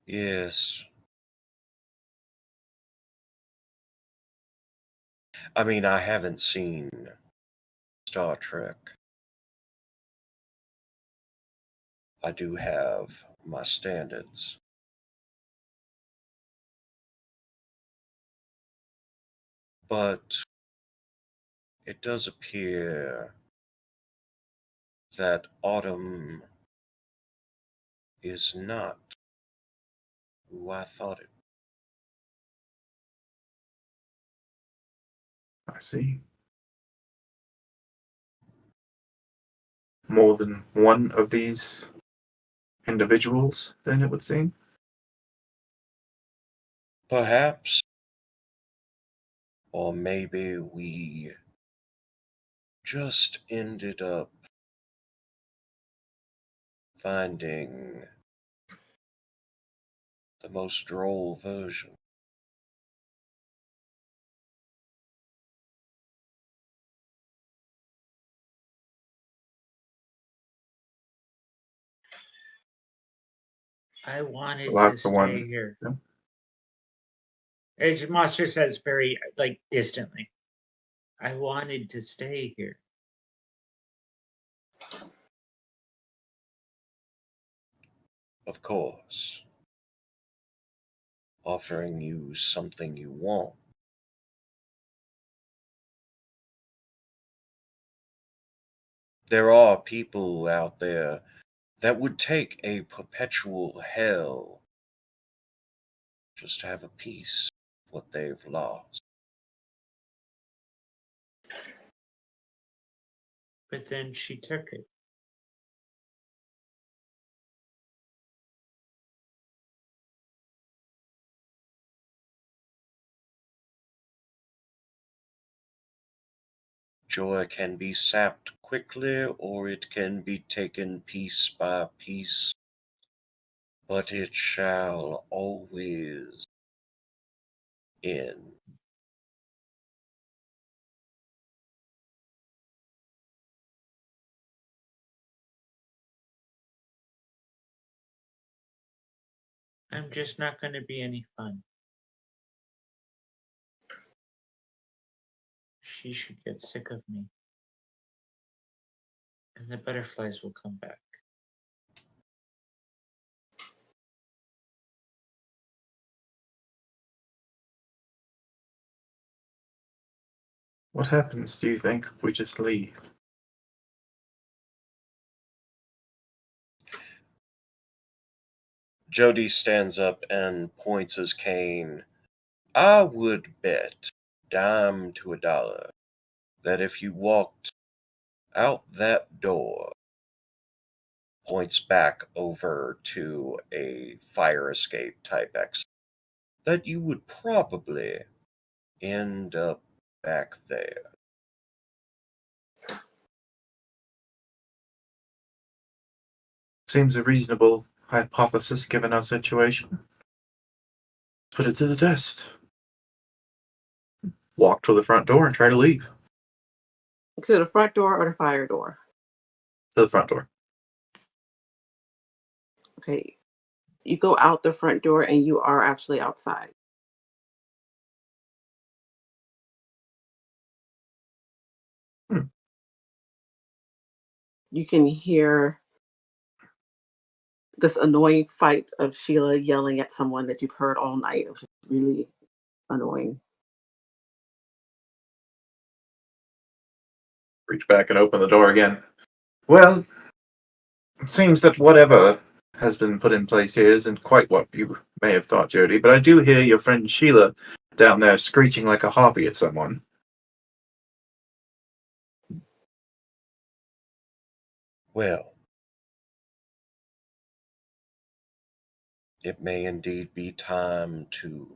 Yes. I mean, I haven't seen Star Trek. I do have my standards. But it does appear that Autumn is not who I thought it. I see. More than one of these individuals, then it would seem. Perhaps, or maybe we just ended up finding the most droll version. I wanted Well, I, to for stay one, here. no. As Monster says very like distantly. I wanted to stay here. Of course, offering you something you want. There are people out there that would take a perpetual hell just to have a piece of what they've lost. But then she took it. Joy can be sapped quickly, or it can be taken piece by piece, but it shall always end. I'm just not going to be any fun. She should get sick of me. And the butterflies will come back. What happens, do you think, if we just leave? Jody stands up and points his cane. I would bet dime to a dollar that if you walked out that door, points back over to a fire escape type exit, that you would probably end up back there. Seems a reasonable hypothesis given our situation. Put it to the test. Walk to the front door and try to leave. To the front door or the fire door? To the front door. Okay. You go out the front door and you are actually outside. You can hear this annoying fight of Sheila yelling at someone that you've heard all night. It was really annoying. Reach back and open the door again. Well, it seems that whatever has been put in place here isn't quite what you may have thought, Jody, but I do hear your friend Sheila down there screeching like a harpy at someone. Well, it may indeed be time to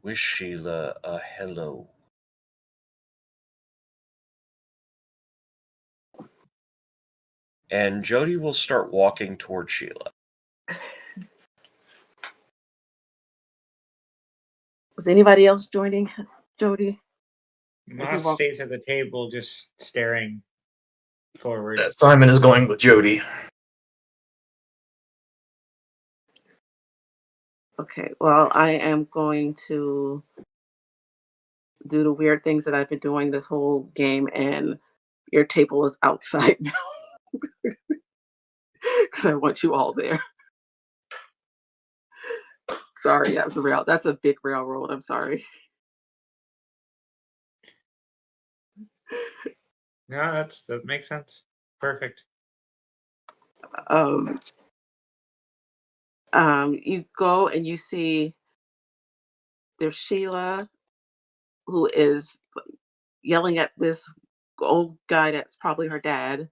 wish Sheila a hello. And Jody will start walking toward Sheila. Is anybody else joining Jody? Moss stays at the table just staring forward. Simon is going with Jody. Okay, well, I am going to do the weird things that I've been doing this whole game, and your table is outside now because I want you all there. Sorry, that's a big railroad. I'm sorry. No, that makes sense. Perfect. You go and you see there's Sheila, who is yelling at this old guy that's probably her dad,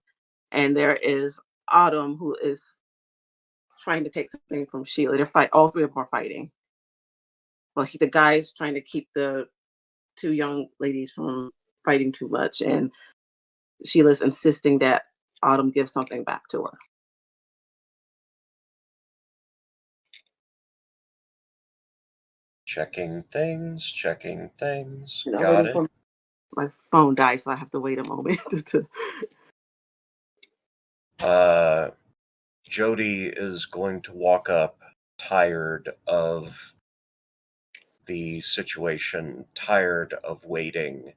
and there is Autumn, who is trying to take something from Sheila. All three of them are fighting. Well, the guy is trying to keep the two young ladies from fighting too much, and Sheila's insisting that Autumn give something back to her. Checking things. You know, Got it. my phone died, so I have to wait a moment Jody is going to walk up, tired of the situation, tired of waiting,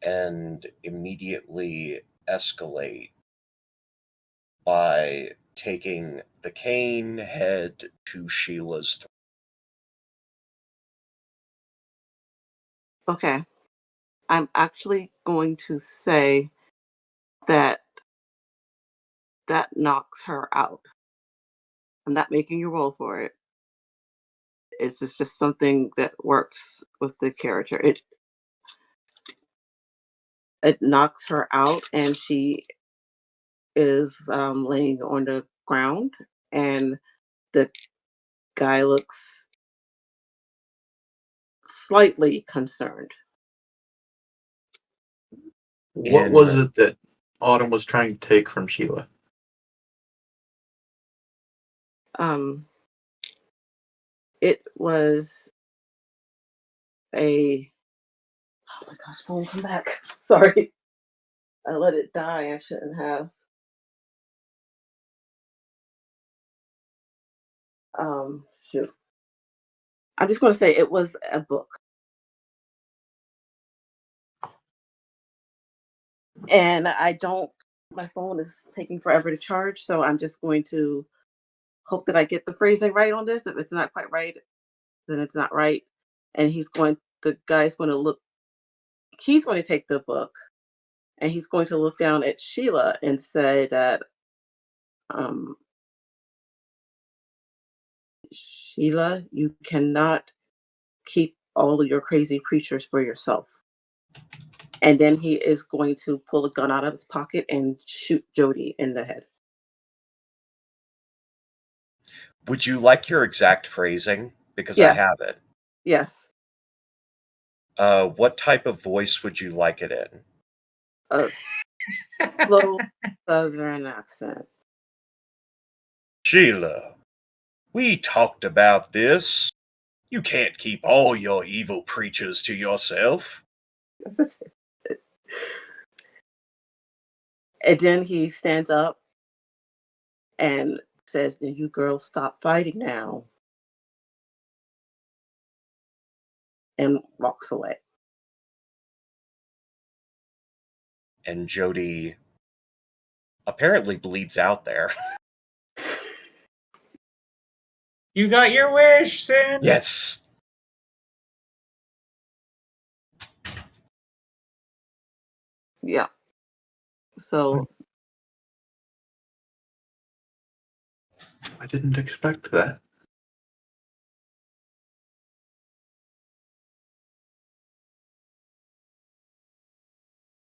and immediately escalate by taking the cane head to Sheila's throat. Okay. I'm actually going to say that knocks her out. I'm not making you roll for it. It's just something that works with the character. it knocks her out, and she is laying on the ground, and the guy looks slightly concerned. What In was it that Autumn was trying to take from Sheila? Um, it was a oh my gosh, phone come back. Sorry. I let it die. I shouldn't have. Shoot. I'm just going to say it was a book. And my phone is taking forever to charge. So I'm just going to hope that I get the phrasing right on this. If it's not quite right, then it's not right. And the guy's going to he's going to take the book and he's going to look down at Sheila and say that, um, Sheila, you cannot keep all of your crazy creatures for yourself. And then he is going to pull a gun out of his pocket and shoot Jody in the head. Would you like your exact phrasing? Because I Yes, have it. yes. What type of voice would you like it in? A little southern accent. Sheila, we talked about this. You can't keep all your evil creatures to yourself. And then he stands up and says, "Then you girls stop fighting now," and walks away. And Jody apparently bleeds out there. You got your wish, Sin. Yes. Yeah. So I didn't expect that.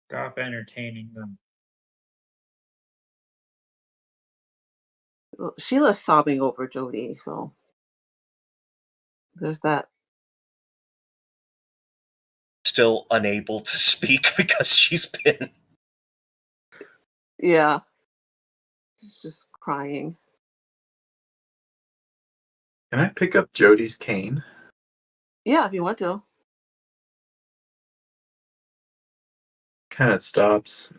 Stop entertaining them. Sheila's sobbing over Jody. So there's that. Still unable to speak because she's been. Yeah. She's just crying. Can I pick up Jody's cane? Yeah, if you want to. Kind of stops,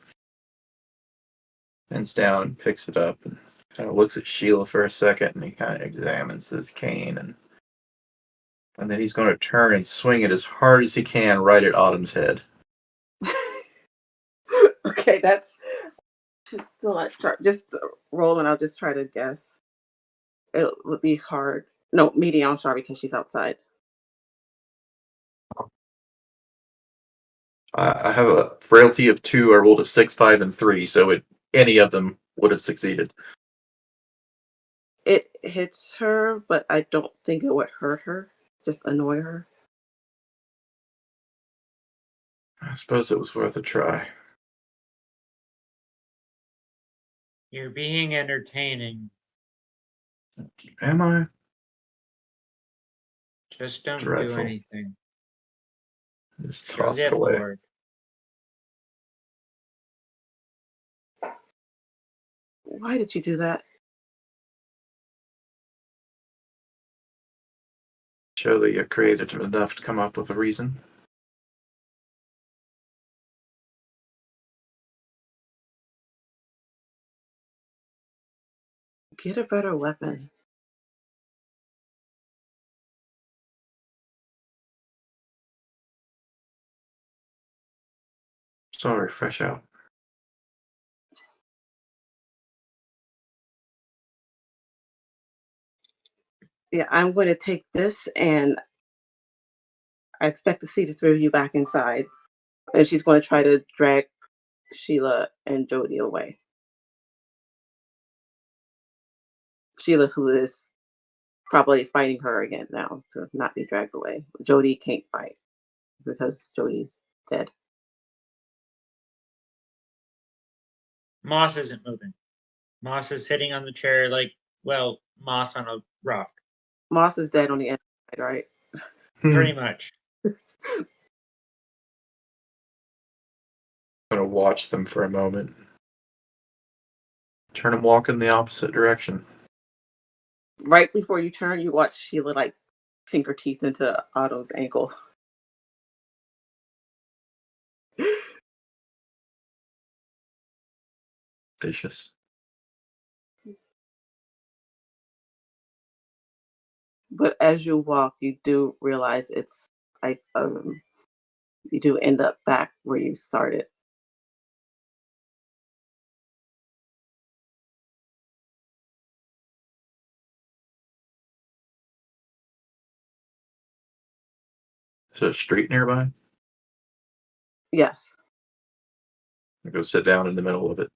bends down and picks it up and kind of looks at Sheila for a second and he kind of examines his cane and then he's going to turn and swing it as hard as he can right at Autumn's head. Okay, that's still not sharp. Just roll and I'll just try to guess. It would be hard. No, medium, I'm sorry, because she's outside. I have a frailty of 2. I rolled a 6, 5, and 3, so any of them would have succeeded. It hits her, but I don't think it would hurt her. Just annoy her. I suppose it was worth a try. You're being entertaining. Am I? Just don't do Dreadful. anything. Just She'll toss it get away. bored. Why did you do that? Show that you're creative enough to come up with a reason. Get a better weapon. Sorry, fresh out. Yeah, I'm going to take this and I expect to see the three of you back inside. And she's going to try to drag Sheila and Jody away. Sheila, who is probably fighting her again now to not be dragged away. Jody can't fight because Jody's dead. Moss isn't moving. Moss is sitting on the chair like, well, moss on a rock. Moss is dead on the inside, right? Pretty much. I'm gonna watch them for a moment. Turn and walk in the opposite direction. Right before you turn, you watch Sheila like sink her teeth into Otto's ankle. Vicious. But as you walk, you do realize it's like you do end up back where you started. Is there a street nearby? Yes. I go sit down in the middle of it.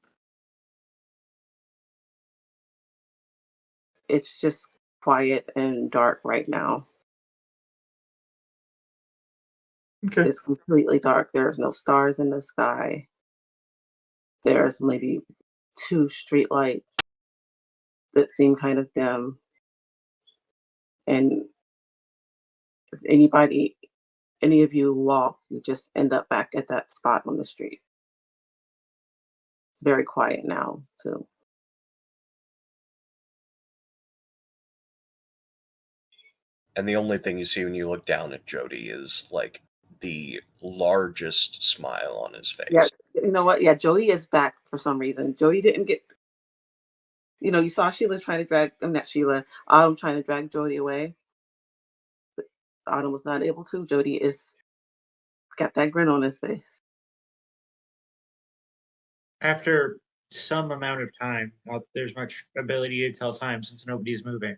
It's just quiet and dark right now. Okay. It's completely dark. There's no stars in the sky. There's maybe 2 street lights that seem kind of dim. And if any of you walk, you just end up back at that spot on the street. It's very quiet now, too. And the only thing you see when you look down at Jody is like the largest smile on his face. Yeah, you know what? Yeah, Jody is back for some reason. Jody didn't get, you saw Sheila trying to drag, not Sheila, Autumn trying to drag Jody away. But Autumn was not able to. Jody is got that grin on his face. After some amount of time, there's much ability to tell time since nobody is moving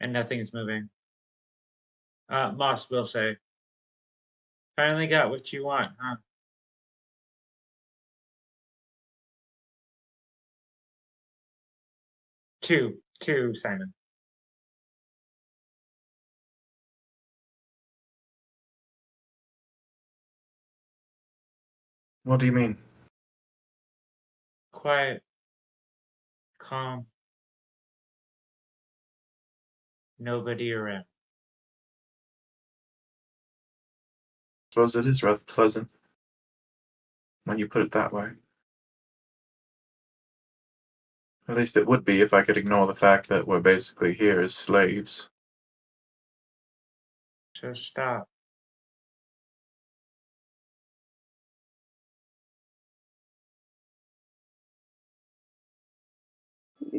and nothing is moving. Moss will say, finally got what you want, huh? Two, Simon. What do you mean? Quiet, calm, nobody around. Suppose it is rather pleasant when you put it that way. At least it would be if I could ignore the fact that we're basically here as slaves. So stop.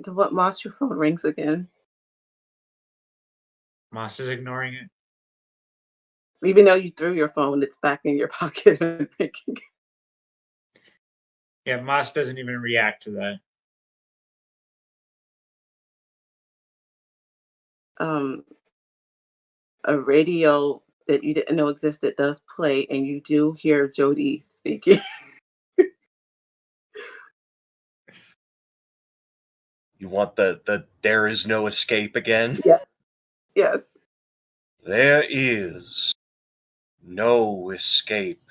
What, Moss, your phone rings again. Moss is ignoring it. Even though you threw your phone, it's back in your pocket and ringing. Yeah, Moss doesn't even react to that. A radio that you didn't know existed does play, and you do hear Jody speaking. You want the there is no escape again? Yeah. Yes. There is no escape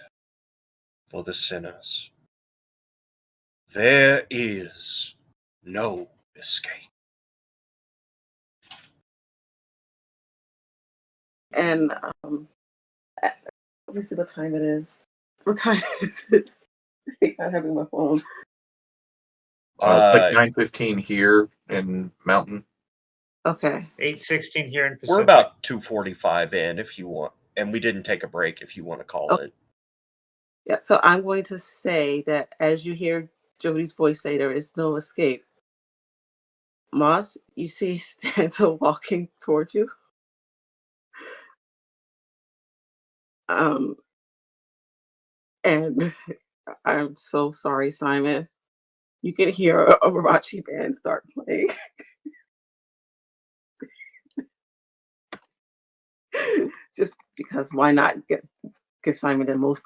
for the sinners. There is no escape. And let me see what time it is. What time is it? I hate not having my phone. It's like 9:15 here in Mountain. Okay. 8:16 here in Pacific. We're about 2:45 in if you want, and we didn't take a break if you want to call it. Yeah. So I'm going to say that as you hear Jody's voice say there is no escape, Moss, you see Stanza walking towards you. And I'm so sorry, Simon. You can hear a mariachi band start playing. Just because why not give Simon the most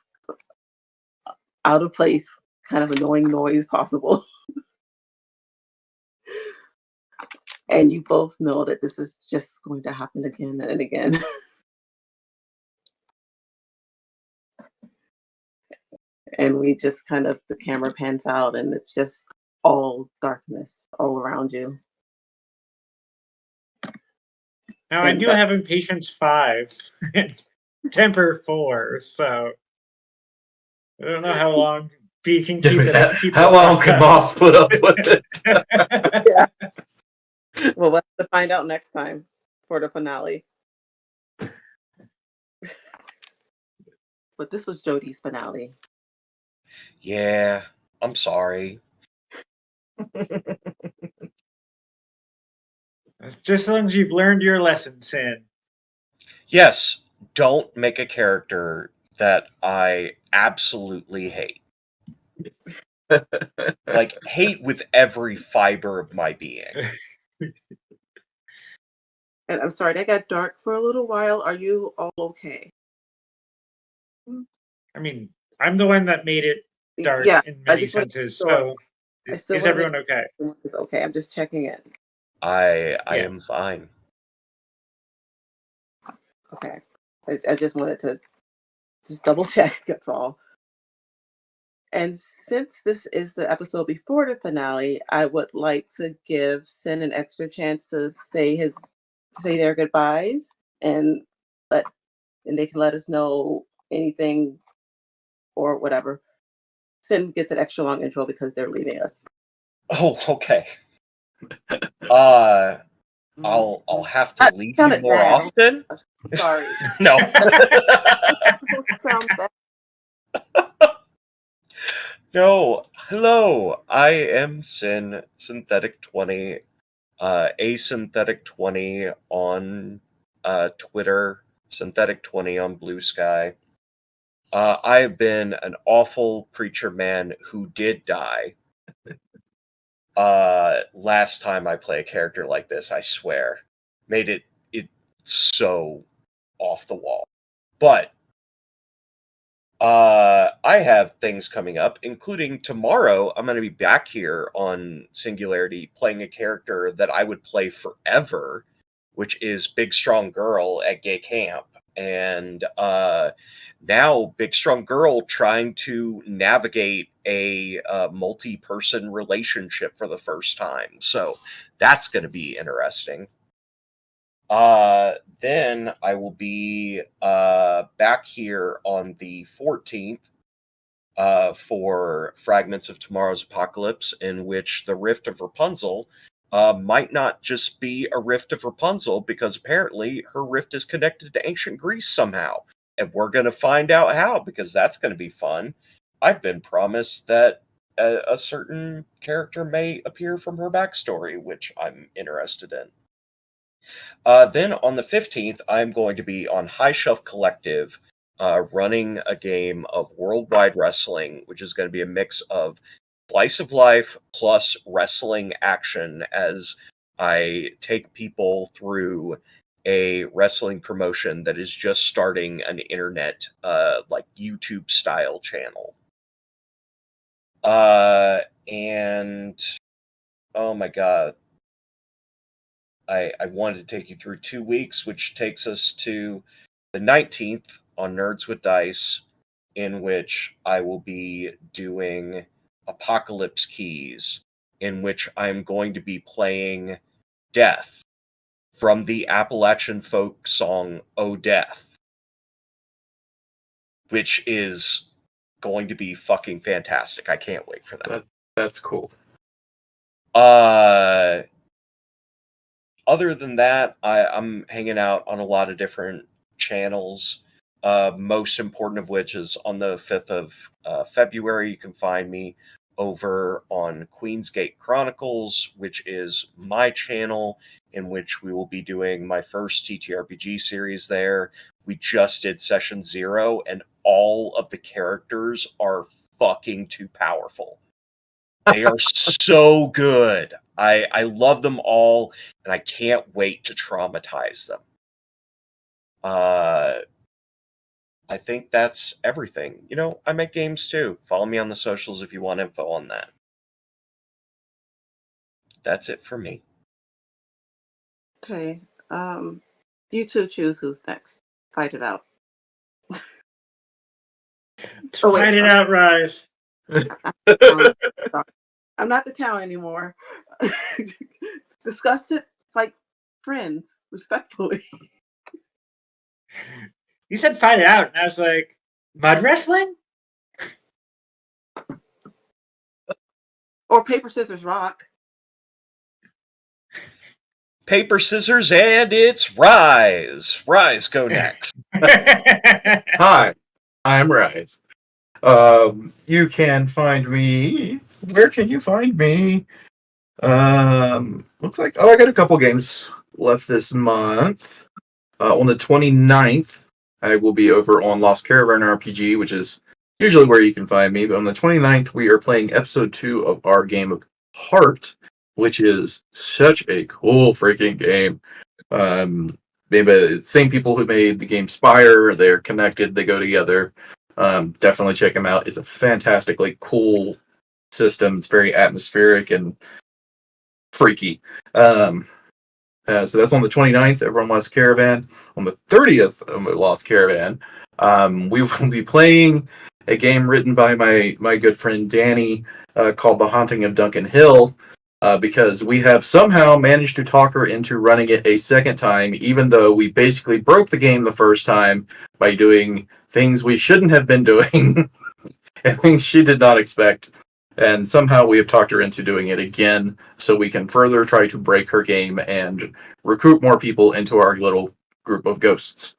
out of place, kind of annoying noise possible. And you both know that this is just going to happen again and again. And we just kind of, the camera pans out and it's just all darkness all around you. Now, I And do that- have impatience 5 and temper 4, so I don't know how long B can keep it. How long can Moss put up with it? Yeah. Well, we'll have to find out next time for the finale. But this was Jody's finale. Yeah, I'm sorry. Just as long as you've learned your lesson, Sin. Yes, don't make a character that I absolutely hate. Like, hate with every fiber of my being. And I'm sorry, that got dark for a little while. Are you all okay? I mean, I'm the one that made it dark Yeah, in I many just want senses, to make sure. so I still is want to make everyone okay? sure it's okay. I'm just checking in. I Yeah. am fine. Okay. I just wanted to just double check, that's all. And since this is the episode before the finale, I would like to give Sin an extra chance to say their goodbyes and let and they can let us know anything or whatever. Sin gets an extra long intro because they're leaving us. Oh, okay. I'll have to leave you Sounded more bad. often. Sorry. No. Supposed to sound bad. No. Hello. I am Synthetic 20. Asynthetic 20 on Twitter, Synthetic 20 on Blue Sky. I've been an awful preacher man who did die. Last time I play a character like this, I swear, made it so off the wall. But I have things coming up, including tomorrow. I'm going to be back here on Singularity playing a character that I would play forever, which is Big Strong Girl at Gay Camp. And now Big Strong Girl trying to navigate a multi-person relationship for the first time. So that's going to be interesting. Then I will be back here on the 14th for Fragments of Tomorrow's Apocalypse, in which the Rift of Rapunzel might not just be a Rift of Rapunzel, because apparently her rift is connected to ancient Greece somehow. And we're going to find out how, because that's going to be fun. I've been promised that a certain character may appear from her backstory, which I'm interested in. Then on the 15th, I'm going to be on High Shelf Collective running a game of Worldwide Wrestling, which is going to be a mix of slice of life plus wrestling action as I take people through a wrestling promotion that is just starting an internet, like YouTube style channel. And oh my God. I wanted to take you through 2 weeks, which takes us to the 19th on Nerds with Dice, in which I will be doing Apocalypse Keys, in which I'm going to be playing Death from the Appalachian folk song Oh Death, which is going to be fucking fantastic. I can't wait for that. That's cool. Other than that, I'm hanging out on a lot of different channels. Most important of which is on the 5th of February. You can find me over on Queensgate Chronicles, which is my channel in which we will be doing my first TTRPG series there. We just did session 0, and all of the characters are fucking too powerful. They are so good. I love them all, and I can't wait to traumatize them. I think that's everything. You know, I make games too. Follow me on the socials if you want info on that. That's it for me. Okay. You two choose who's next. Fight it out. Fight it out, Rise. Sorry. I'm not the town anymore. Discuss it like friends, respectfully. You said fight it out, and I was like, mud wrestling? Or paper, scissors, rock. Paper, scissors, and it's Rise. Rise, go next. Hi, I'm Rise. You can find me. Where can you find me? Looks like I got a couple games left this month. On the 29th, I will be over on Lost Caravan RPG, which is usually where you can find me. But on the 29th, we are playing episode 2 of our game of Heart, which is such a cool freaking game. Made by the same people who made the game Spire. They're connected. They go together. Definitely check them out. It's a fantastically cool system. It's very atmospheric and freaky. So that's on the 29th over on Lost Caravan. On the 30th of Lost Caravan, we will be playing a game written by my good friend Danny called The Haunting of Duncan Hill, because we have somehow managed to talk her into running it a second time, even though we basically broke the game the first time by doing things we shouldn't have been doing and things she did not expect. And somehow we have talked her into doing it again, so we can further try to break her game and recruit more people into our little group of ghosts.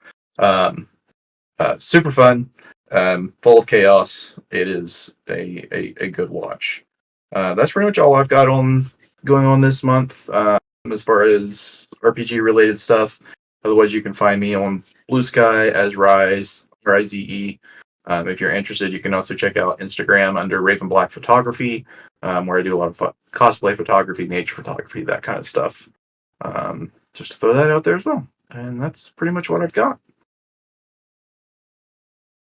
Super fun, full of chaos. It is a good watch. That's pretty much all I've got going on this month as far as RPG related stuff. Otherwise, you can find me on Blue Sky as Rise, Rize. If you're interested, you can also check out Instagram under Raven Black Photography, where I do a lot of cosplay photography, nature photography, that kind of stuff. Just to throw that out there as well. And that's pretty much what I've got.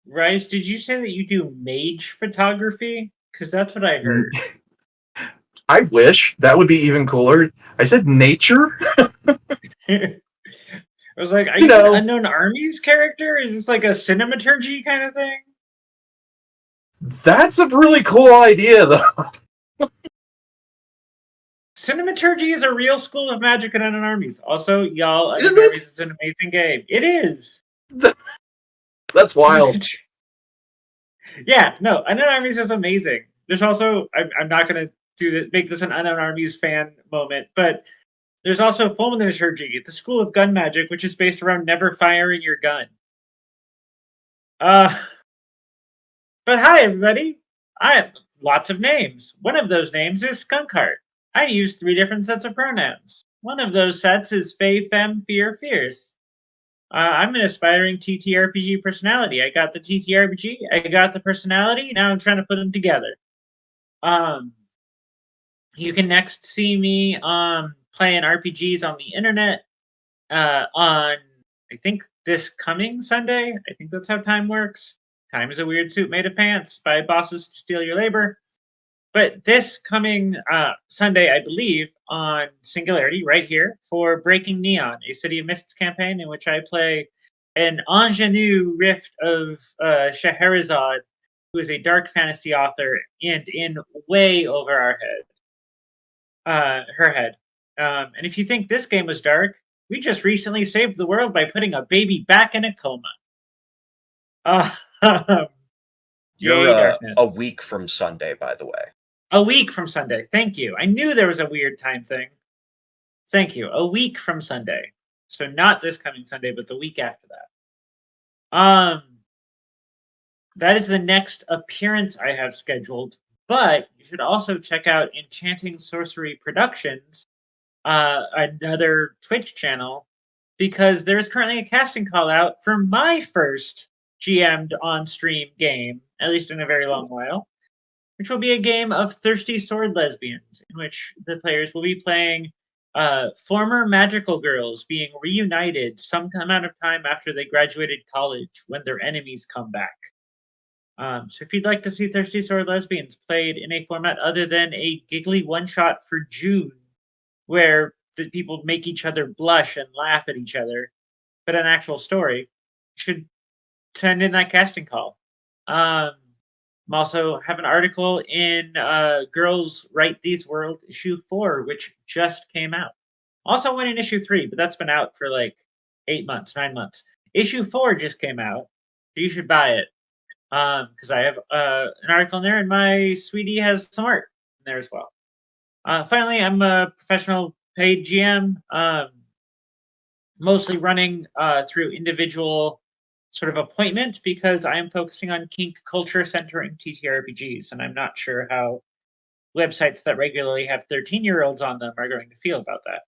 Rice, did you say that you do mage photography? Because that's what I heard. I wish. That would be even cooler. I said nature? I was like, are You you know. an Unknown Armies character? Is this like a cinematurgy kind of thing? That's a really cool idea, though. Cinematurgy is a real school of magic in Unknown Armies. Also, y'all, Is Unknown it? Armies is an amazing game. It is. That's wild. Yeah, no, Unknown Armies is amazing. There's also, I'm not going to make this an Unknown Armies fan moment, but there's also Fulminaturgy, the school of gun magic, which is based around never firing your gun. But hi, everybody. I have lots of names. One of those names is Skunkheart. I use 3 different sets of pronouns. One of those sets is Fey, Femme, Fear, Fierce. I'm an aspiring TTRPG personality. I got the TTRPG, I got the personality, now I'm trying to put them together. You can next see me playing RPGs on the internet on, I think, this coming Sunday. I think that's how time works. Time is a weird suit made of pants by bosses to steal your labor. But this coming Sunday, I believe, on Singularity, right here, for Breaking Neon, a City of Mists campaign in which I play an ingenue rift of Scheherazade, who is a dark fantasy author, and in way over her head. And if you think this game was dark, we just recently saved the world by putting a baby back in a coma. You're Yay, darkness. a week from Sunday, by the way. A week from Sunday. Thank you. I knew there was a weird time thing. Thank you. A week from Sunday. So not this coming Sunday, but the week after that. That is the next appearance I have scheduled. But you should also check out Enchanting Sorcery Productions, another Twitch channel, because there's currently a casting call out for my first GM'd on-stream game, at least in a very long while, which will be a game of Thirsty Sword Lesbians, in which the players will be playing former magical girls being reunited some amount of time after they graduated college when their enemies come back. So if you'd like to see Thirsty Sword Lesbians played in a format other than a giggly one-shot for June, where the people make each other blush and laugh at each other, but an actual story, you should send in that casting call. also have an article in Girls Write These World issue 4, which just came out. Also went in issue 3, but that's been out for like 8 months, 9 months. Issue 4 just came out, so you should buy it. Because I have an article in there, and my sweetie has some art in there as well. Finally, I'm a professional paid GM, mostly running through individual sort of appointment because I am focusing on kink culture centering TTRPGs, and I'm not sure how websites that regularly have 13-year-olds on them are going to feel about that.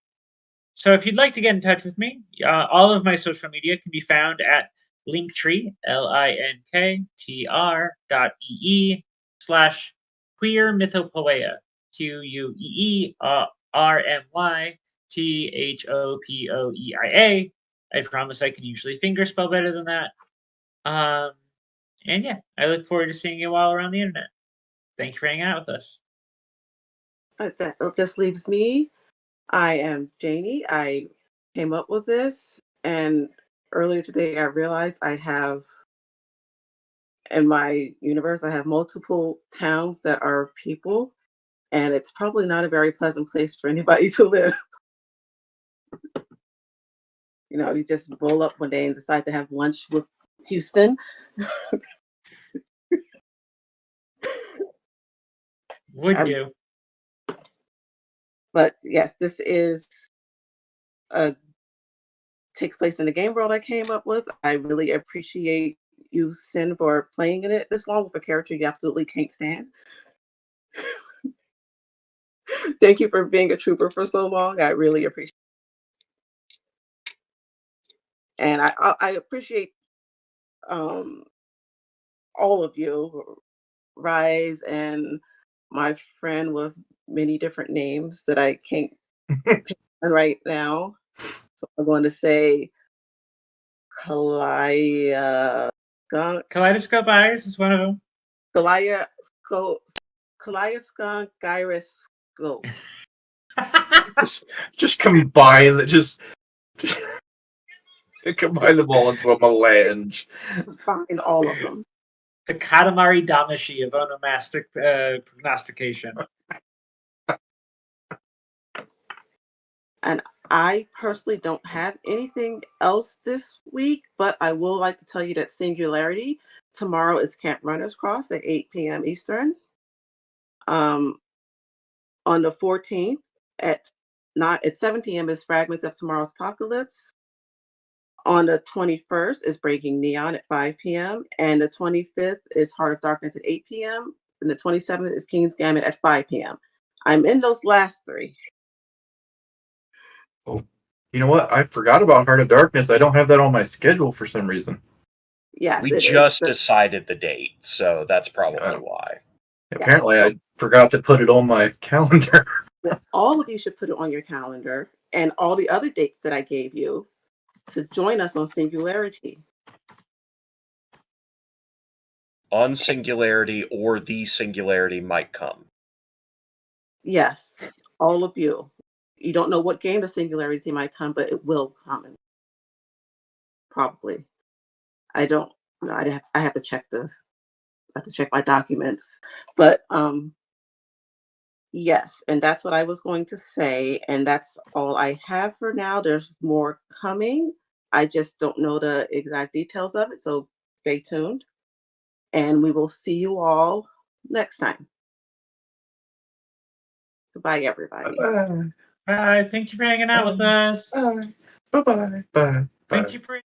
So if you'd like to get in touch with me, all of my social media can be found at Linktree, linktr.ee/queer mythopoeia, QUEERMYTHOPOEIA. I promise I can usually fingerspell better than that. And yeah, I look forward to seeing you all around the internet. Thank you for hanging out with us. That just leaves me. I am Janie. I came up with this, and earlier today I realized I have, in my universe, I have multiple towns that are people, and it's probably not a very pleasant place for anybody to live. You know, you just roll up one day and decide to have lunch with Houston. Would do. But yes, this is takes place in the game world I came up with. I really appreciate you, Sin, for playing in it this long with a character you absolutely can't stand. Thank you for being a trooper for so long. I really appreciate it. And I appreciate all of you, Rise and my friend with many different names that I can't pick right now. So I'm going to say Kalaya Kaleidoscope Eyes is one of them. Kalaya Skunk Gyroscope. Just combine it. Just combine them all into a melange. Find all of them. The Katamari Damacy of onomastic prognostication. And I personally don't have anything else this week, but I will like to tell you that Singularity tomorrow is Camp Runners Cross at 8 p.m. Eastern. On the 14th at 7 p.m. is Fragments of Tomorrow's Apocalypse. On the 21st is Breaking Neon at 5 p.m. And the 25th is Heart of Darkness at 8 p.m. And the 27th is King's Gambit at 5 p.m. I'm in those last three. Oh, you know what? I forgot about Heart of Darkness. I don't have that on my schedule for some reason. Yes, We it just is. decided the date, so that's probably why. Apparently, I forgot to put it on my calendar. Well, all of you should put it on your calendar and all the other dates that I gave you to join us on Singularity. On Singularity or the Singularity might come. Yes, all of you. You don't know what game the Singularity might come, but it will come. Probably. I don't know. I have to check this. I have to check my documents. But yes, and that's what I was going to say, and that's all I have for now. There's more coming. I just don't know the exact details of it, so stay tuned. And we will see you all next time. Goodbye, everybody. Bye. Bye. Thank you for hanging out with us. Bye. Bye. Bye. Bye. Thank you for